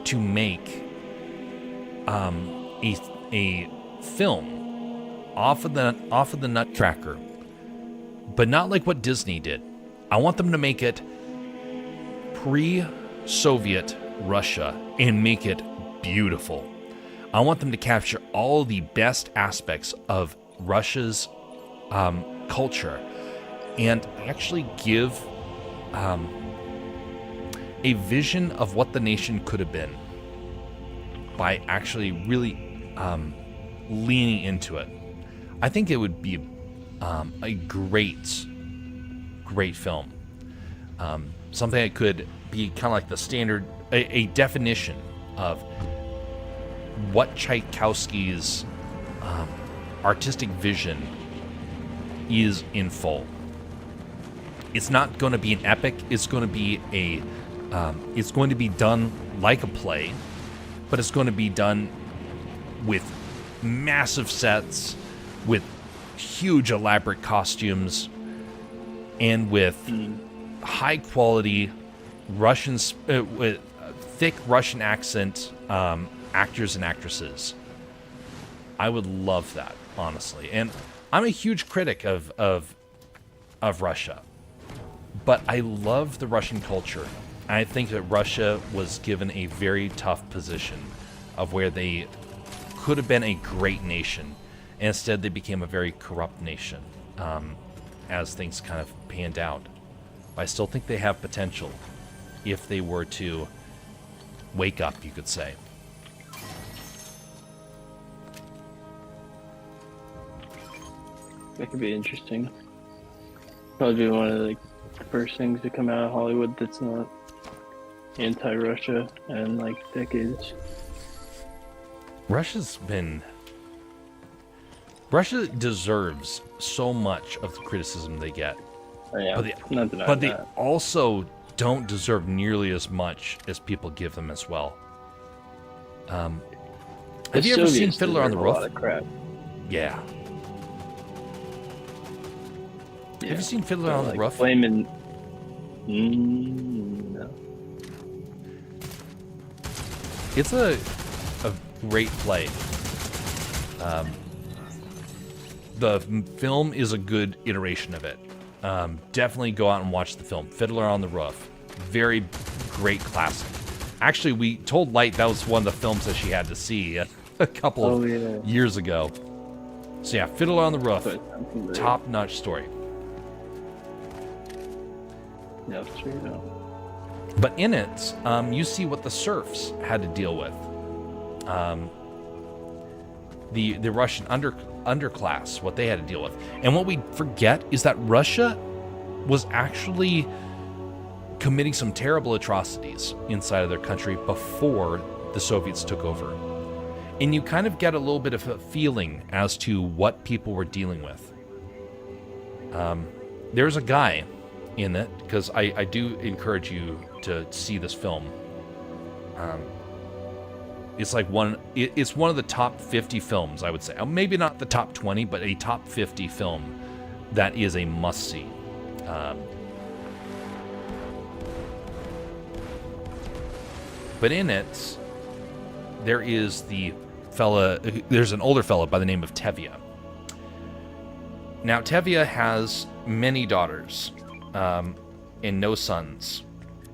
to make a film off of the Nutcracker, but not like what Disney did. I want them to make it pre-Soviet Russia and make it beautiful. I want them to capture all the best aspects of Russia's culture and actually give a vision of what the nation could have been by actually really leaning into it. I think it would be a great film. Something that could be kind of like the standard, a definition of what Tchaikovsky's artistic vision is in full. It's not going to be an epic. It's going to be it's going to be done like a play, but it's going to be done with massive sets, with huge elaborate costumes, and with high quality Russian, with thick Russian accent actors and actresses. I would love that, honestly. And I'm a huge critic of Russia, but I love the Russian culture. I think that Russia was given a very tough position of where they could have been a great nation. And instead, they became a very corrupt nation as things kind of panned out. But I still think they have potential if they were to wake up, you could say. That could be interesting. Probably be one of the first things to come out of Hollywood that's not anti-Russia in like decades. Russia deserves so much of the criticism they get. Yeah, but they also don't deserve nearly as much as people give them as well. Have you ever seen Fiddler on the Roof? A lot of crap. Yeah. Have you seen Fiddler on the Roof? Flaming... no. It's a great play. The film is a good iteration of it. Definitely go out and watch the film. Fiddler on the Roof. Very great classic. Actually, we told Light that was one of the films that she had to see a couple of years ago. So yeah, Fiddler on the Roof. Top-notch story. Yeah, sure. But in it, you see what the serfs had to deal with. The Russian underclass, what they had to deal with. And what we forget is that Russia was actually committing some terrible atrocities inside of their country before the Soviets took over. And you kind of get a little bit of a feeling as to what people were dealing with. There's a guy in it, because I do encourage you to see this film. It's like it's one of the top 50 films, I would say. Maybe not the top 20, but a top 50 film that is a must-see. But in it, there is there's an older fella by the name of Tevye. Now, Tevye has many daughters and no sons.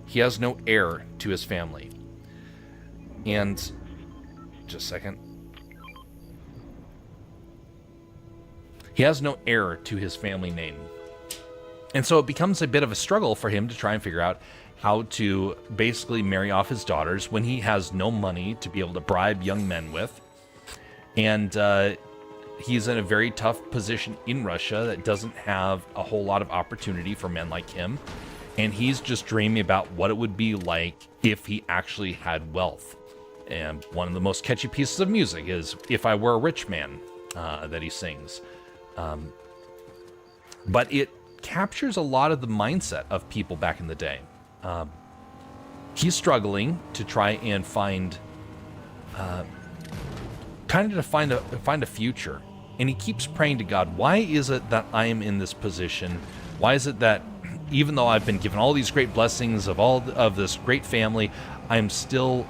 He has no heir to his family. And just a second. He has no heir to his family name. And so it becomes a bit of a struggle for him to try and figure out how to basically marry off his daughters when he has no money to be able to bribe young men with. And he's in a very tough position in Russia that doesn't have a whole lot of opportunity for men like him. And he's just dreaming about what it would be like if he actually had wealth. And one of the most catchy pieces of music is If I Were a Rich Man, that he sings. But it captures a lot of the mindset of people back in the day. he's struggling to try and find find a future, and he keeps praying to God. Why is it that I am in this position? Why is it that even though I've been given all these great blessings of this great family, I'm still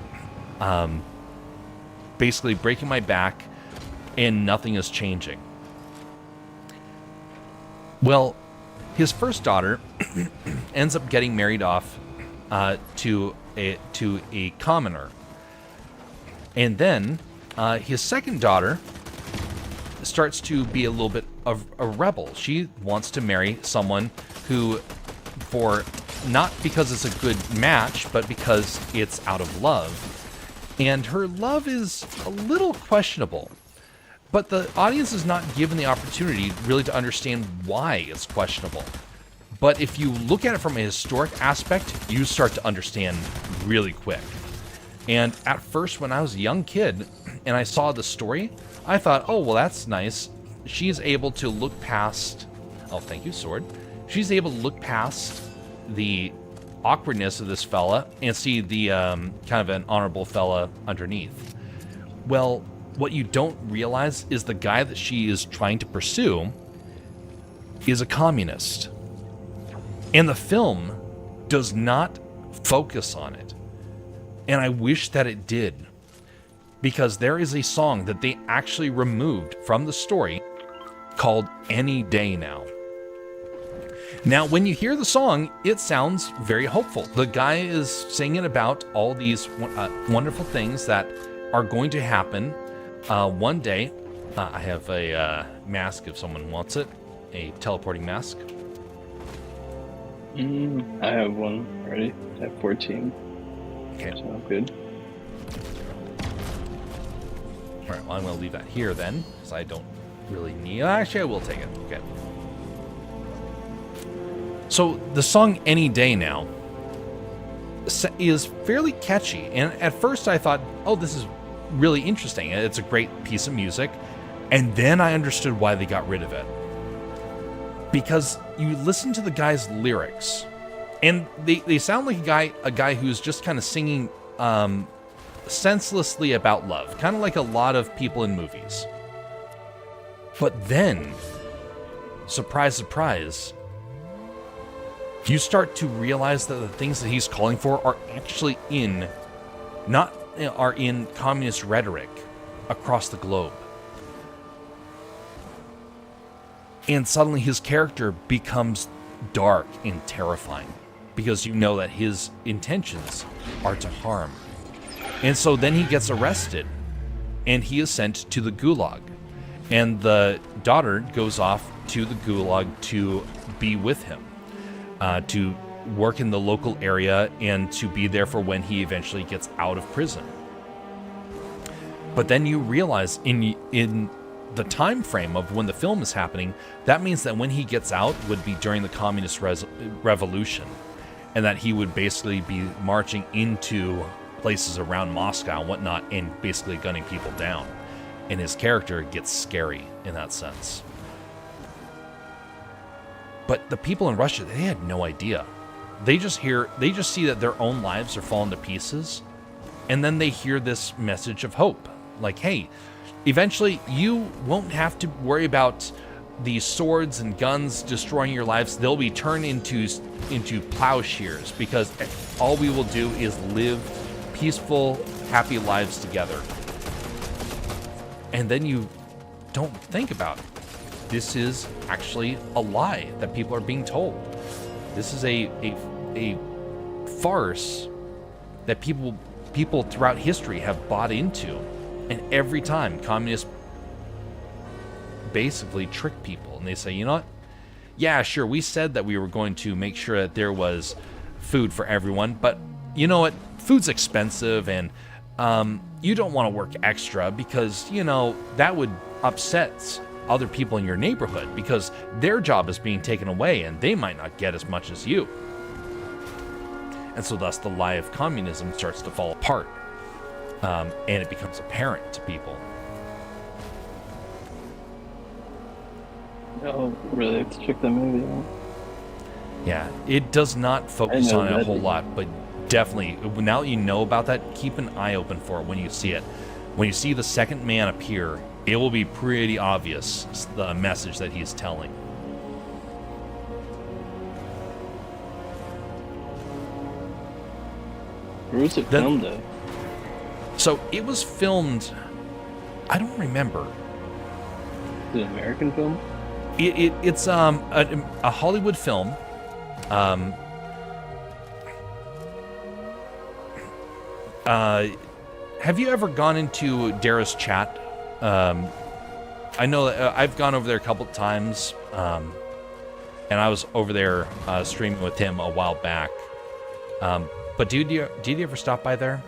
basically breaking my back and nothing is changing? Well, his first daughter ends up getting married off to a commoner. And then his second daughter starts to be a little bit of a rebel. She wants to marry someone who, for not because it's a good match, but because it's out of love. And her love is a little questionable. But the audience is not given the opportunity really to understand why it's questionable. But if you look at it from a historic aspect, you start to understand really quick. And at first, when I was a young kid and I saw the story, I thought, oh, well, that's nice. She's able to look past... Oh, thank you, sword. She's able to look past the awkwardness of this fella and see the kind of an honorable fella underneath. Well, what you don't realize is the guy that she is trying to pursue is a communist. And the film does not focus on it. And I wish that it did. Because there is a song that they actually removed from the story called Any Day Now. Now, when you hear the song, it sounds very hopeful. The guy is singing about all these wonderful things that are going to happen one day. I have a mask if someone wants it, a teleporting mask. I have one already. I have 14. Okay. So good. All right, well, I'm going to leave that here then, because I don't really need... Actually, I will take it. Okay. So the song Any Day Now is fairly catchy. And at first I thought, oh, this is really interesting. It's a great piece of music. And then I understood why they got rid of it. Because you listen to the guy's lyrics, and they sound like a guy who's just kind of singing senselessly about love, kind of like a lot of people in movies. But then, surprise, surprise, you start to realize that the things that he's calling for are actually in communist rhetoric across the globe. And suddenly his character becomes dark and terrifying, because you know that his intentions are to harm. And so then he gets arrested, and he is sent to the Gulag. And the daughter goes off to the Gulag to be with him, to work in the local area and to be there for when he eventually gets out of prison. But then you realize in the time frame of when the film is happening, that means that when he gets out would be during the communist revolution, and that he would basically be marching into places around Moscow and whatnot and basically gunning people down. And his character gets scary in that sense. But the people in Russia, they had no idea. They just see that their own lives are falling to pieces, and then they hear this message of hope. Like, hey, eventually you won't have to worry about these swords and guns destroying your lives. They'll be turned into plowshares, because all we will do is live peaceful, happy lives together. And then you don't think about it. This is actually a lie that people are being told. This is a farce that people throughout history have bought into. And every time communists basically trick people, and they say, you know what? Yeah, sure, we said that we were going to make sure that there was food for everyone, but you know what? Food's expensive, and you don't want to work extra because, you know, that would upset other people in your neighborhood because their job is being taken away and they might not get as much as you. And so thus the lie of communism starts to fall apart. And it becomes apparent to people. Oh, really have to check that movie out. Yeah, it does not focus on it a whole lot, but definitely, now that you know about that, keep an eye open for it when you see it. When you see the second man appear, it will be pretty obvious the message that he's telling. Where was it filmed, though? So it was filmed, I don't remember. Is it an American film? It's a Hollywood film. Have you ever gone into Dara's chat? I know that, I've gone over there a couple times, and I was over there streaming with him a while back. But did you ever stop by there?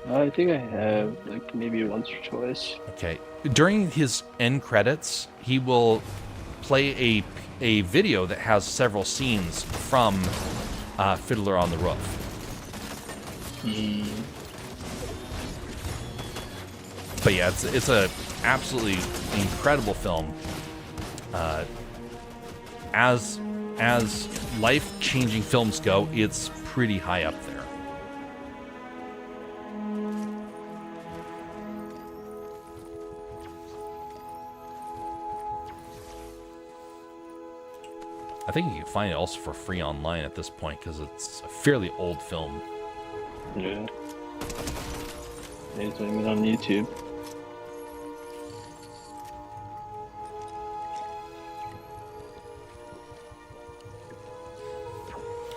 I think I have, like, maybe once or twice. Okay. During his end credits, he will play a video that has several scenes from Fiddler on the Roof. But yeah, it's a absolutely incredible film. As life-changing films go, it's pretty high up there. I think you can find it also for free online at this point because it's a fairly old film. Yeah. It's even on YouTube.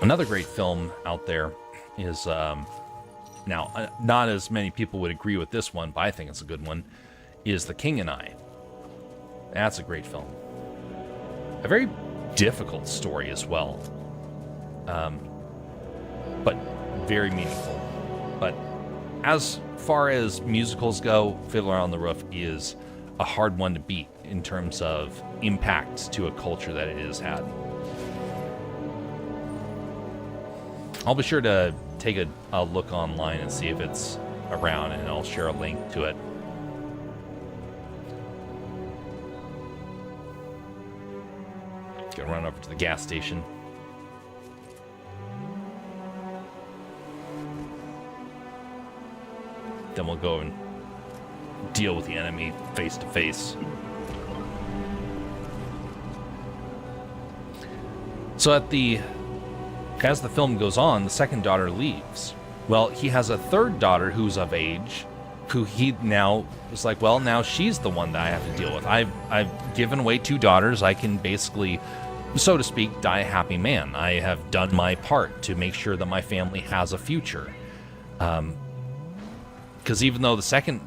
Another great film out there is, now, not as many people would agree with this one, but I think it's a good one, is The King and I. That's a great film. A very difficult story as well, but very meaningful. But as far as musicals go, Fiddler on the Roof is a hard one to beat in terms of impact to a culture that it has had. I'll be sure to take a look online and see if it's around, and I'll share a link to it. Gonna run over to the gas station. Then we'll go and deal with the enemy face to face. So as the film goes on, the second daughter leaves. Well, he has a third daughter who's of age, who he now is like, well, now she's the one that I have to deal with. I've given away two daughters. I can basically, so to speak, die a happy man. I have done my part to make sure that my family has a future. Because even though the second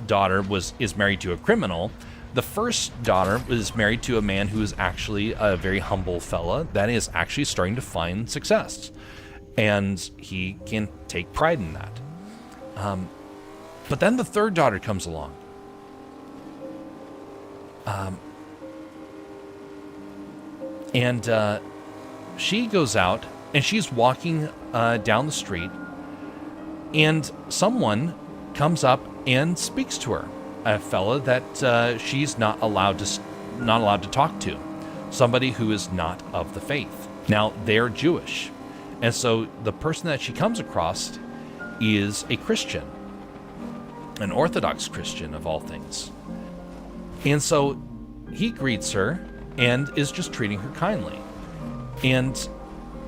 daughter is married to a criminal, the first daughter is married to a man who is actually a very humble fella that is actually starting to find success. And he can take pride in that. But then the third daughter comes along. And she goes out and she's walking down the street, and someone comes up and speaks to her. A fella that she's not allowed to talk to. Somebody who is not of the faith. Now, they're Jewish. And so the person that she comes across is a Christian. An Orthodox Christian, of all things. And so he greets her and is just treating her kindly. And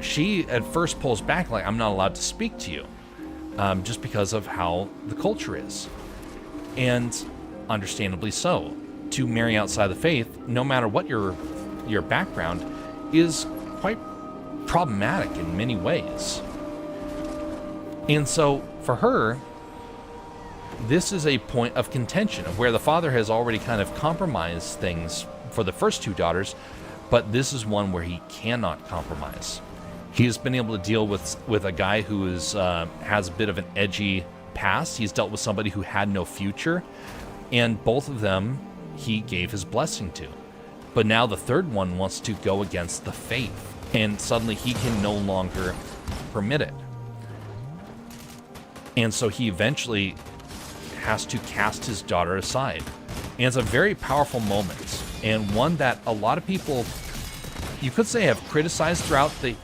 she at first pulls back like, I'm not allowed to speak to you. Just because of how the culture is. And understandably so. To marry outside the faith, no matter what your background, is quite problematic in many ways. And so for her, this is a point of contention of where the father has already kind of compromised things for the first two daughters, but this is one where he cannot compromise. He has been able to deal with a guy who is has a bit of an edgy past. He's dealt with somebody who had no future, and both of them he gave his blessing to. But now the third one wants to go against the faith, and suddenly he can no longer permit it. And so he eventually has to cast his daughter aside. And it's a very powerful moment, and one that a lot of people you could say have criticized throughout the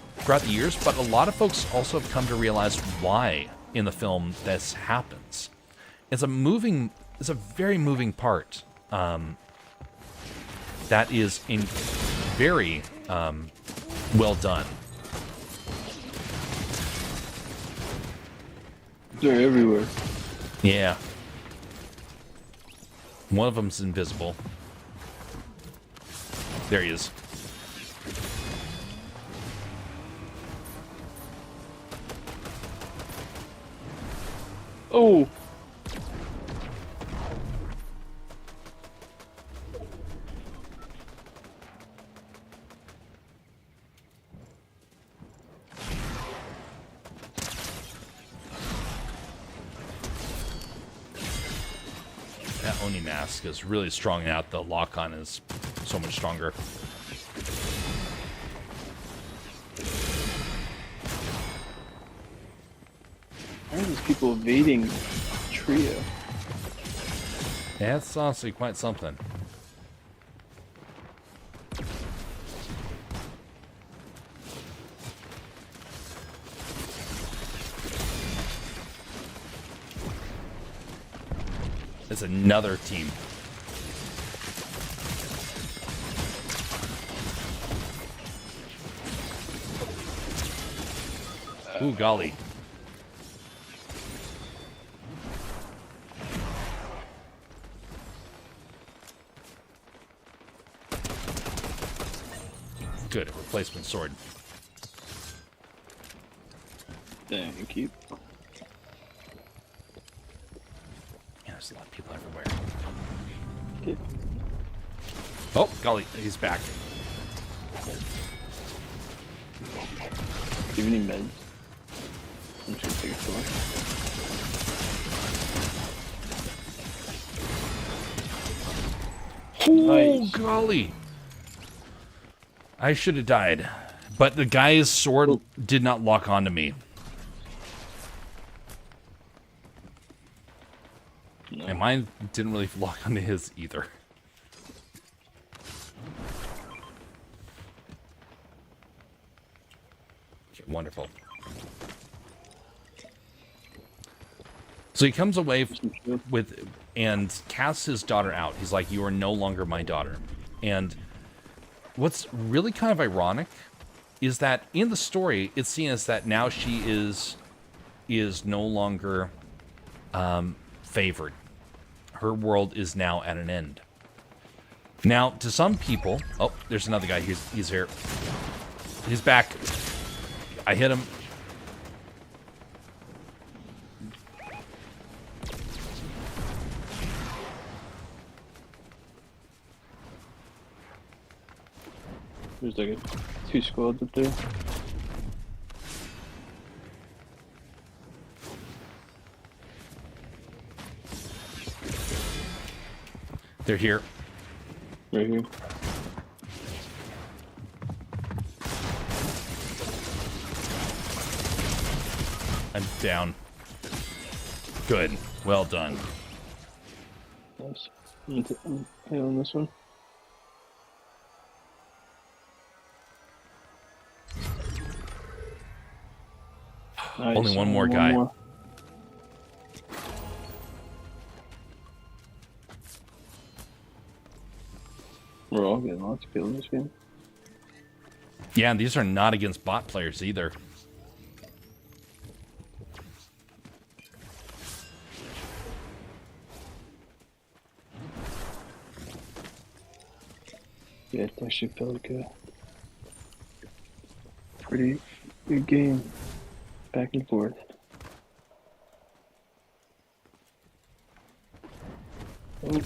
years, but a lot of folks also have come to realize why in the film this happens. It's a very moving part that is very well done. They're everywhere. Yeah. One of them's invisible. There he is. Oh! That Oni mask is really strong out. The lock-on is so much stronger. Why are these people evading trio? Yeah, it's honestly quite something. It's another team. Ooh, golly. Good, replacement sword. Thank you. Yeah, there's a lot of people everywhere. Okay. Oh, golly, he's back. Do you have any meds? I'm just gonna take a sword. Oh, Nice. golly. I should have died, but the guy's sword did not lock onto me. No. And mine didn't really lock onto his either. Okay, wonderful. So he comes away with and casts his daughter out. He's like, "You are no longer my daughter." And what's really kind of ironic is that in the story, it's seen as that now she is no longer favored. Her world is now at an end. Now, to some people, oh, there's another guy. He's here. He's back. I hit him. There's like 2 squads up there. They're here. Right here. I'm down. Good. Well done. Nice. I'm on this one. Nice. Only one more guy. We're all getting lots of kills in this game. Yeah, and these are not against bot players either. Yeah, it actually felt like a pretty good game. Back and forth. Oh.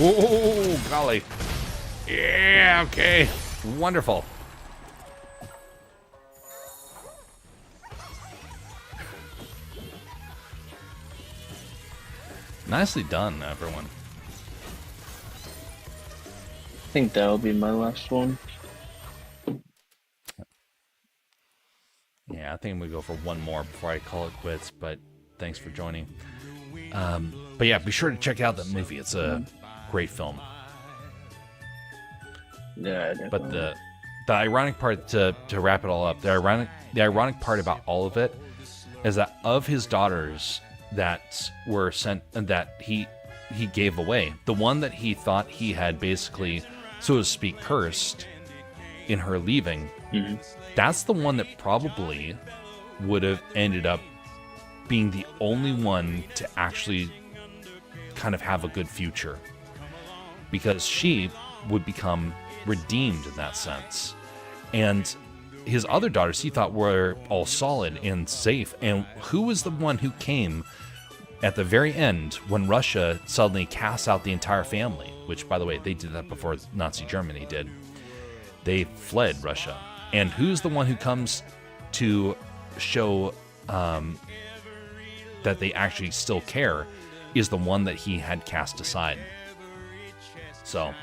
Oh, golly. Yeah, okay. Wonderful. Nicely done, everyone. I think that'll be my last one. Yeah, I think I'm gonna go for one more before I call it quits, but thanks for joining. But yeah, be sure to check out that movie. It's a great film. Yeah, but the ironic part, to wrap it all up, the ironic part about all of it is that of his daughters that were sent, that he gave away, the one that he thought he had basically, so to speak, cursed in her leaving, that's the one that probably would have ended up being the only one to actually kind of have a good future, because she would become redeemed in that sense. And his other daughters he thought were all solid and safe. And who was the one who came at the very end when Russia suddenly cast out the entire family? Which, by the way, they did that before Nazi Germany did. They fled Russia. And who's the one who comes to show that they actually still care is the one that he had cast aside. So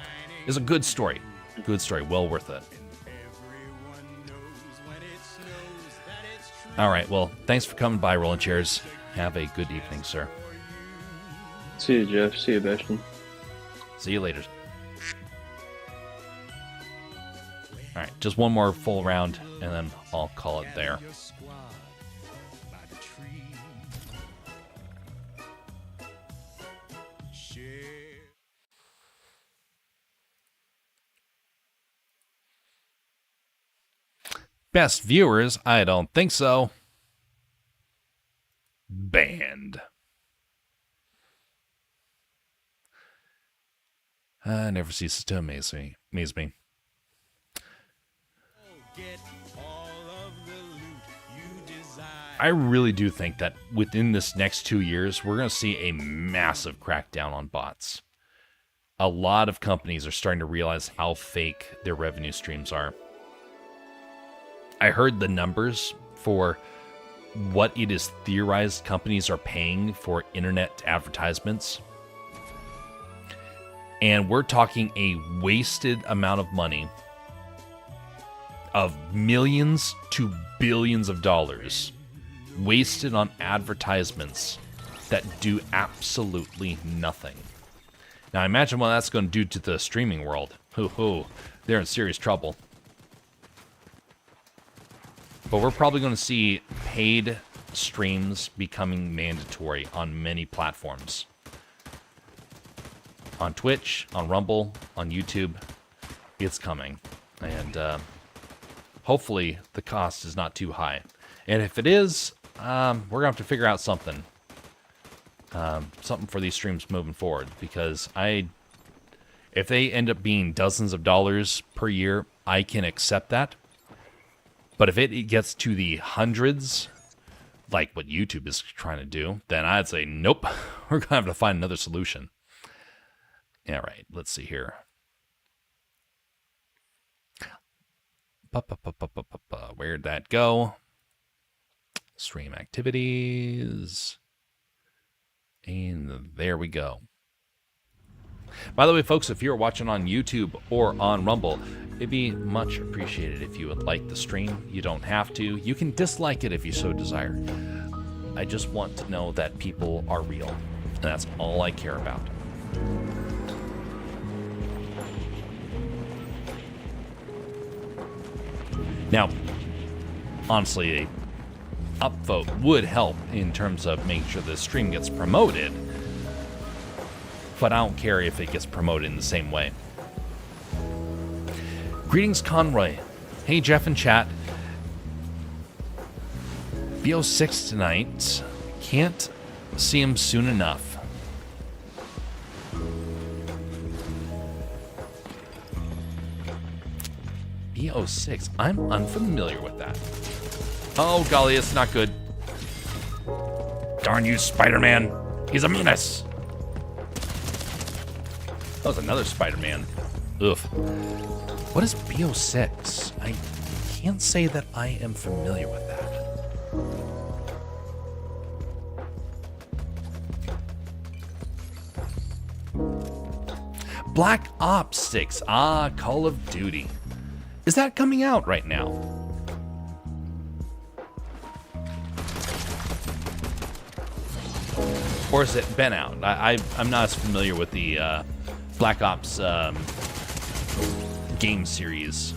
it's a good story. Good story. Well worth it. All right. Well, thanks for coming by, Rolling Chairs. Have a good evening, sir. See you, Jeff. See you, Bastion. See you later. All right. Just one more full round, and then I'll call it there. Best viewers? I don't think so. Banned. Never ceases to amaze me. I really do think that within this next 2 years, we're going to see a massive crackdown on bots. A lot of companies are starting to realize how fake their revenue streams are. I heard the numbers for what it is theorized companies are paying for internet advertisements. And we're talking a wasted amount of money of millions to billions of dollars wasted on advertisements that do absolutely nothing. Now imagine what that's going to do to the streaming world. They're in serious trouble. But we're probably going to see paid streams becoming mandatory on many platforms. On Twitch, on Rumble, on YouTube, it's coming. And hopefully the cost is not too high. And if it is, we're going to have to figure out something. Something for these streams moving forward. Because if they end up being dozens of dollars per year, I can accept that. But if it gets to the hundreds, like what YouTube is trying to do, then I'd say, nope, we're going to have to find another solution. All right, let's see here. Where'd that go? Stream activities. And there we go. By the way, folks, if you're watching on YouTube or on Rumble, it'd be much appreciated if you would like the stream. You don't have to. You can dislike it if you so desire. I just want to know that people are real. And that's all I care about. Now, honestly, a upvote would help in terms of making sure the stream gets promoted. But I don't care if it gets promoted in the same way. Greetings, Conroy. Hey, Jeff and chat. BO6 tonight. Can't see him soon enough. BO6. I'm unfamiliar with that. Oh, golly, it's not good. Darn you, Spider-Man. He's a menace. That was another Spider-Man. Oof. What is BO6? I can't say that I am familiar with that. Black Ops 6. Ah, Call of Duty. Is that coming out right now? Or is it been out? I'm not as familiar with the Black Ops game series.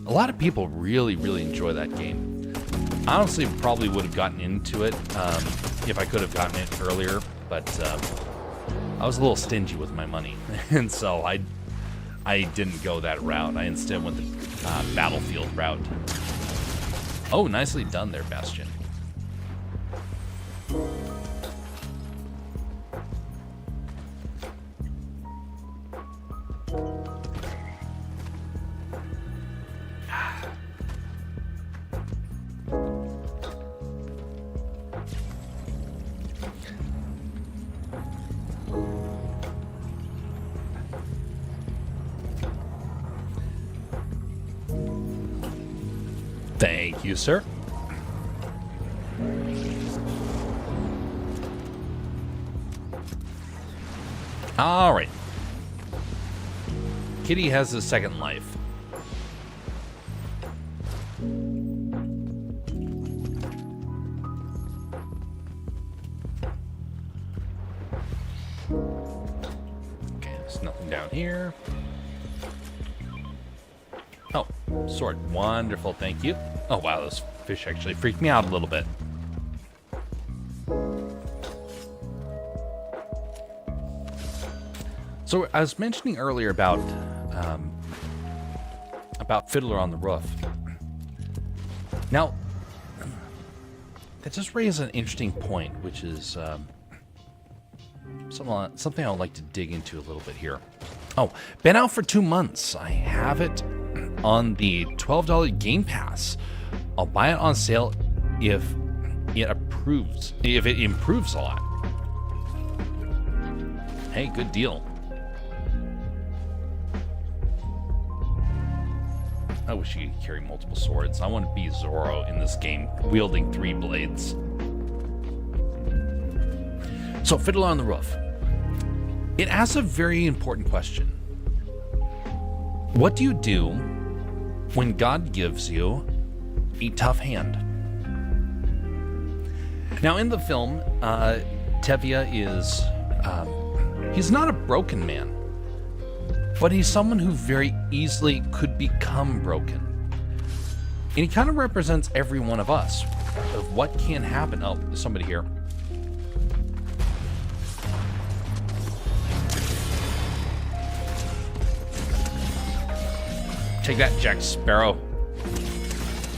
A lot of people really, really enjoy that game. I honestly probably would have gotten into it if I could have gotten it earlier, but I was a little stingy with my money, and so I didn't go that route. I instead went the Battlefield route. Oh, nicely done there, Bastion. Thank you, sir. All right. Kitty has a second life. Okay, there's nothing down here. Oh, sword. Wonderful, thank you. Oh, wow, those fish actually freaked me out a little bit. So I was mentioning earlier about Fiddler on the Roof. Now, that just raises an interesting point, which is something I would like to dig into a little bit here. Oh, been out for 2 months. I have it on the $12 Game Pass. I'll buy it on sale if it improves a lot. Hey, good deal. I wish you could carry multiple swords. I want to be Zoro in this game, wielding 3 blades. So, Fiddler on the Roof. It asks a very important question. What do you do when God gives you a tough hand? Now, in the film, Tevye is... he's not a broken man, but he's someone who very easily could become broken. And he kind of represents every one of us, of what can happen. Oh, there's somebody here. Take that, Jack Sparrow.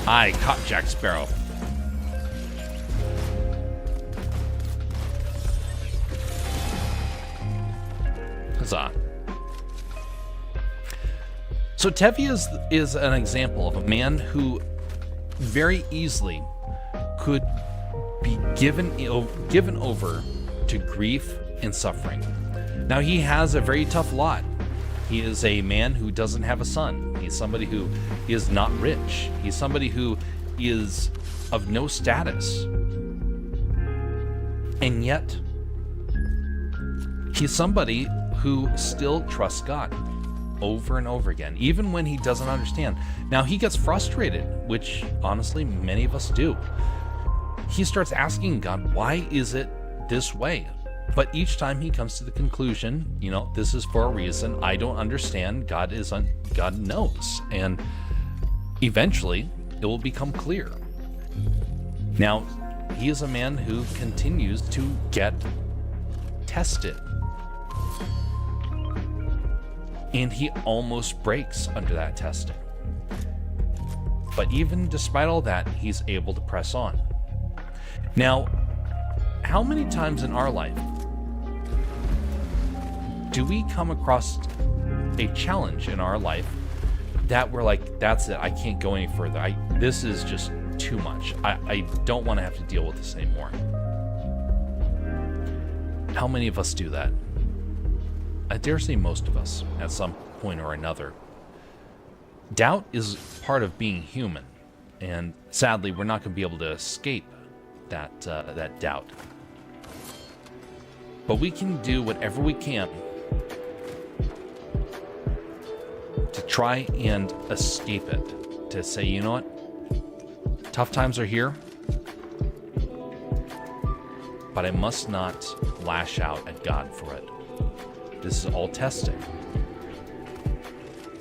I caught Jack Sparrow. Huzzah. So Tevye is an example of a man who very easily could be given over to grief and suffering. Now, he has a very tough lot. He is a man who doesn't have a son. He's somebody who is not rich. He's somebody who is of no status. And yet, he's somebody who still trusts God over and over again, even when he doesn't understand. Now, he gets frustrated, which honestly many of us do. He starts asking God, why is it this way? But each time he comes to the conclusion, you know, this is for a reason. I don't understand. God knows. And eventually it will become clear. Now, he is a man who continues to get tested. And he almost breaks under that testing. But even despite all that, he's able to press on. Now, how many times in our life do we come across a challenge in our life that we're like, that's it, I can't go any further. This is just too much. I don't want to have to deal with this anymore. How many of us do that? I dare say most of us, at some point or another. Doubt is part of being human, and sadly, we're not going to be able to escape that doubt. But we can do whatever we can to try and escape it, to say, you know what? Tough times are here, but I must not lash out at God for it. This is all testing.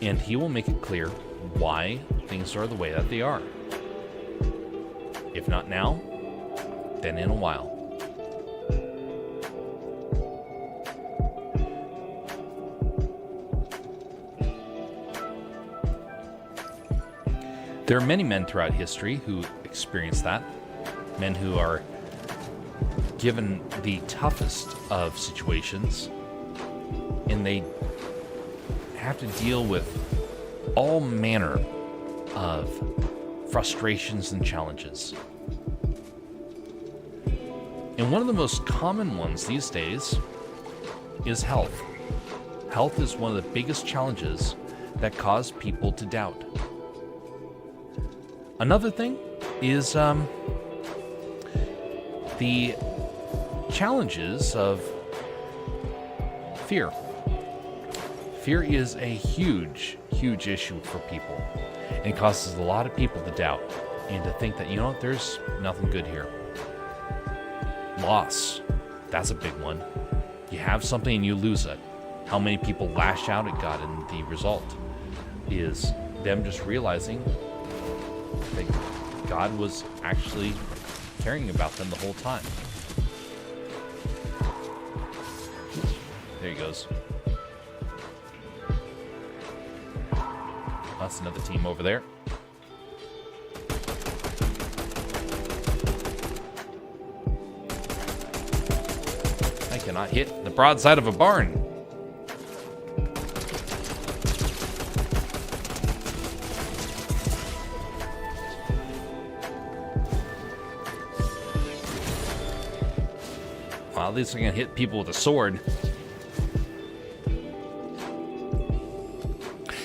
And he will make it clear why things are the way that they are. If not now, then in a while. There are many men throughout history who experience that. Men who are given the toughest of situations, and they have to deal with all manner of frustrations and challenges. And one of the most common ones these days is health. Health is one of the biggest challenges that cause people to doubt. Another thing is the challenges of fear. Fear is a huge, huge issue for people. And it causes a lot of people to doubt and to think that, you know what, there's nothing good here. Loss, that's a big one. You have something and you lose it. How many people lash out at God, and the result is them just realizing that God was actually caring about them the whole time. There he goes. That's another team over there. I cannot hit the broadside of a barn. Well, at least I can hit people with a sword.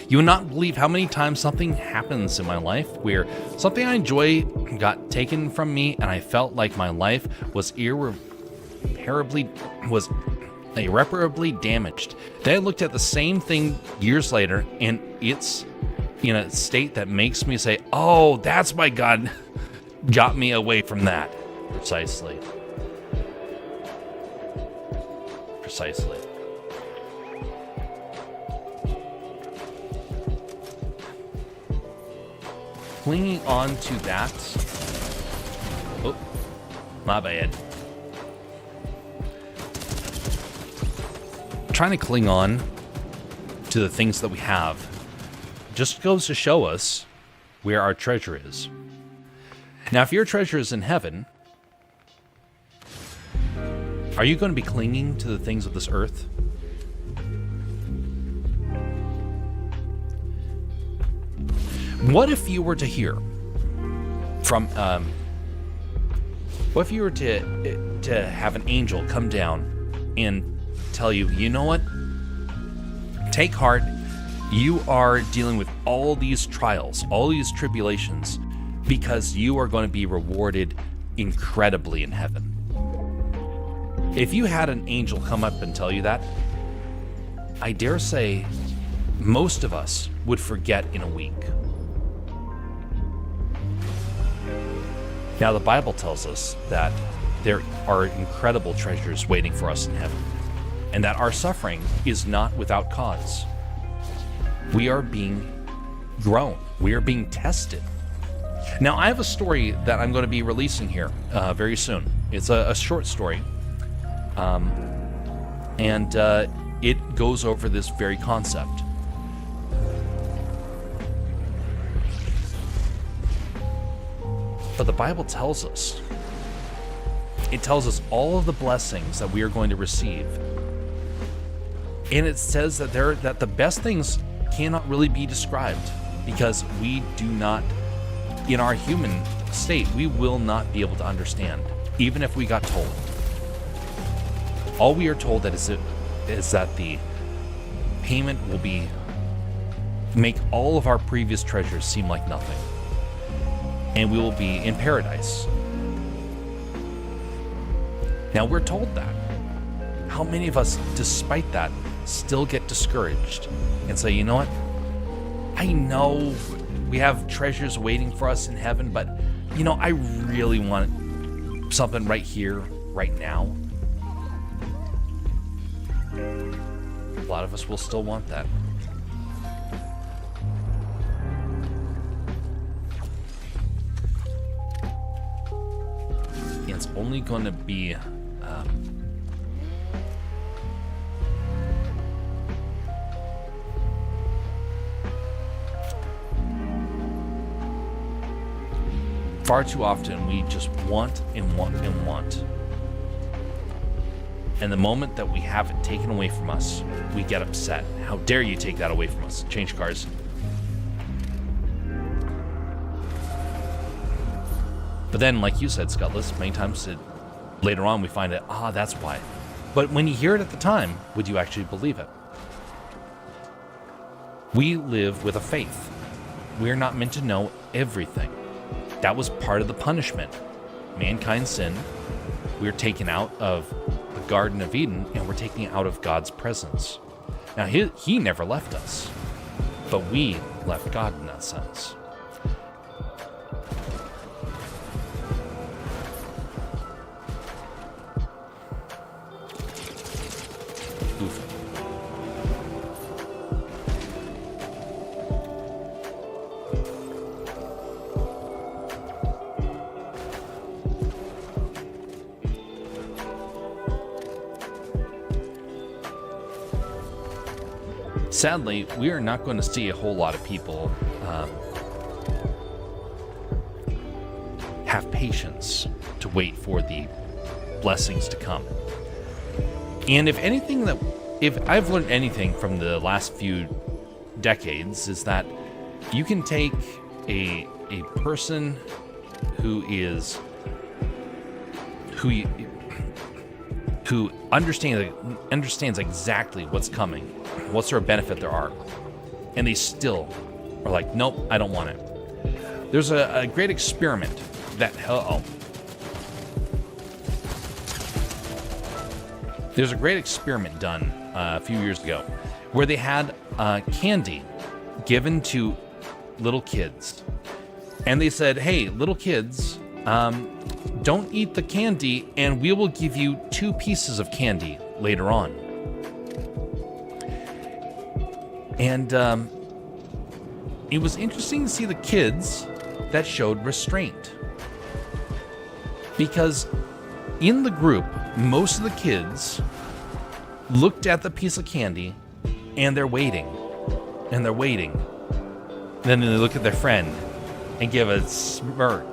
You would not believe how many times something happens in my life where something I enjoy got taken from me, and I felt like my life was irreparably damaged. Then I looked at the same thing years later, and it's in a state that makes me say, oh, that's why God got me away from that. Precisely. Clinging on to that. Oh, my bad. Trying to cling on to the things that we have just goes to show us where our treasure is. Now, if your treasure is in heaven, are you going to be clinging to the things of this earth? What if you were to hear from, what if you were to have an angel come down and tell you, you know what? Take heart. You are dealing with all these trials, all these tribulations, because you are going to be rewarded incredibly in heaven. If you had an angel come up and tell you that, I dare say most of us would forget in a week. Now, the Bible tells us that there are incredible treasures waiting for us in heaven, and that our suffering is not without cause. We are being grown. We are being tested. Now, I have a story that I'm going to be releasing here very soon. It's a short story, and it goes over this very concept. But the Bible tells us, it tells us all of the blessings that we are going to receive. And it says that that the best things cannot really be described, because we do not, in our human state, we will not be able to understand, even if we got told. All we are told that is that the payment will make all of our previous treasures seem like nothing, and we will be in paradise. Now, we're told that. How many of us, despite that, still get discouraged and say, you know what? I know we have treasures waiting for us in heaven, but you know, I really want something right here, right now. A lot of us will still want that. It's only going to be far too often we just want and want and want. And the moment that we have it taken away from us, we get upset. How dare you take that away from us? Change cars. But then, like you said, Scutless, many times later on we find it, that's why. But when you hear it at the time, would you actually believe it? We live with a faith. We're not meant to know everything. That was part of the punishment. Mankind sinned. We're taken out of the Garden of Eden, and we're taken out of God's presence. Now, he never left us, but we left God in that sense. Oof. Sadly, we are not going to see a whole lot of people have patience to wait for the blessings to come. And if I've learned anything from the last few decades, is that you can take a person who understands exactly what's coming, what sort of benefit there are, and they still are like, nope, I don't want it. There's a great experiment that there's a great experiment done a few years ago where they had candy given to little kids, and they said, hey, little kids, don't eat the candy, and we will give you 2 pieces of candy later on. And it was interesting to see the kids that showed restraint. Because in the group, most of the kids looked at the piece of candy, and they're waiting. And they're waiting. Then they look at their friend and give a smirk.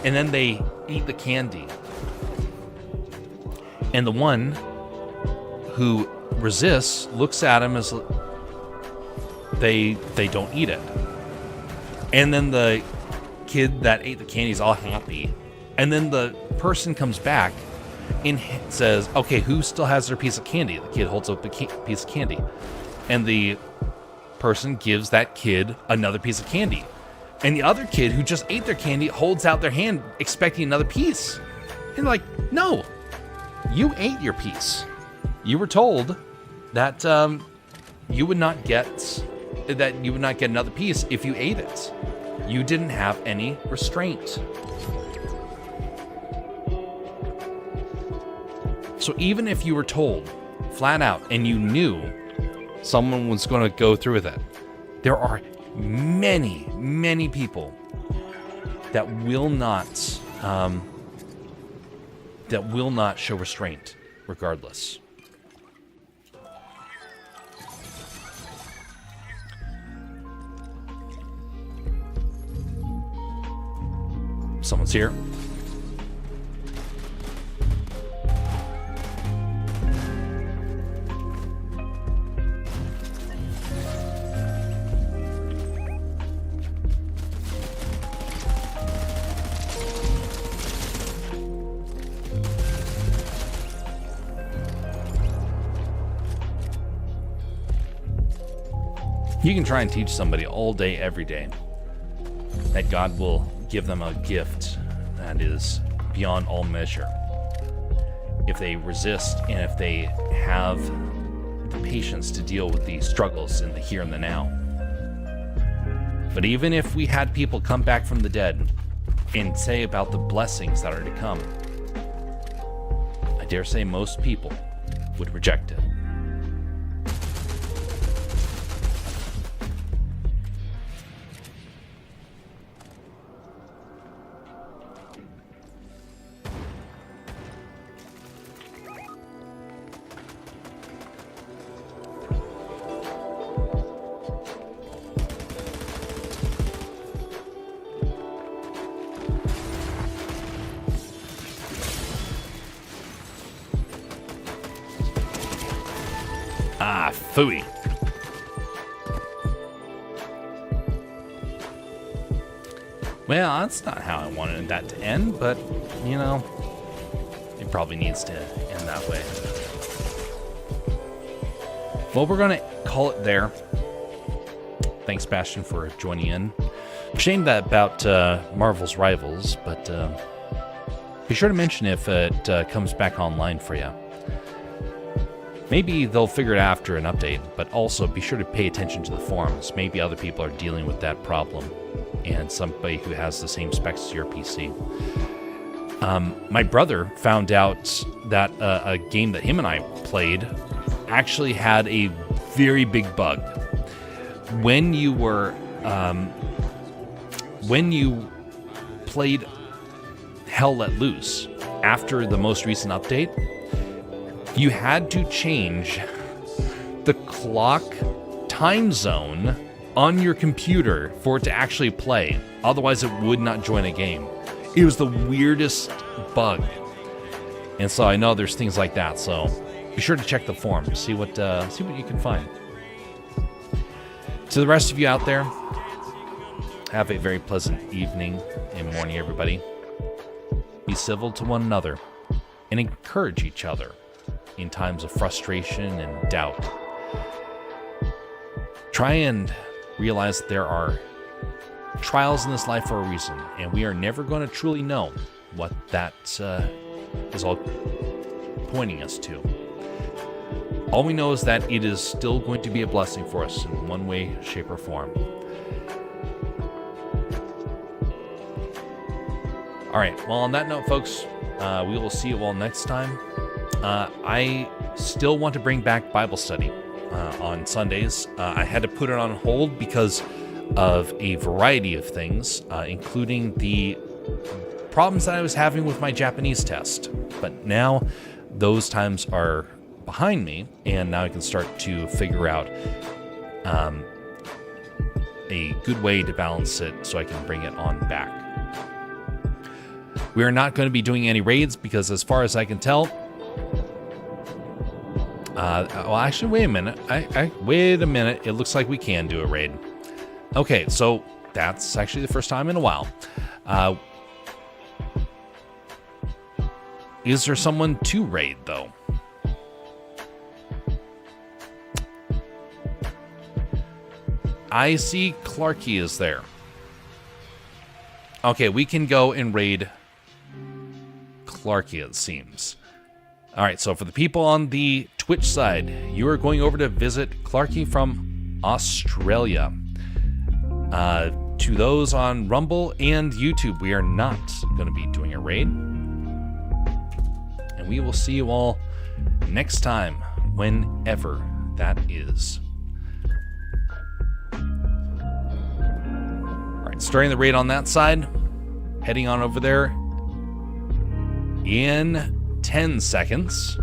And then they eat the candy. And the one who resists looks at him as they don't eat it. And then the kid that ate the candy is all happy. And then the person comes back and says, okay, who still has their piece of candy? The kid holds up the piece of candy. And the person gives that kid another piece of candy. And the other kid who just ate their candy holds out their hand expecting another piece. And like, no, you ate your piece. You were told that you would not get another piece if you ate it. You didn't have any restraint. So even if you were told flat out and you knew someone was going to go through with it, there are many, many people that will not show restraint regardless. Someone's here. You can try and teach somebody all day, every day, that God will give them a gift that is beyond all measure. If they resist and if they have the patience to deal with the struggles in the here and the now. But even if we had people come back from the dead and say about the blessings that are to come, I dare say most people would reject it. Ah, phooey. Well, that's not how I wanted that to end, but, you know, it probably needs to end that way. Well, we're going to call it there. Thanks, Bastion, for joining in. Shame that about Marvel's Rivals, but be sure to mention if it comes back online for you. Maybe they'll figure it out after an update, but also be sure to pay attention to the forums. Maybe other people are dealing with that problem, and somebody who has the same specs as your PC. My brother found out that a game that him and I played actually had a very big bug. When you were, when you played Hell Let Loose after the most recent update, you had to change the clock time zone on your computer for it to actually play. Otherwise, it would not join a game. It was the weirdest bug. And so I know there's things like that. So be sure to check the forums, see what you can find. To the rest of you out there, have a very pleasant evening and morning, everybody. Be civil to one another and encourage each other in times of frustration and doubt. Try and realize that there are trials in this life for a reason, and we are never going to truly know what that is all pointing us to. All we know is that it is still going to be a blessing for us in one way, shape, or form. All right, well, on that note, folks, we will see you all next time. I still want to bring back Bible study on Sundays. I had to put it on hold because of a variety of things, including the problems that I was having with my Japanese test. But now those times are behind me, and now I can start to figure out a good way to balance it so I can bring it on back. We are not going to be doing any raids because, as far as I can tell, well, actually, wait a minute. Wait a minute. It looks like we can do a raid. Okay, so that's actually the first time in a while. Is there someone to raid, though? I see Clarky is there. Okay, we can go and raid Clarky, it seems. All right, so for the people on the Twitch side, you are going over to visit Clarky from Australia. To those on Rumble and YouTube, we are not going to be doing a raid. And we will see you all next time, whenever that is. All right, starting the raid on that side, heading on over there in 10 seconds.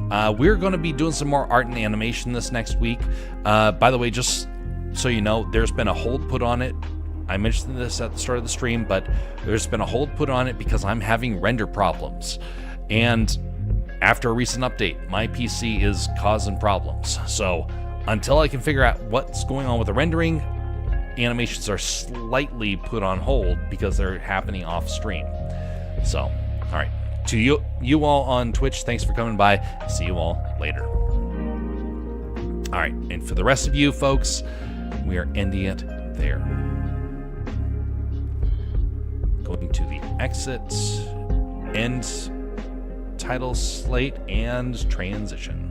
We're going to be doing some more art and animation this next week. By the way, just so you know, there's been a hold put on it. I mentioned this at the start of the stream, but there's been a hold put on it because I'm having render problems. And after a recent update, my PC is causing problems. So until I can figure out what's going on with the rendering, animations are slightly put on hold because they're happening off stream. So, all right. To you all on Twitch, thanks for coming by. See you all later. All right. And for the rest of you folks, we are ending it there. Going to the exit, end, title slate, and transition.